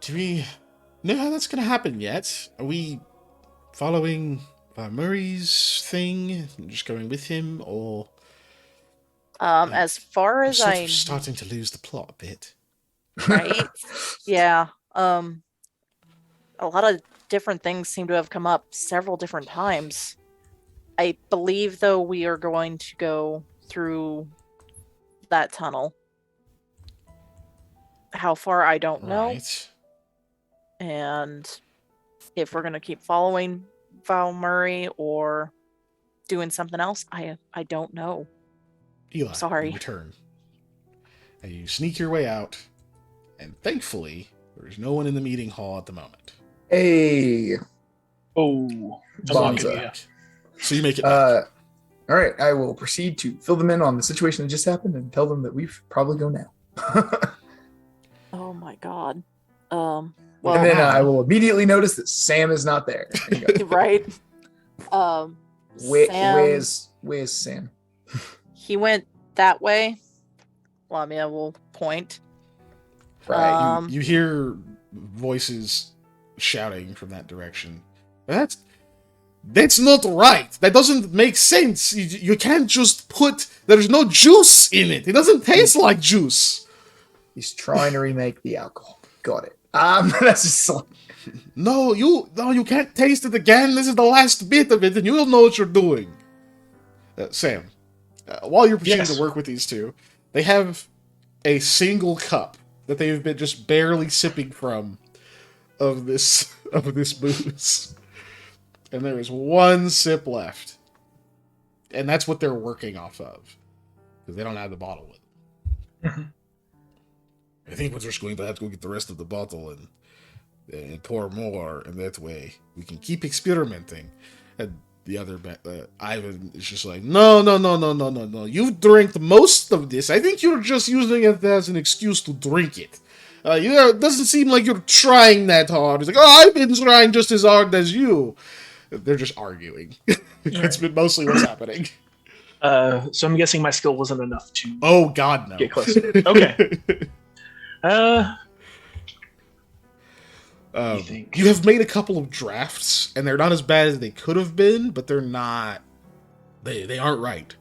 Do we know how that's going to happen yet? Are we following Murray's thing, just going with him, or As far I'm as sort I of starting to lose the plot a bit? right, yeah. A lot of different things seem to have come up several different times. I believe, though, we are going to go through that tunnel. How far, I don't know. Right. And if we're going to keep following Val Murray or doing something else, I don't know. Eli, Sorry. you return. And you sneak your way out, and thankfully, there's no one in the meeting hall at the moment. Hey, Oh, Bonza. yeah. So you make it back. All right, I will proceed to fill them in on the situation that just happened and tell them that we've probably go now. Oh my god. Well, and then wow. I will immediately notice that Sam is not there. There you go. right. Sam, Where's Sam? he went that way. Well, I mean, I will point. Right. You hear voices shouting from that direction. That's not right. That doesn't make sense. You can't just put. There's no juice in it. It doesn't taste like juice. He's trying to remake the alcohol. Got it. That's just No, you can't taste it again. This is the last bit of it, and you'll know what you're doing. Sam, while you're proceeding Yes. to work with these two, they have a single cup that they have been just barely sipping from of this booze, and there is one sip left, and that's what they're working off of because they don't have the bottle with them. I think we're just going to have to go get the rest of the bottle and pour more, and that way we can keep experimenting. And the other Ivan is just like, no. You've drank most of this. I think you're just using it as an excuse to drink it. It doesn't seem like you're trying that hard. He's like, oh, I've been trying just as hard as you. They're just arguing. It's been mostly what's happening. So I'm guessing my skill wasn't enough to Oh, God, no. get close. Okay. You have made a couple of drafts, and they're not as bad as they could have been, but they're not. They aren't right.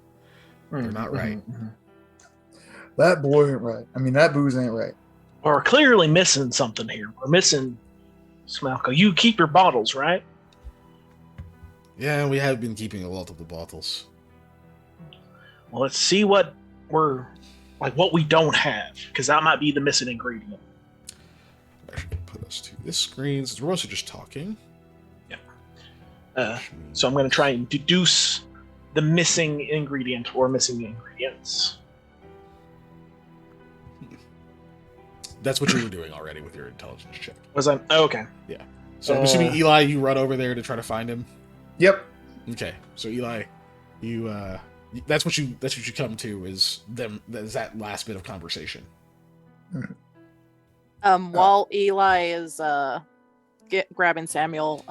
They're not right. That boy ain't right. I mean, that booze ain't right. We're clearly missing something here. We're missing Smalco. You keep your bottles, right? Yeah, we have been keeping a lot of the bottles. Well, let's see what what we don't have, because that might be the missing ingredient. I should put us to this screen since we're mostly just talking. So I'm going to try and deduce the missing ingredient or missing ingredients. That's what you were doing already with your intelligence check. Was I? Oh, okay. So I'm assuming Eli, you run over there to try to find him. Yep. Okay, so Eli, you that's what you come to is that last bit of conversation. While Eli is grabbing Samuel,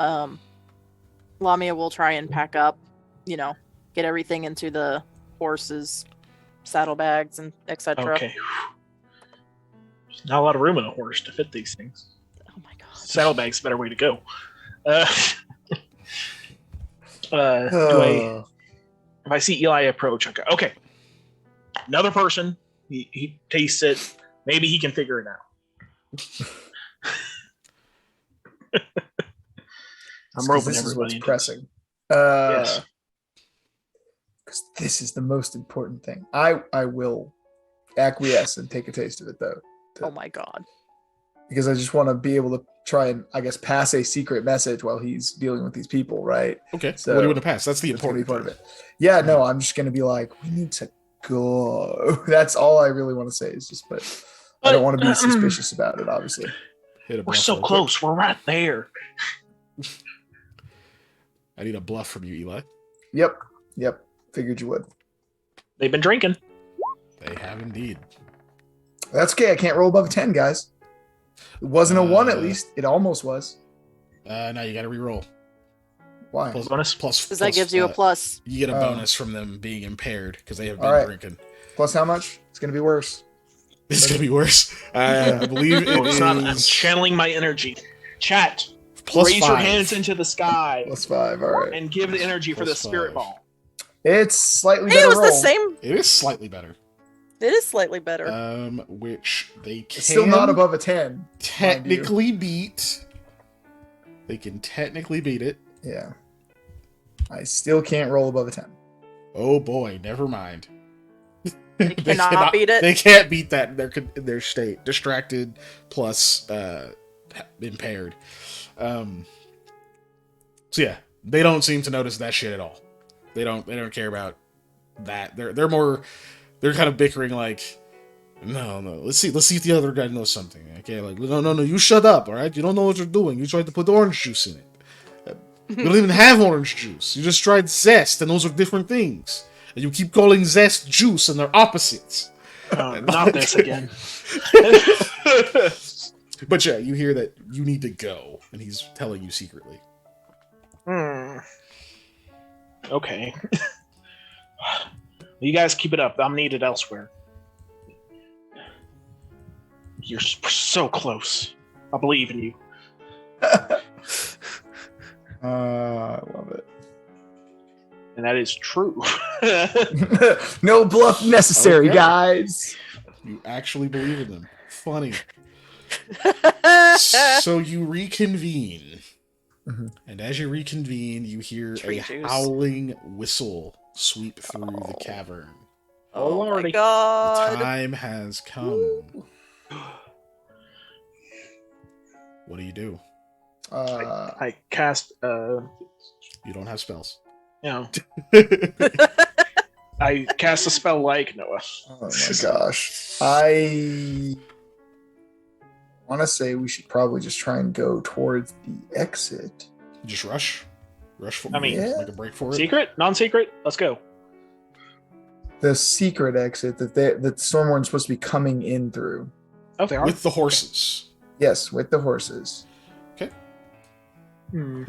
Lamia will try and pack up, get everything into the horses' saddlebags and etc. Okay. There's not a lot of room in a horse to fit these things. Oh my god. Saddlebag's a better way to go. If I see Eli approach, I go, okay. Another person. He tastes it. Maybe he can figure it out. I'm roping this is what's everybody. pressing. Yes. Because this is the most important thing. I will acquiesce and take a taste of it though. Oh my god. Because I just want to be able to try and, I guess, pass a secret message while he's dealing with these people, right? Okay. So what do you want to pass? That's the That's gonna be important part of it. Yeah, no, I'm just gonna be like, we need to go. That's all I really want to say is just, but I don't want to be suspicious about it, obviously. Hit a We're bluff so real quick. close. We're right there. I need a bluff from you, Eli. Yep. Figured you would. They've been drinking. They have indeed. That's okay. I can't roll above a 10, guys. It wasn't a 1 at least. It almost was. Now you got to re-roll. Why? Bonus? Because that gives you a plus. You get a Oh. bonus from them being impaired because they have been All right. drinking. Plus how much? It's gonna be worse. It's gonna be worse. I believe Oh, it it's not. I'm is channeling my energy. Chat. plus Raise 5. your hands into the sky Plus 5. All right. and give the energy for the Plus spirit 5. ball. It's slightly Hey, better it was the roll. same. It is slightly better. It is slightly better. Which they can It's still not above a 10. technically beat. They can technically beat it. Yeah. I still can't roll above a 10. Oh boy, never mind. They cannot beat it? They can't beat that in their state. Distracted plus impaired. So yeah, they don't seem to notice that shit at all. They don't care about that. They're kind of bickering like, no, let's see if the other guy knows something. Okay, like no, you shut up, all right? You don't know what you're doing. You tried to put orange juice in it. You don't even have orange juice. You just tried zest, and those are different things. And you keep calling zest juice, and they're opposites. Not this again. But yeah, you hear that you need to go, and he's telling you secretly. Okay. You guys keep it up. I'm needed elsewhere. You're so close. I believe in you. I love it. And that is true. No bluff necessary, Okay. guys. You actually believe in them. Funny. So you reconvene. Mhm. And as you reconvene, you hear Tree a juice. howling whistle sweep through the cavern. Oh my Lordy. god. Time has come. What do you do? I cast, You don't have spells. I cast a spell like Noah. Oh my gosh. I want to say we should probably just try and go towards the exit. Just rush for I mean, make a break for it. Secret? Non-secret? Let's go. The secret exit that the Stormwarden's supposed to be coming in through. Oh, they are? With the horses. Yes, with the horses. Hmm.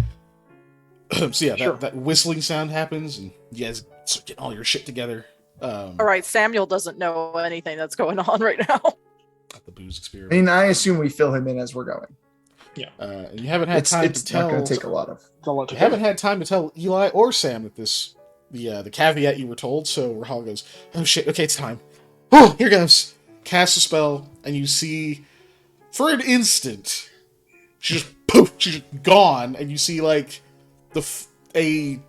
So yeah, Sure. that whistling sound happens, and you guys start getting all your shit together. All right, Samuel doesn't know anything that's going on right now. At the booze I experiment. mean, I assume we fill him in as we're going. And you haven't had time to It's not tell. going to take a lot of. It's a lot to You haven't had time to tell Eli or Sam that the caveat you were told. So Rahal goes, "Oh shit! Okay, it's time. Oh, here goes." Cast a spell, and you see, for an instant, she's just poof, she's just gone, and you see like a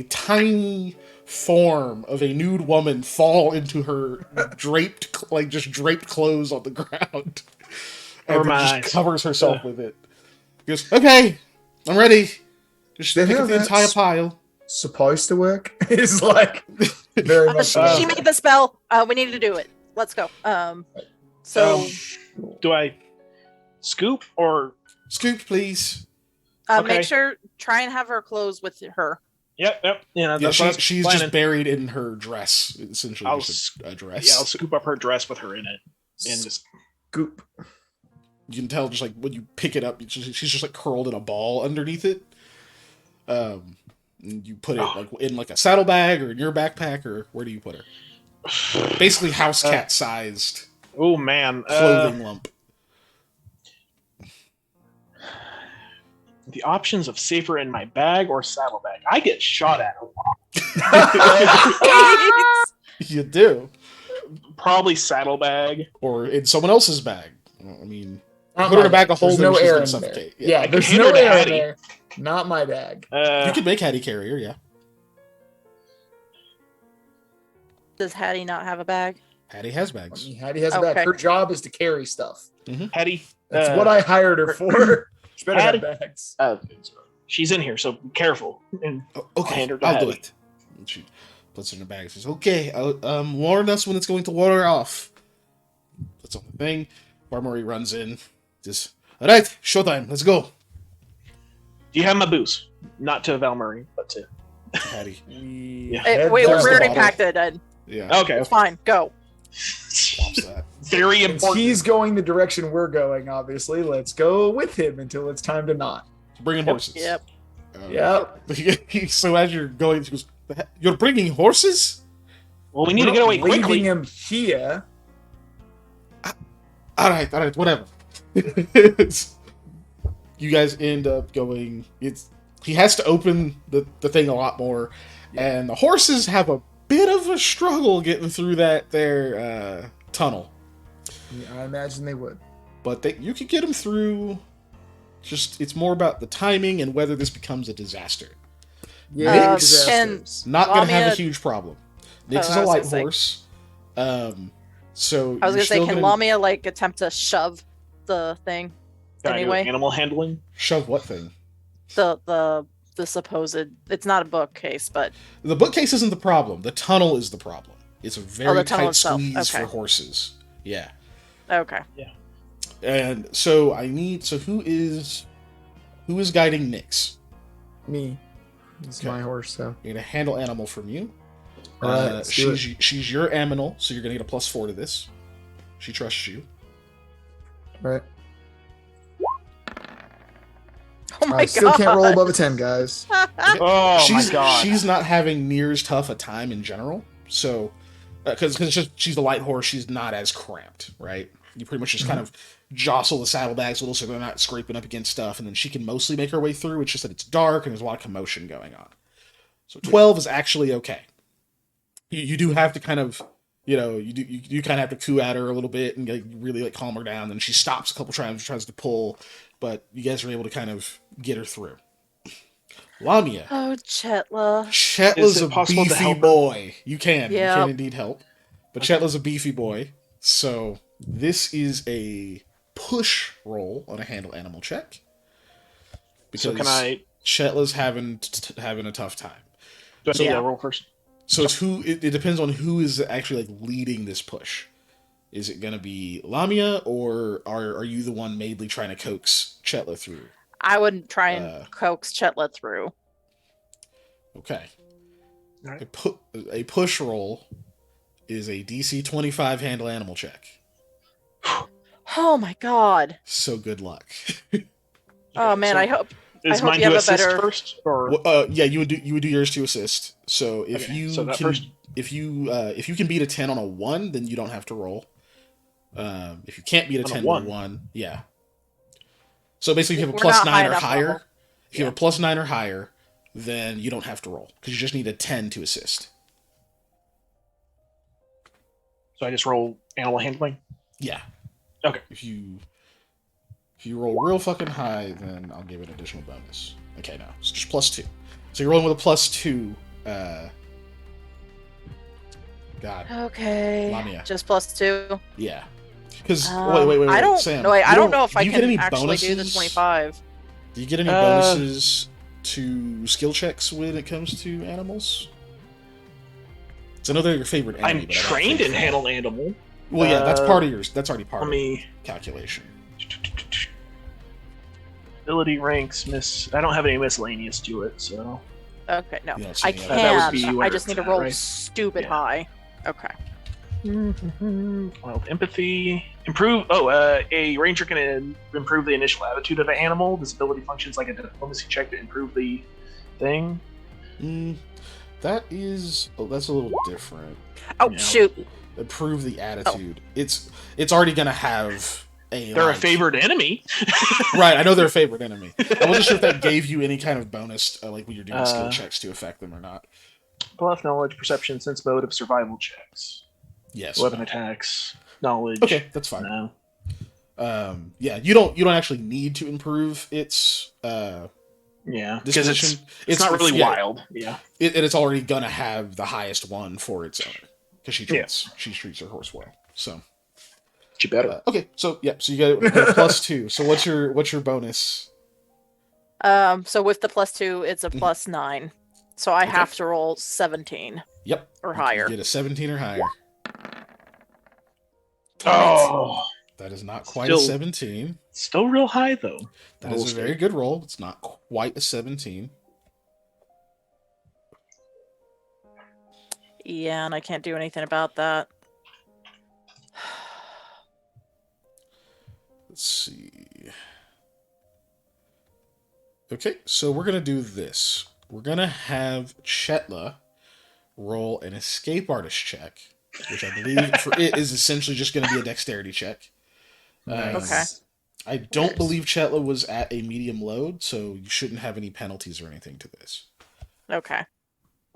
tiny form of a nude woman fall into her draped clothes on the ground, and then just covers herself with it. He goes, "Okay, I'm ready. Just pick up the entire pile." Supposed to work is like very much. She made the spell. We need to do it. Let's go. So Do I scoop or... Scoop, please. okay. make sure, try and have her clothes with her. Yep. Yeah, That's what I was she's planning. just buried in her dress, essentially. I'll just a dress. Yeah, I'll scoop up her dress with her in it. And just... Goop. You can tell just like when you pick it up, she's just like curled in a ball underneath it. And you put it like in like a saddlebag or in your backpack, or where do you put her? Basically, house cat sized Oh, man. clothing lump. The options of safer in my bag or saddlebag. I get shot at a lot. You do, Probably saddlebag. or in someone else's bag. I mean, Not put her in a my bag of There's holding. no she's air gonna in suffocate. there. Yeah, I could there's hand no her to air in Hattie. there. Not my bag. You could make Hattie carry her. Yeah, Does Hattie not have a bag? Hattie has I bags. mean, Hattie has a bag. Okay. Her job is to carry stuff. Hattie. That's what I hired her for. She better have Hattie- bags. She's in here, so be careful. And Oh, okay, hand her to I'll do Hattie. it. And she puts it in her bag and says, "Okay, warn us when it's going to water off." That's on the thing. Barmori runs in. Just, "All right, showtime. Let's go." do you have my booze? Not to Val Murray, but to... Hattie. Yeah. Head Wait, we down. already bottle. packed it, and Yeah. Okay. it's fine. Go. Pops that. Very Since important. he's going the direction we're going, obviously, let's go with him until it's time to not. Bringing horses. Yep. Yep. So as you're going, she goes, "You're bringing horses?" Well, we need to We're get not away leaving quickly. him here. All right, whatever. You guys end up going. He has to open the thing a lot more, and the horses have a bit of a struggle getting through that there tunnel. I imagine they would. But you could get them through. Just it's more about the timing and whether this becomes a disaster. Yeah, Nick's disasters. Not gonna have a Lamia- huge problem. Nix Oh, is I a was light gonna say. horse. So I was you're gonna say, still can gonna Lamia like attempt to shove the thing? Can I do Anyway, animal handling? shove what thing? the supposed, it's not a bookcase, but The bookcase isn't the problem. The tunnel is the problem. It's a very the tunnel tight itself. squeeze Okay. for horses. Yeah. okay. And so who is guiding Nyx? Me. It's Okay. my horse, so. You're gonna handle animal from you. All right, let's do She's your aminal, so you're gonna get a +4 to this. She trusts you. Right. Oh my I god. still can't roll above a 10, guys. Oh she's, my god. She's not having near as tough a time in general. So, because she's the light horse, she's not as cramped, right? You pretty much just kind of jostle the saddlebags a little so they're not scraping up against stuff, and then she can mostly make her way through. It's just that it's dark and there's a lot of commotion going on. So 12 is actually okay. You do have to kind of, you kind of have to coo at her a little bit and really like calm her down. And she stops a couple times, tries to pull, but you guys are able to kind of get her through. Lamia. Oh, Chetla. Chetla's Is it a possible to beefy help her? boy. You can Yep. indeed help. But Okay. Chetla's a beefy boy. So this is a push roll on a handle animal check. Because So can I? Chetla's having a tough time. Do I need Yeah. to roll first? So it's who it depends on who is actually like leading this push. Is it gonna be Lamia, or are you the one mainly trying to coax Chetla through? I would try and coax Chetla through. Okay. Alright. A push roll is a DC 25 handle animal check. Oh my god. So good luck. Oh man, so I hope is hope mine you have to a assist better- first, or Well, yeah, you would do yours to assist. So if Okay, you so that can first- if you can beat a 10 on a 1, then you don't have to roll. If you can't beat a On a 10 1? on a 1, yeah. So basically, if you have a We're plus not high 9 or enough higher, level. if you have a plus 9 or higher, then you don't have to roll because you just need a 10 to assist. so I just roll animal handling? Yeah. Okay. If you roll real fucking high, then I'll give it an additional bonus. Okay, no, it's just +2. So you're rolling with a +2. God, Okay. Lamia. Just +2. Yeah. Because wait, I don't Sam. know. I you don't know if do I you get can any actually do the bonuses? 25. Do you get any bonuses to skill checks when it comes to animals? So I know they're your favorite enemy. I'm but I don't trained think in that- handle animal. Well, yeah, that's part of yours. That's already part Let of me the calculation. ability ranks miss. I don't have any miscellaneous to it, so Okay, no. You don't see I any can. other- That would be where I just need it's to at, roll right? stupid Yeah. high. Okay. Wild empathy. Improve. Oh, a ranger can improve the initial attitude of an animal. This ability functions like a diplomacy check to improve the thing. That is. Oh, that's a little different. Oh Yeah. shoot. Improve the attitude. It's already gonna have a. They're a like- favored enemy. Right, I know they're a favorite enemy. I wasn't sure if that gave you any kind of bonus, like when you're doing skill Uh, checks to affect them or not. Bluff, knowledge, perception, sense mode of survival checks. Yes. Weapon attacks, knowledge. Okay, that's fine. No. Yeah, you don't actually need to improve its Yeah, because disposition. it's not really yeah, wild. Yeah. It's already gonna have the highest one for its owner because she treats her horse well. So But you better. okay, so yeah, so you got a +2. So what's your bonus? So with the +2, it's a +9. So I have to roll 17 Yep, or you higher. get a 17 or higher. Oh, That is not quite Still- a 17. still real high though. That is a very good roll. It's not quite a 17. Yeah, and I can't do anything about that. Let's see. Okay, so we're gonna do this. We're gonna have Chetla roll an escape artist check, which I believe for it is essentially just gonna be a dexterity check. Okay. I don't believe Chetla was at a medium load, so you shouldn't have any penalties or anything to this. Okay.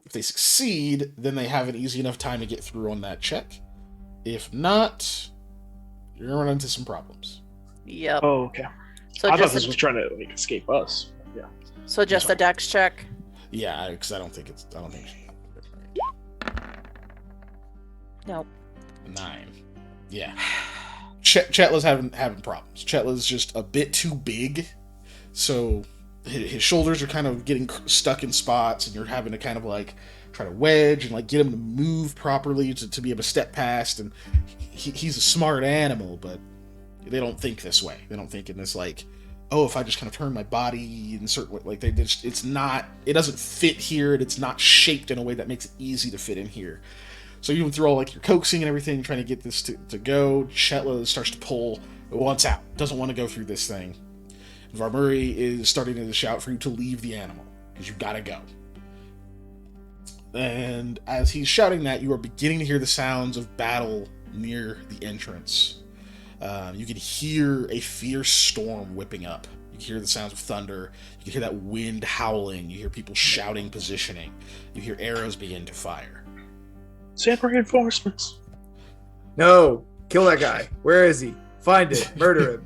If they succeed, then they have an easy enough time to get through on that check. If not, you're gonna run into some problems. Yep. Oh, okay. So I thought just this was trying to like escape us. Yeah. so just a dex check. Yeah, because I don't think. Nope. 9. Yeah. Chetla's having problems. Chetla's just a bit too big, so his shoulders are kind of getting stuck in spots, and you're having to kind of like try to wedge and like get him to move properly to be able to step past. And he's a smart animal, but they don't think this way. They don't think in this like, oh, if I just kind of turn my body in a certain way, like it doesn't fit here, and it's not shaped in a way that makes it easy to fit in here. So even through all like your coaxing and everything, trying to get this to go, Chetla starts to pull, wants out, doesn't want to go through this thing. Varmuri is starting to shout for you to leave the animal, because you've got to go. And as he's shouting that, you are beginning to hear the sounds of battle near the entrance. You can hear a fierce storm whipping up. You can hear the sounds of thunder. You can hear that wind howling. You hear people shouting, positioning. You hear arrows begin to fire. Send reinforcements. No, kill that guy. Where is he? Find it. Murder him.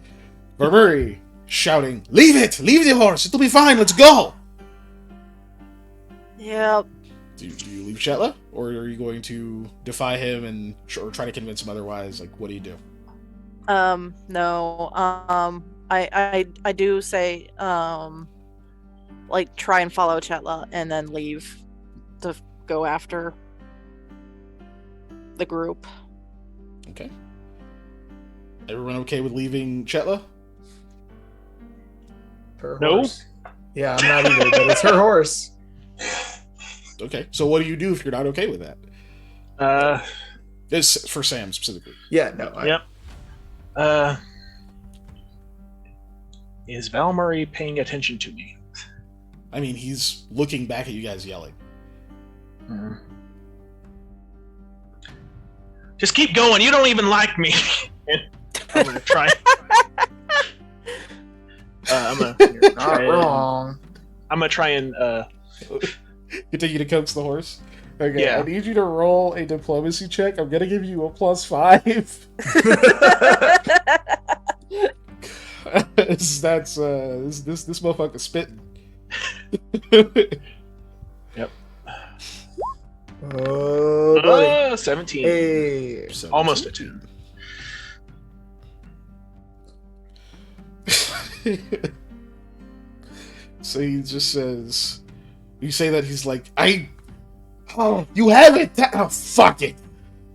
Varmuri shouting, "Leave it! Leave the horse! It'll be fine! Let's go!" Yep. Do you leave Shetla, or are you going to defy him and or try to convince him otherwise? Like, what do you do? No. I do say, like, try and follow Chetla and then leave to go after the group. Okay. Everyone okay with leaving Chetla? Her No. horse. Yeah, I'm not either, but it's her horse. Okay. So what do you do if you're not okay with that? This for Sam specifically. Yeah, no. Yep. Is Val Murray paying attention to me? I mean, he's looking back at you guys yelling. Just keep going. You don't even like me. I'm gonna try. I'm gonna Not wrong. try and Continue to coax the horse. Okay, Yeah. I need you to roll a diplomacy check. I'm gonna give you a +5. That's this motherfucker spitting. Yep. Oh, buddy. 17. Hey. Almost a 2. So he just says, you say that he's like, you have it. Oh, fuck it.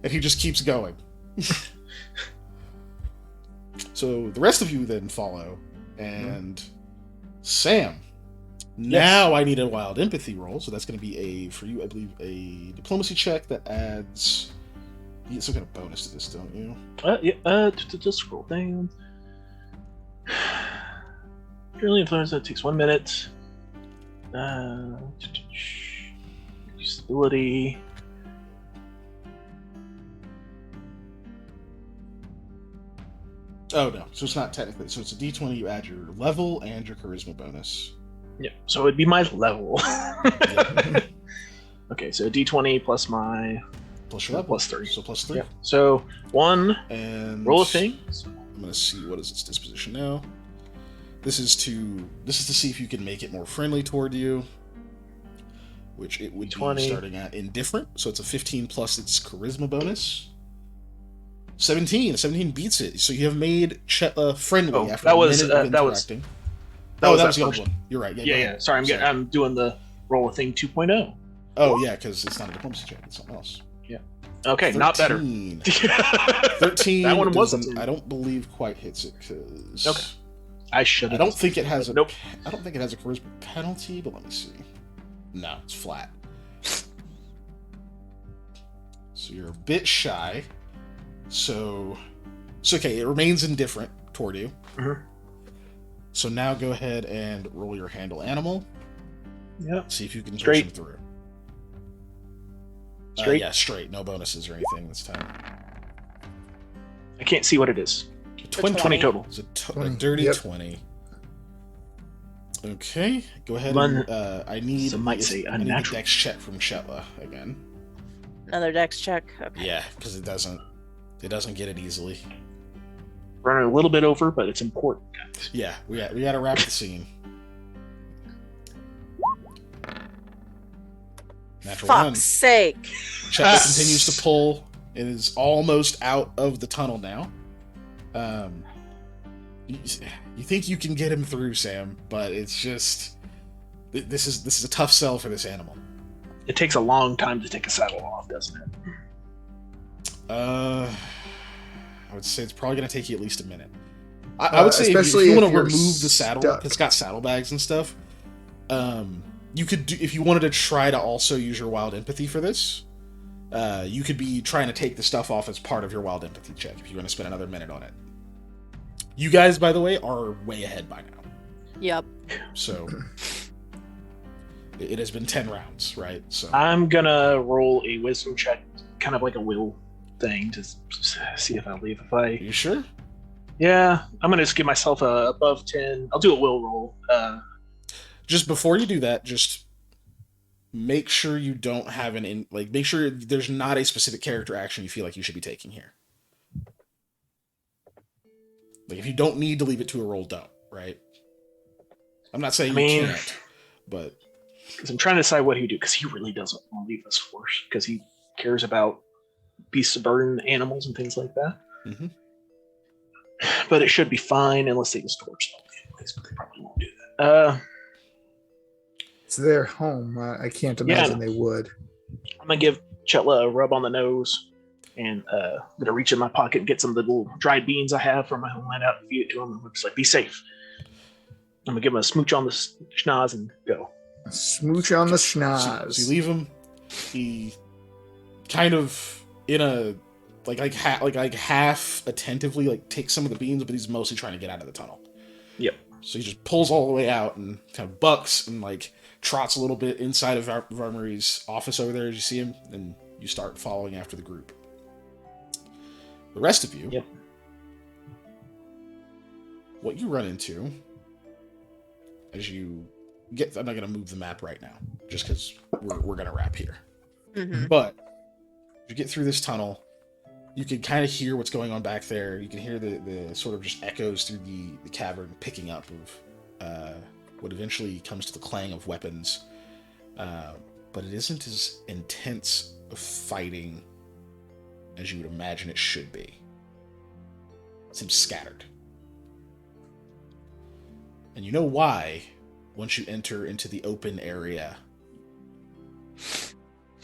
And he just keeps going. So the rest of you then follow, and Sam. Now I need a wild empathy roll, so that's going to be for you, I believe, a diplomacy check that adds. You get some kind of bonus to this, don't you? Just scroll down. Purely influence that takes 1 minute. Stability. Oh no, so it's not technically. So it's a D20. You add your level and your charisma bonus. Yeah, so it'd be my level. Okay, so D20 plus my Plus your level. plus 3. So +3. Yeah. So 1 And roll a thing. I'm gonna see what is its disposition now. This is to see if you can make it more friendly toward you, which it would 20. be starting at indifferent. So it's a 15 plus its charisma bonus. 17. 17 beats it. So you have made Chetla friendly Oh, after that a was, minute of that was- interacting. That Oh, was that that was the old first. one. You're right. Yeah, yeah. Sorry, I'm doing the roll a thing 2.0. Oh yeah, because it's not a diplomacy check. It's something else. Okay, not better. 13. That one was a doesn't- 10. I don't believe quite hits it because. Okay. I should. I don't think it has a. Nope. I don't think it has a charisma penalty, but let me see. No, it's flat. So you're a bit shy. So it's okay. It remains indifferent toward you. Mhm. So now go ahead and roll your handle animal. Yep. See if you can push Straight. him through. Straight. Yeah, straight. No bonuses or anything this time. I can't see what it is. 20 total. It's a 20. dirty Yep. 20. Okay, go ahead. One- And, I need. some might say I need a unnatural. dex check from Shetla again. Another dex check. Okay. Yeah, because it doesn't get it easily. Running a little bit over, but it's important. Yeah, we got to wrap the scene. Natural Fuck's one. sake. Shetla continues to pull. It is almost out of the tunnel now. You think you can get him through, Sam, but it's just this is a tough sell for this animal. It takes a long time to take a saddle off, doesn't it? I would say it's probably going to take you at least a minute. I would say if especially you want if to you're remove the saddle, stuck. it's got saddlebags and stuff. You could do, if you wanted to try to also use your wild empathy for this. You could be trying to take the stuff off as part of your wild empathy check if you want to spend another minute on it. You guys, by the way, are way ahead by now. Yep. So it has been 10 rounds, right? So I'm gonna roll a wisdom check, kind of like a will thing, to see if I leave. If are I, you sure? yeah, I'm gonna just give myself a above 10. I'll do a will roll. Just before you do that, just make sure you don't have make sure there's not a specific character action you feel like you should be taking here. Like, if you don't need to leave it to a roll, don't, right? I'm not saying I mean- you can't, but Because I'm trying to decide what he would do, because he really doesn't want to leave this force, because he cares about beasts of burden, animals, and things like that. Mm-hmm. But it should be fine unless they just torch them. Anyways, but they probably won't do that. It's their home. I can't imagine they would. I'm gonna give Chetla a rub on the nose, and I'm gonna reach in my pocket and get some of the little dried beans I have from my homeland out and feed it to him. I'm just like, be safe. I'm gonna give him a smooch on the schnoz and go. A smooch on the schnoz. So you leave him. He kind of in a like half attentively like takes some of the beans, but he's mostly trying to get out of the tunnel. Yep. So he just pulls all the way out and kind of bucks and like trots a little bit inside of Varmari's office over there as you see him, and you start following after the group. The rest of you, yep. What you run into as you get, I'm not going to move the map right now, just because we're going to wrap here. Mm-hmm. But you get through this tunnel, you can kind of hear what's going on back there. You can hear the sort of just echoes through the cavern picking up of what eventually comes to the clang of weapons. But it isn't as intense of fighting as you would imagine it should be. It seems scattered. And you know why once you enter into the open area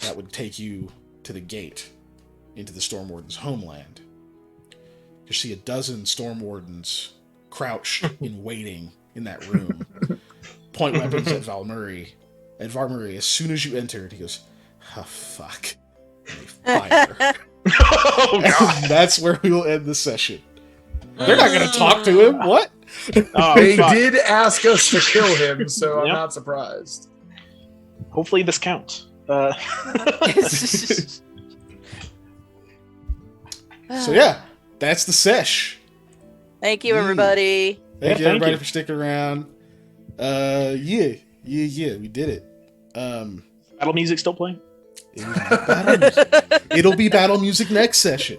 that would take you to the gate into the Storm Warden's homeland. You see a dozen Storm Wardens crouched in waiting in that room. Point weapons at Valmuri. At Varmuri, as soon as you entered, he goes, oh, fuck. And they fire. Oh, God. That's where we will end the session. They're not going to talk to him. What? Oh, They fuck. did ask us to kill him, so I'm Yep. not surprised. Hopefully this counts. So yeah, that's the sesh. Thank you, everybody. Thank you thank everybody you. for sticking around. Yeah, we did it. Battle music still playing? It was battle music. It'll be battle music next session.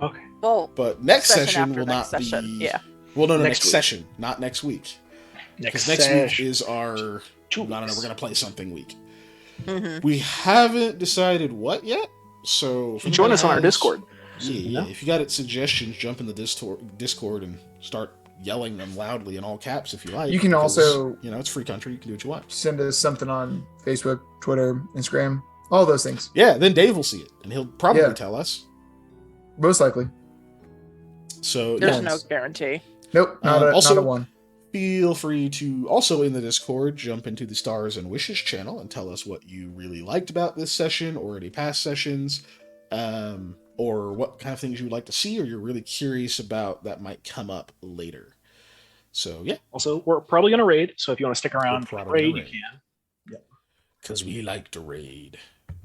Okay. Well, But next session after will next not session. be. Yeah. Well, no, Next next week. session, not next week. Next Because next sesh. week is our. 2 I don't know. weeks. We're gonna play something week. Mm-hmm. We haven't decided what yet. So if Join anybody us on our has- Discord. Yeah. If you got suggestions, jump in the Discord and start yelling them loudly in all caps if you like. You can because, also- it's free country. You can do what you want. Send us something on Facebook, Twitter, Instagram, all those things. Yeah, then Dave will see it, and he'll probably Yeah. tell us. Most likely. So There's yeah, no guarantee. Nope, not also- a one. feel free to also in the Discord jump into the Stars and Wishes channel and tell us what you really liked about this session or any past sessions, or what kind of things you would like to see or you're really curious about that might come up later. So yeah, Also, we're probably going to raid, so if you want to stick around We're for the probably raid, gonna you can. because we like to raid.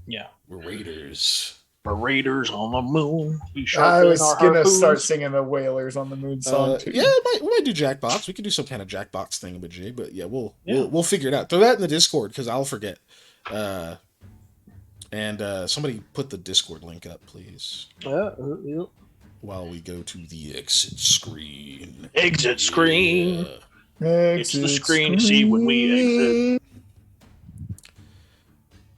Yeah. We're raiders. For raiders on the moon. We I sharpen was our gonna harpoons. start singing the Whalers on the Moon song too. Yeah, we might do Jackbox. We could do some kind of Jackbox thing with Jay, but yeah, we'll Yeah. we'll figure it out. Throw that in the Discord because I'll forget. And somebody put the Discord link up, please, while we go to the exit screen. Exit screen. Yeah. It's the screen to see when we exit.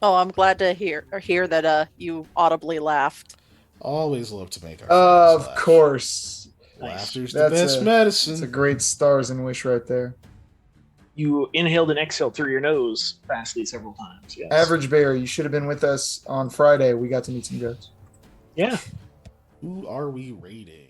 Oh, I'm glad to hear that you audibly laughed. Always love to make our friends Of laugh. course. Laughter's the That's best a- medicine. It's a great Stars and Wish right there. You inhaled and exhaled through your nose fastly several times. Yes. Average Bear, you should have been with us on Friday. We got to meet some goats. Yeah. Who are we raiding?